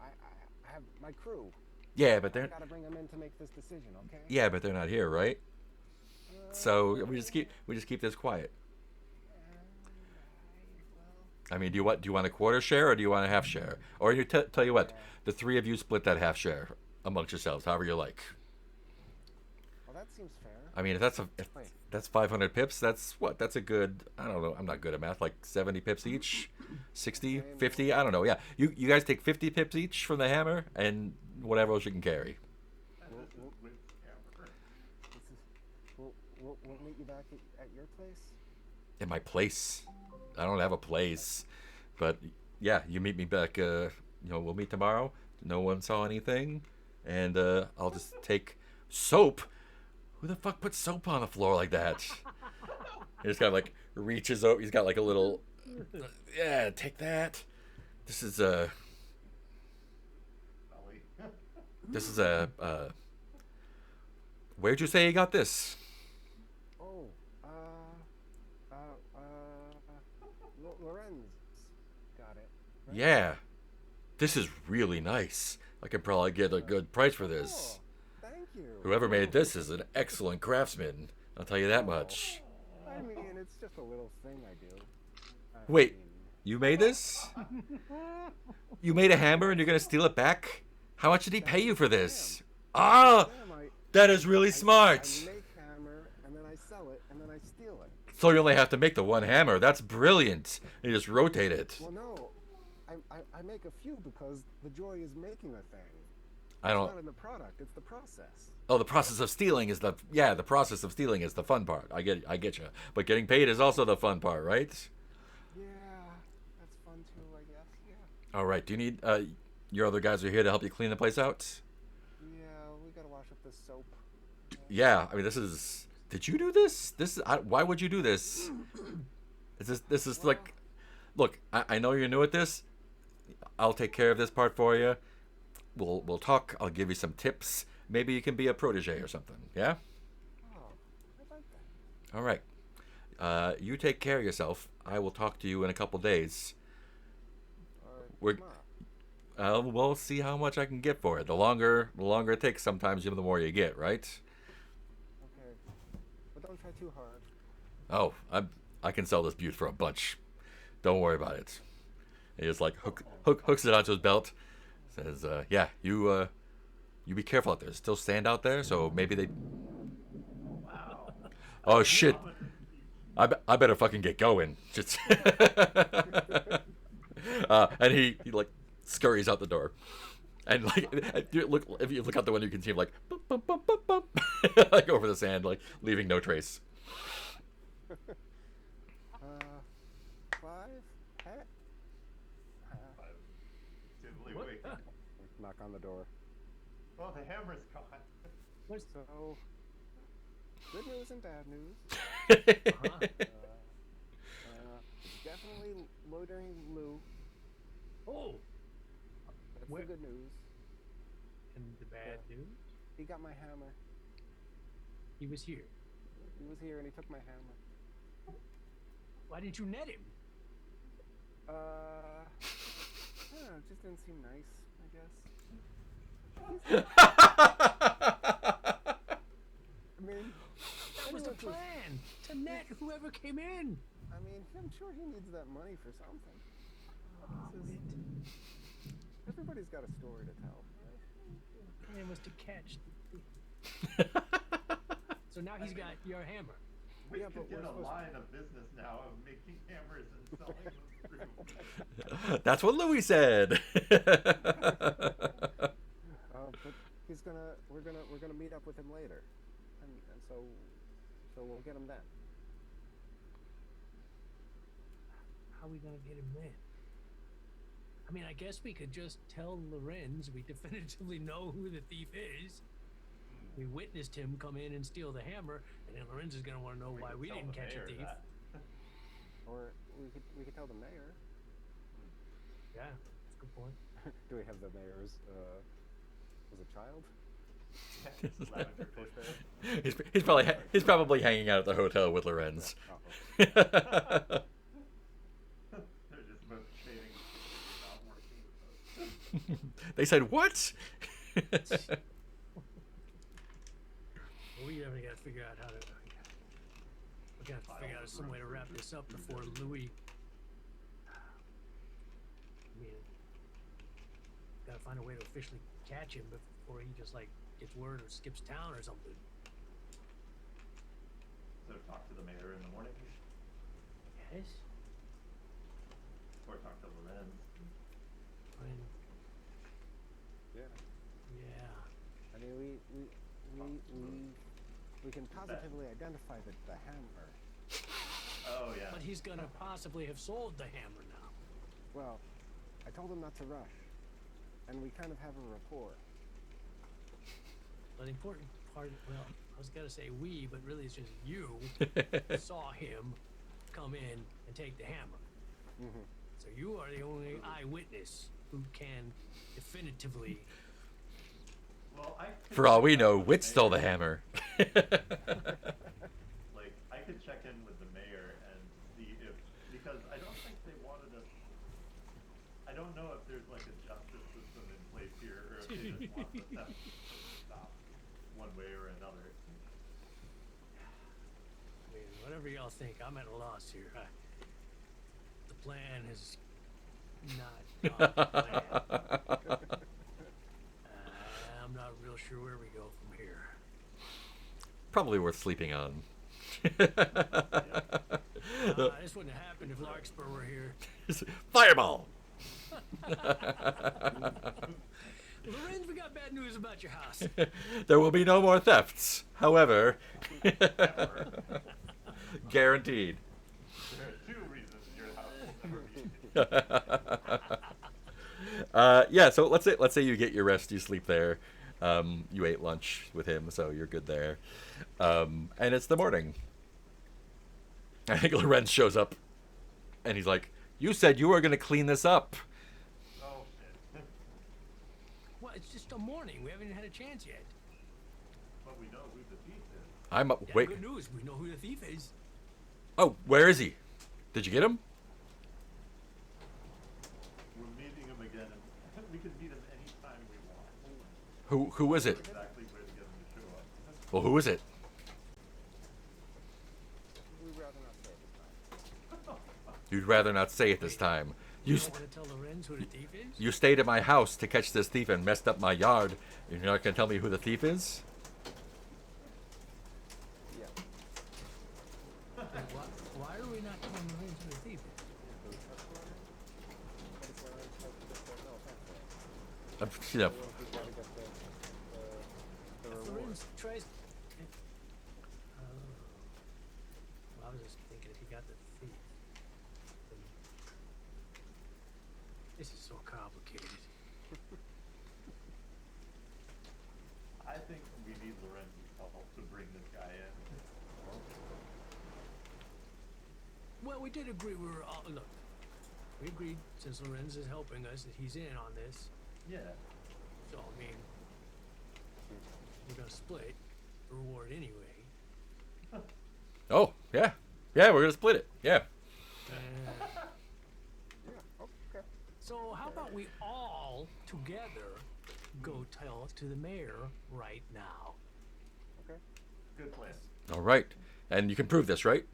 I have my crew. Yeah, but I they're gotta bring them in to make this decision, okay? yeah, but they're not here, right? So we just keep this quiet. I mean, do you want a quarter share or do you want a half share? Or tell you what, the three of you split that half share amongst yourselves, however you like. Well, that seems fair. I mean, if that's 500 pips, that's a good, I don't know, I'm not good at math, like 70 pips each, 60, 50, I don't know. Yeah, you guys take 50 pips each from the hammer and whatever else you can carry. This is with hammer. We'll meet you back at your place. In my place, I don't have a place, but yeah, you meet me back. We'll meet tomorrow. No one saw anything, and I'll just take soap. Who the fuck puts soap on the floor like that? He just kind of like reaches out. He's got like a little. Yeah, take that. This is Belly. Where'd you say you got this? Oh, Lorenz got it. Right? Yeah, this is really nice. I could probably get a good price for this. Oh, thank you. Whoever made this is an excellent craftsman. I'll tell you that much. it's just a little thing I do. I Wait, mean, you made this? You made a hammer and you're gonna steal it back? How much did he pay you for this? Ah, damn, that is really smart. I make hammer, and then I sell it, and then I steal it. So you only have to make the one hammer. That's brilliant. You just rotate it. Well, no, I make a few because the joy is making a thing. I It's don't. not in the product; it's the process. Oh, the process of stealing is the the process of stealing is the fun part. I get you. But getting paid is also the fun part, right? Yeah, that's fun too, I guess. Yeah. All right. Do you need your other guys are here to help you clean the place out? Yeah, we gotta wash up this soap. Yeah. I mean, this is. Did you do this? Why would you do this? This is like. Look, I know you're new at this. I'll take care of this part for you. We'll talk. I'll give you some tips. Maybe you can be a protege or something. Yeah. Oh, I like that. All right. You take care of yourself. I will talk to you in a couple days. We're. Tomorrow. We'll see how much I can get for it. The longer it takes, sometimes the more you get, right? Okay, but don't try too hard. Oh, I can sell this butte for a bunch. Don't worry about it. He just like hooks it onto his belt. Says, yeah, you be careful out there. There's still sand out there, so maybe they. Wow. Oh shit! I better fucking get going. Just. And he like scurries out the door, and like if you look out the window, you can see him like bump, bump, bump, bump, bump, like over the sand, like leaving no trace. 5 hat. Dimly What? waking. Knock on the door. Oh, the hammer's gone. What's So, good news and bad news. Definitely loitering Lou. Oh, That's Where- the good news. and the bad news? He got my hammer. He was here. He was here and he took my hammer. Why didn't you net him? I don't know, it just didn't seem nice, I guess. I mean, That was the anyone could- plan, to net whoever came in. I mean, I'm sure he needs that money for something. This is- everybody's got a story to tell, right? Plan was to catch. So now he's got your hammer. We Yeah, could but get we're a supposed line of business now of making hammers and selling them through. That's what Louis said. But we're gonna meet up with him later, and so we'll get him then. How are we gonna get him then? I mean, I guess we could just tell Lorenz we definitively know who the thief is. We witnessed him come in and steal the hammer, and then Lorenz is gonna want to know why could we tell didn't the catch a mayor thief. that. Or we could tell the mayor. Yeah, that's a good point. Do we have the mayor's as a child? Lavender fish. he's probably hanging out at the hotel with Lorenz. Oh, They're just both shading not working with us. They said what? Well, we definitely gotta figure out how to. We gotta figure out some way to wrap this up before Louis. I mean, gotta find a way to officially catch him before he just like gets word or skips town or something. So talk to the mayor in the morning, Yes. or talk to Lorenz. I mean, yeah. yeah. I mean, we can positively identify the hammer. Oh yeah. But he's gonna possibly have sold the hammer now. Well, I told him not to rush, and we kind of have a rapport. But the important part, well, I was gonna say we, but really it's just you saw him come in and take the hammer. Mm-hmm. So you are the only eyewitness who can definitively. Well, I could For all we check know, with Wit the stole the mayor. hammer. Like, I could check in with the mayor and see if, because I don't think they wanted us. I don't know if there's like a justice system in place here, or if they just want the theft to stop one way or another. mean, whatever y'all think, I'm at a loss here. The plan has not gone to plan. I'm not real sure where we go from here. Probably worth sleeping on. This wouldn't have happened if Larkspur were here. Fireball! Lorenz, we got bad news about your house. There will be no more thefts. However, guaranteed. There are 2 reasons your house will never be. Yeah, so let's say you get your rest, you sleep there. You ate lunch with him, so you're good there. And it's the morning. I think Lorenz shows up, and he's like, "You said you were going to clean this up." Oh shit. Well, it's just a morning. We haven't even had a chance yet. But we know who the thief is. I'm Yeah, wait. good news. We know who the thief is. Oh, where is he? Did you get him? We're meeting him again, and we can meet him anytime we want. Who is it? Exactly where to get him to show up. Well, who is it? We'd rather not say it this time. You'd rather not say it this time. You don't want to tell Lorenz who the thief is? you stayed at my house to catch this thief and messed up my yard. You're not going to tell me who the thief is? Yeah. Why are we not telling Lorenz who the thief is? But it's where I hope that there's no offense there. You know, Otherwise we've got to get the If reward. Lorenz tries... well, I was just thinking if he got the thief. then- This is so complicated. I think we need Lorenz's help to bring this guy in. Well, we did agree we were all... Look, we agreed since Lorenz is helping us that he's in on this. Yeah. So, I mean, we're going to split the reward anyway. oh, yeah. Yeah, we're going to split it. Yeah. Yeah, okay. So how about we all together go tell to the mayor right now? Okay. Good plan. All right. And you can prove this, right?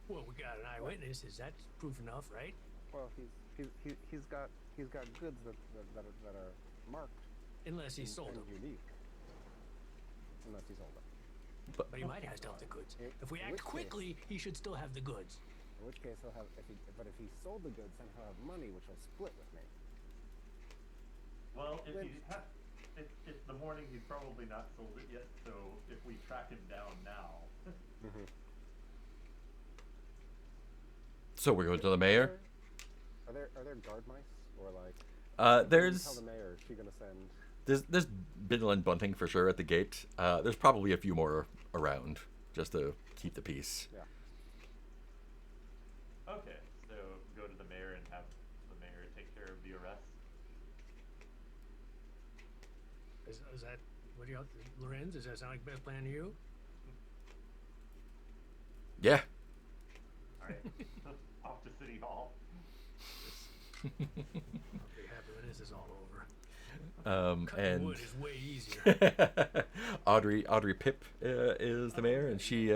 Well, we got an eyewitness. Is that proof enough, right? Well, he's got goods that are marked Unless he and, sold and them. unique. Unless he sold them. But But he might have still have the goods. In If we which act case- quickly, he should still have the goods. In which case he'll have but if he sold the goods, then he'll have money which he'll split with me. Well, if Then- he it's the morning, he's probably not sold it yet. So if we track him down now, so we're going to the mayor? Are there guard mice or like? When you tell There's the mayor, is she gonna send? there's Biddle and Bunting for sure at the gate. There's probably a few more around just to keep the peace. Yeah. okay. So go to the mayor and have the mayor take care of the arrest. Is that what do you Lorenz? Does that sound like the best plan to you? Yeah. All right. Off to City Hall. I'll be happy when this is all over. Cutting And wood is way easier. Audrey Pip is the mayor, and she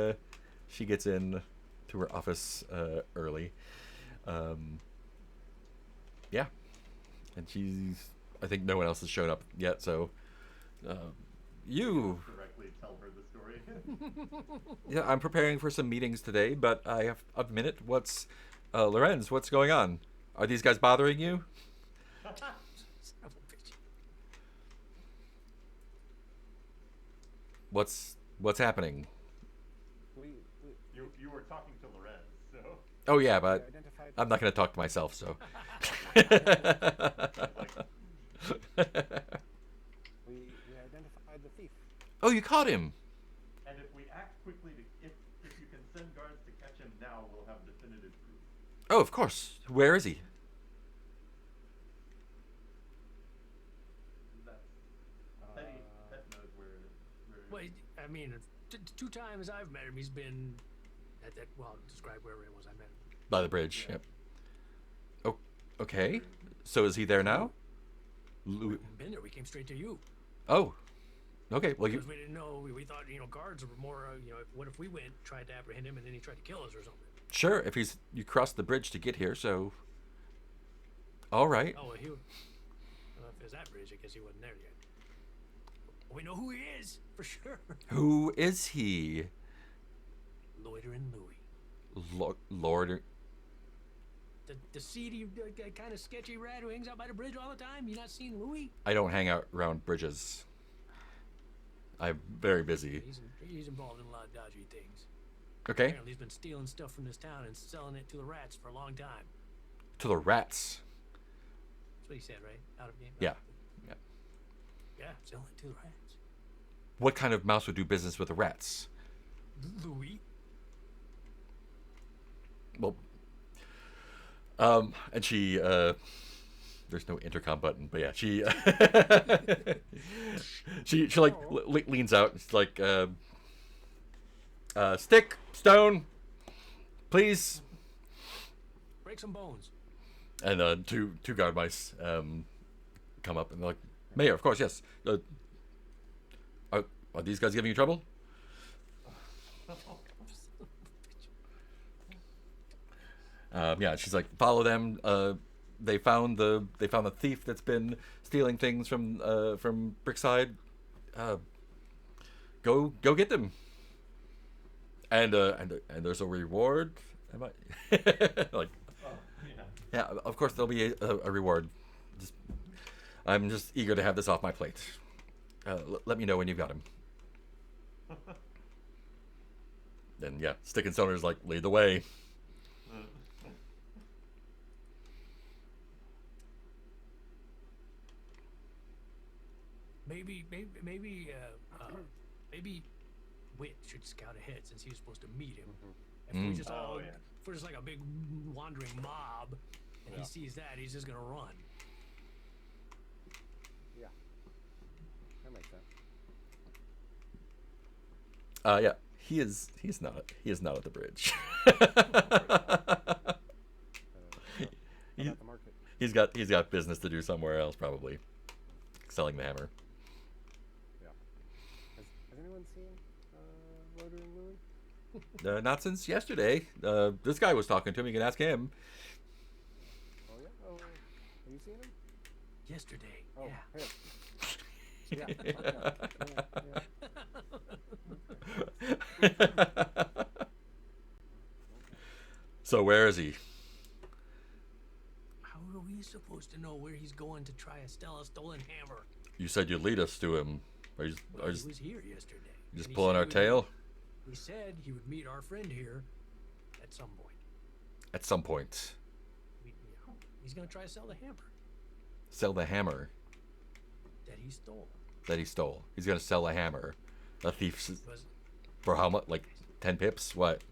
gets in to her office early. Yeah, and I think no one else has shown up yet, so you. Directly tell her the story. Yeah, I'm preparing for some meetings today, but I have a minute. What's Lorenz? What's going on? Are these guys bothering you? Son of a bitch. What's happening? We You were talking to Lorenz, so Oh yeah, but identified. I'm not going to talk to myself, so. We identified the thief. Oh, you caught him. and if we act quickly, if you can send guards to catch him now, we'll have definitive proof. Oh, of course. Where is he? That's Pet knows where. Well, I mean, 2 times I've met him, he's been at that. Well, describe wherever it was I met him. By the bridge. Yeah. Yep. Oh, okay. So is he there now? We haven't been there. We came straight to you. Oh. Okay, well, you Because we didn't know. We thought, guards were more, what if we went, tried to apprehend him, and then he tried to kill us or something? sure if you crossed the bridge to get here, so all right. Oh, well, I don't know if there's that bridge. I guess he wasn't there yet. We know who he is, for sure. Who is he? Loitering Louie. Lord. The seedy, kind of sketchy rat who hangs out by the bridge all the time. You not seen Louie? I don't hang out around bridges. I'm very busy. He's involved in a lot of dodgy things. Okay. Apparently he's been stealing stuff from this town and selling it to the rats for a long time. To the rats. That's what he said, right? Out of game. Yeah. Yeah. Yeah, selling it to the rats. What kind of mouse would do business with the rats? Louie. Well, and she, there's no intercom button, but yeah, she, she like leans out. It's like, stick, stone, please. Break some bones. And two guard mice come up and they're like, Mayor, of course, yes. Are these guys giving you trouble? Yeah, she's like, follow them. They found the thief that's been stealing things from Brickside. Go get them. And there's a reward. Am I like? Oh, yeah. Yeah, of course there'll be a reward. I'm just eager to have this off my plate. Let me know when you've got him. Then yeah, Stick and Stoner's like, lead the way. Maybe Wit should scout ahead since he was supposed to meet him. If Mm. we just Oh, yeah. if we're just like a big wandering mob, and he sees that, he's just gonna run. Yeah. That makes sense. Yeah, he's not at the bridge. How about the market? He's got business to do somewhere else, probably selling the hammer. Yeah. Has anyone seen Loitering Louie? Not since yesterday. This guy was talking to him. You can ask him. Oh yeah. Oh, have you seen him? Yesterday. Oh, Yeah. him. So where is he? How are we supposed to know where he's going to try to steal a stolen hammer? You said you'd lead us to him. Are you Well, he was here yesterday. just and he pulling said our he would tail? He said he would meet our friend here at some point. At some point. He's going to try to sell the hammer Sell the hammer that he stole. that he stole. He's gonna sell a hammer. A thief Was, for how much? Like 10 pips? What?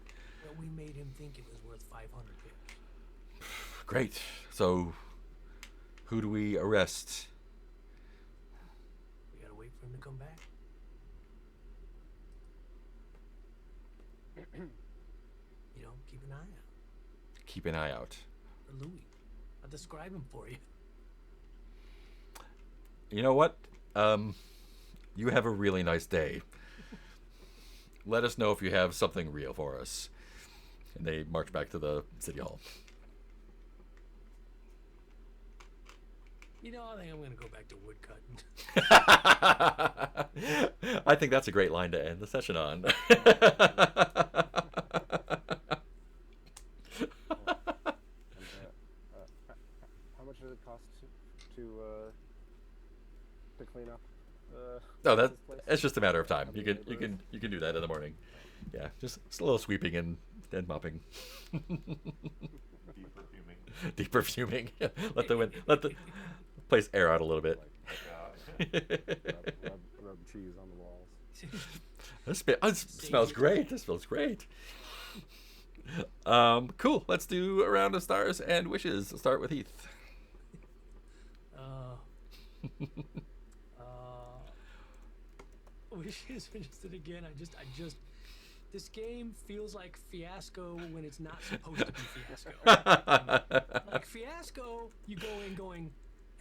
well, we made him think it was worth 500 pips. Great. So, who do we arrest? We got to wait for him to come back. Keep an eye out Keep an eye out. for Louis. I'll describe him for you. You know what? You have a really nice day. Let us know if you have something real for us. And they march back to the city hall. I think I'm going to go back to woodcutting. I think that's a great line to end the session on. How much does it cost to clean up? No, this place? it's just a matter of time. You can do that in the morning. Yeah, just a little sweeping and mopping. Deep perfuming. Deep perfuming. Let the place air out a little bit. Rub cheese on the walls. This smells great. This smells great. Cool. Let's do a round of stars and wishes. Let's start with Heath. Wishes interested again. I just this game feels like Fiasco when it's not supposed to be Fiasco. Like Fiasco, you go in going,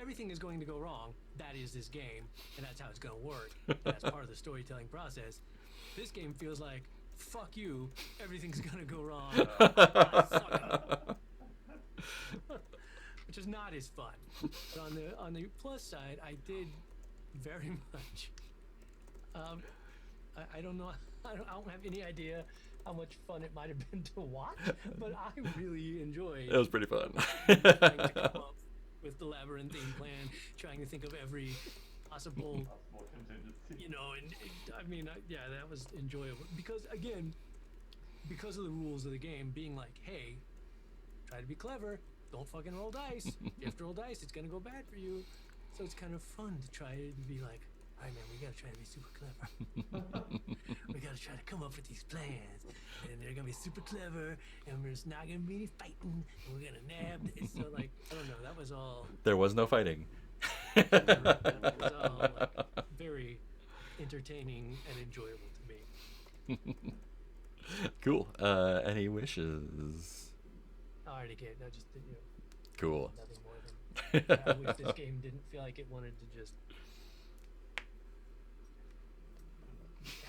everything is going to go wrong. That is this game, and that's how it's going to work. And that's part of the storytelling process. This game feels like, fuck you, everything's going to go wrong. I suck. Which is not as fun. But on the plus side, I did very much. I don't know. I don't have any idea how much fun it might have been to watch, but I really enjoyed. It was pretty fun. Trying to come up with the labyrinthine plan, trying to think of every possible, contingency. you know, and I mean, yeah, that was enjoyable because again, because of the rules of the game being like, hey, try to be clever, don't fucking roll dice. If you have to roll dice, it's gonna go bad for you. So it's kind of fun to try to be like, all right, man, we gotta try to be super clever. We gotta try to come up with these plans, and they're gonna be super clever, and there's not gonna be any fighting, and we're gonna nab. It's so like, I don't know, that was all. There was no fighting. That was all like, very entertaining and enjoyable to me. Cool. Any wishes? I already gave. I just did, Cool. nothing more than. I wish this game didn't feel like it wanted to just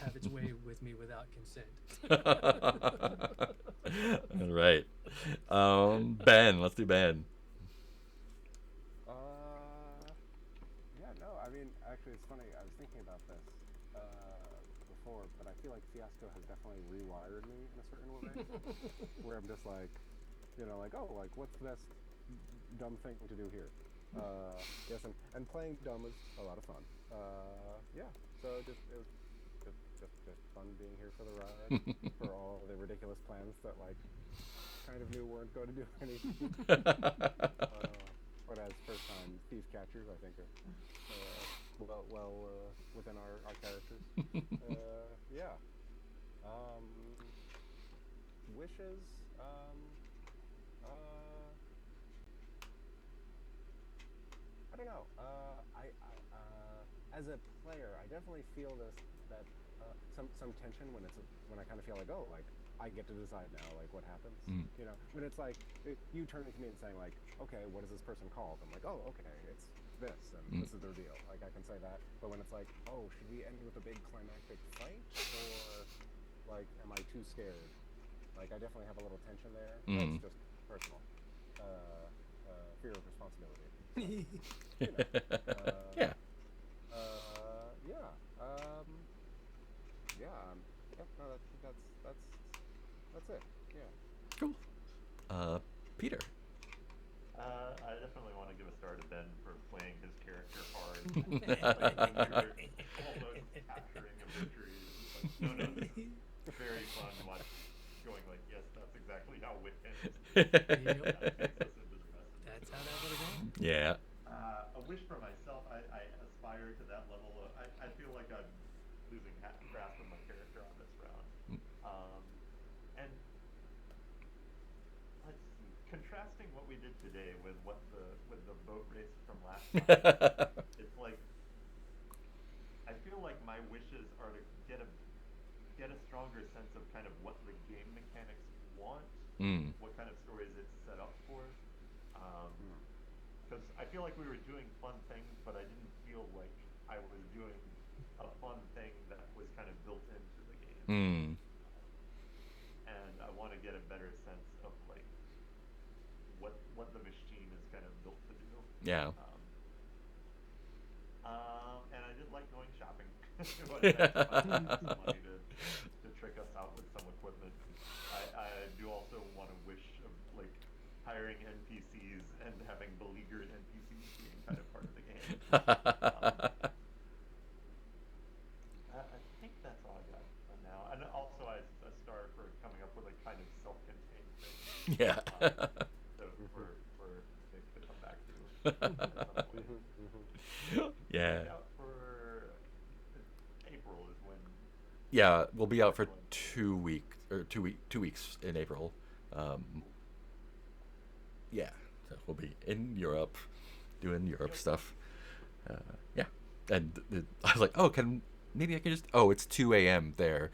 have its way with me without consent. All right. Ben, let's do Ben. Yeah, no, I mean, actually, it's funny. I was thinking about this before, but I feel like Fiasco has definitely rewired me in a certain way, where I'm just like, like, oh, like, what's the best dumb thing to do here? Yes, and playing dumb is a lot of fun. Yeah, so it was just fun being here for the ride, for all the ridiculous plans that, like, kind of knew weren't going to do anything. But as first-time thief catchers, I think are well within our characters. Yeah. Wishes. I don't know. As a player, I definitely feel that some tension when I kind of feel like, oh, like, I get to decide now, like, what happens. When it's like you turning to me and saying, like, okay, what is this person called? I'm like, oh, okay, it's this, and this is their deal. Like, I can say that. But when it's like, oh, should we end with a big climactic fight, or like, am I too scared? Like, I definitely have a little tension there. It's just personal fear of responsibility. So, Yeah. No, that's it. Yeah. Cool. Peter. I definitely want to give a star to Ben for playing his character hard. Almost capturing a victory. No, it's very fun to watch. Going like, yes, that's exactly how it ends. That's how that would have gone. Yeah. A wish for myself, I aspire to that level. I feel like I'm losing grasp of my character on this round. And let's see, contrasting what we did today with the boat race from last time, it's like I feel like my wishes are to get a stronger sense of kind of what the game mechanics want, what kind of stories it's set up for. Because I feel like we were doing fun things, but I didn't feel like I was doing a fun thing that was kind of built into the game. And I want to get a better sense of like what the machine is kind of built to do. Yeah. And I did like going shopping. Some money to trick us out with some equipment. I do also want to wish of like hiring NPCs and having beleaguered NPCs being kind of part of the game. I think that's all I got for now. And also a star for coming up with a kind of self-contained thing. Yeah. So for Nick to come back to. At some point. Yeah. Out for April is when. Yeah, we'll be out for 2 weeks in April. Yeah, so we'll be in Europe, doing Europe stuff. Yeah, and I was like, oh, maybe I can just. Oh, it's 2 a.m. there.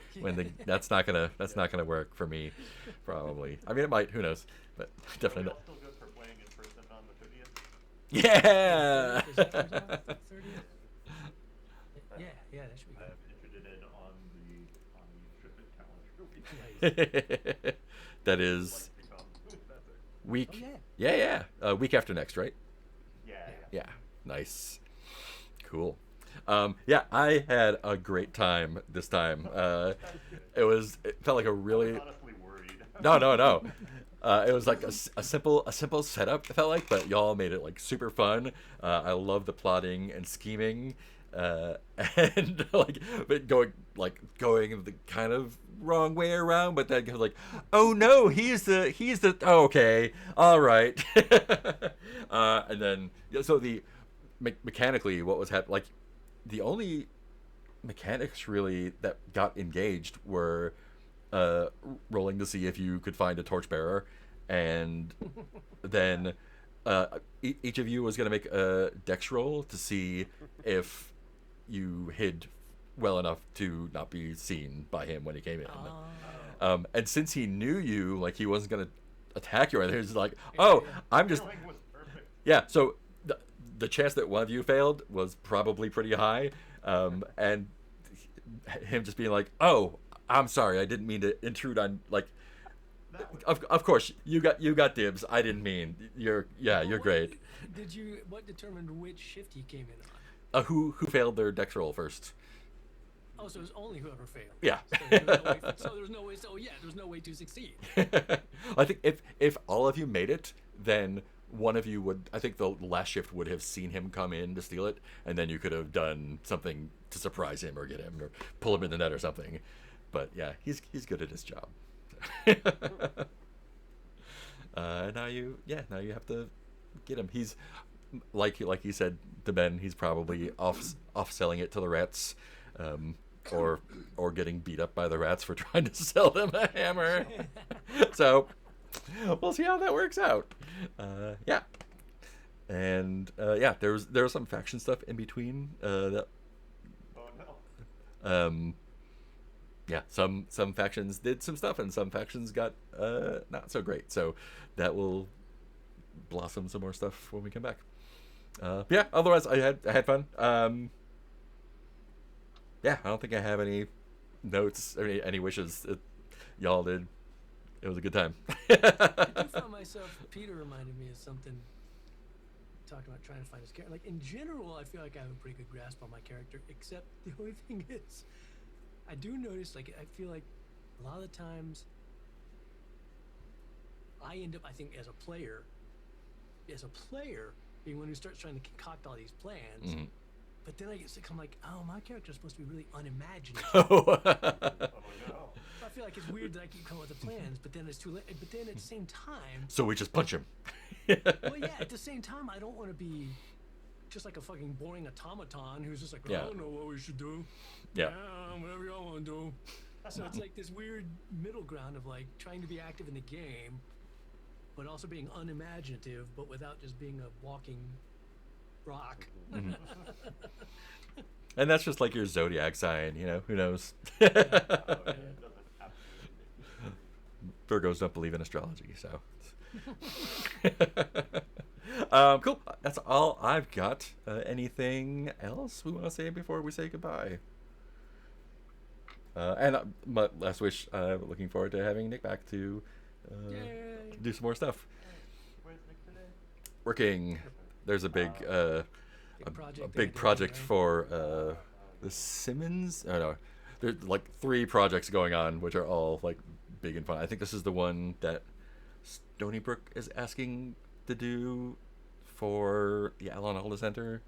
That's not gonna work for me, probably. I mean, it might. Who knows? But definitely Are we all still good for playing in person on the 30th? Yeah. Is that comes out the 30th? Yeah, that should be I good. have entered it on the Trip It calendar. Nice. That Like is to come. That's it. week. Oh, yeah. Yeah. Week after next, right? Yeah. Yeah. Nice. Cool. Yeah, I had a great time this time. It felt like a I was really honestly worried. no. It was like a simple setup. It felt like, but y'all made it like super fun. I love the plotting and scheming, and like but going the kind of wrong way around. But then like, oh no, he's the oh, okay, all right, and then so the mechanically what was happening like the only mechanics really that got engaged were rolling to see if you could find a torchbearer, and then each of you was going to make a dex roll to see if you hid well enough to not be seen by him when he came in. And since he knew you, like he wasn't going to attack you or anything, he was like, oh, I'm just Feeling was perfect. yeah. So the chance that one of you failed was probably pretty high, and him just being like, "Oh, I'm sorry, I didn't mean to intrude on like." That was Of course, you got dibs. I didn't mean you're great. What determined which shift he came in on? Who failed their dex roll first? Oh, so it was only whoever failed. Yeah. So there's no way. So yeah, there's no way to succeed. I think if all of you made it, then one of you would. I think the last shift would have seen him come in to steal it, and then you could have done something to surprise him or get him or pull him in the net or something. But yeah, he's good at his job. Now you have to get him. He's like you said to Ben. He's probably off selling it to the rats, or getting beat up by the rats for trying to sell them a hammer. So we'll see how that works out. Yeah, and yeah, there was some faction stuff in between that. oh no. Yeah, some factions did some stuff, and some factions got not so great. So that will blossom some more stuff when we come back. Yeah, otherwise I had fun. Yeah, I don't think I have any notes or any wishes. Y'all did. It was a good time. I do find myself. Peter reminded me of something. Talking about trying to find his character. Like in general, I feel like I have a pretty good grasp on my character. Except the only thing is, I do notice, like, I feel like a lot of the times I end up, I think, as a player, being one who starts trying to concoct all these plans. Mm-hmm. But then I get sick. I'm like, oh, my character's supposed to be really unimaginative. Oh no. I feel like it's weird that I keep coming up with the plans, but then it's too late. But then at the same time, So we just punch him. well, yeah, at the same time, I don't want to be just like a fucking boring automaton who's just like, Yeah. I don't know what we should do. Yeah. Whatever y'all want to do. So it's like this weird middle ground of like trying to be active in the game, but also being unimaginative, but without just being a walking rock. And that's just like your zodiac sign, you know. Who knows? Oh, yeah, it doesn't absolutely. Virgos don't believe in astrology, so. Cool. That's all I've got. Anything else we want to say before we say goodbye? And my last wish. Looking forward to having Nick back to Yay. do some more stuff. Where's Nick today? Working. There's a big Project big project for the Simmons. Oh no, there's like 3 projects going on, which are all like big and fun. I think this is the one that Stony Brook is asking to do for the Alan Alda Center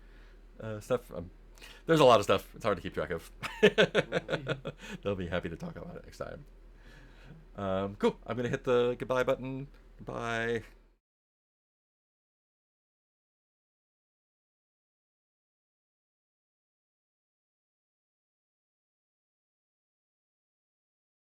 stuff. There's a lot of stuff. It's hard to keep track of. They'll be happy to talk about it next time. Cool. I'm gonna hit the goodbye button. Bye.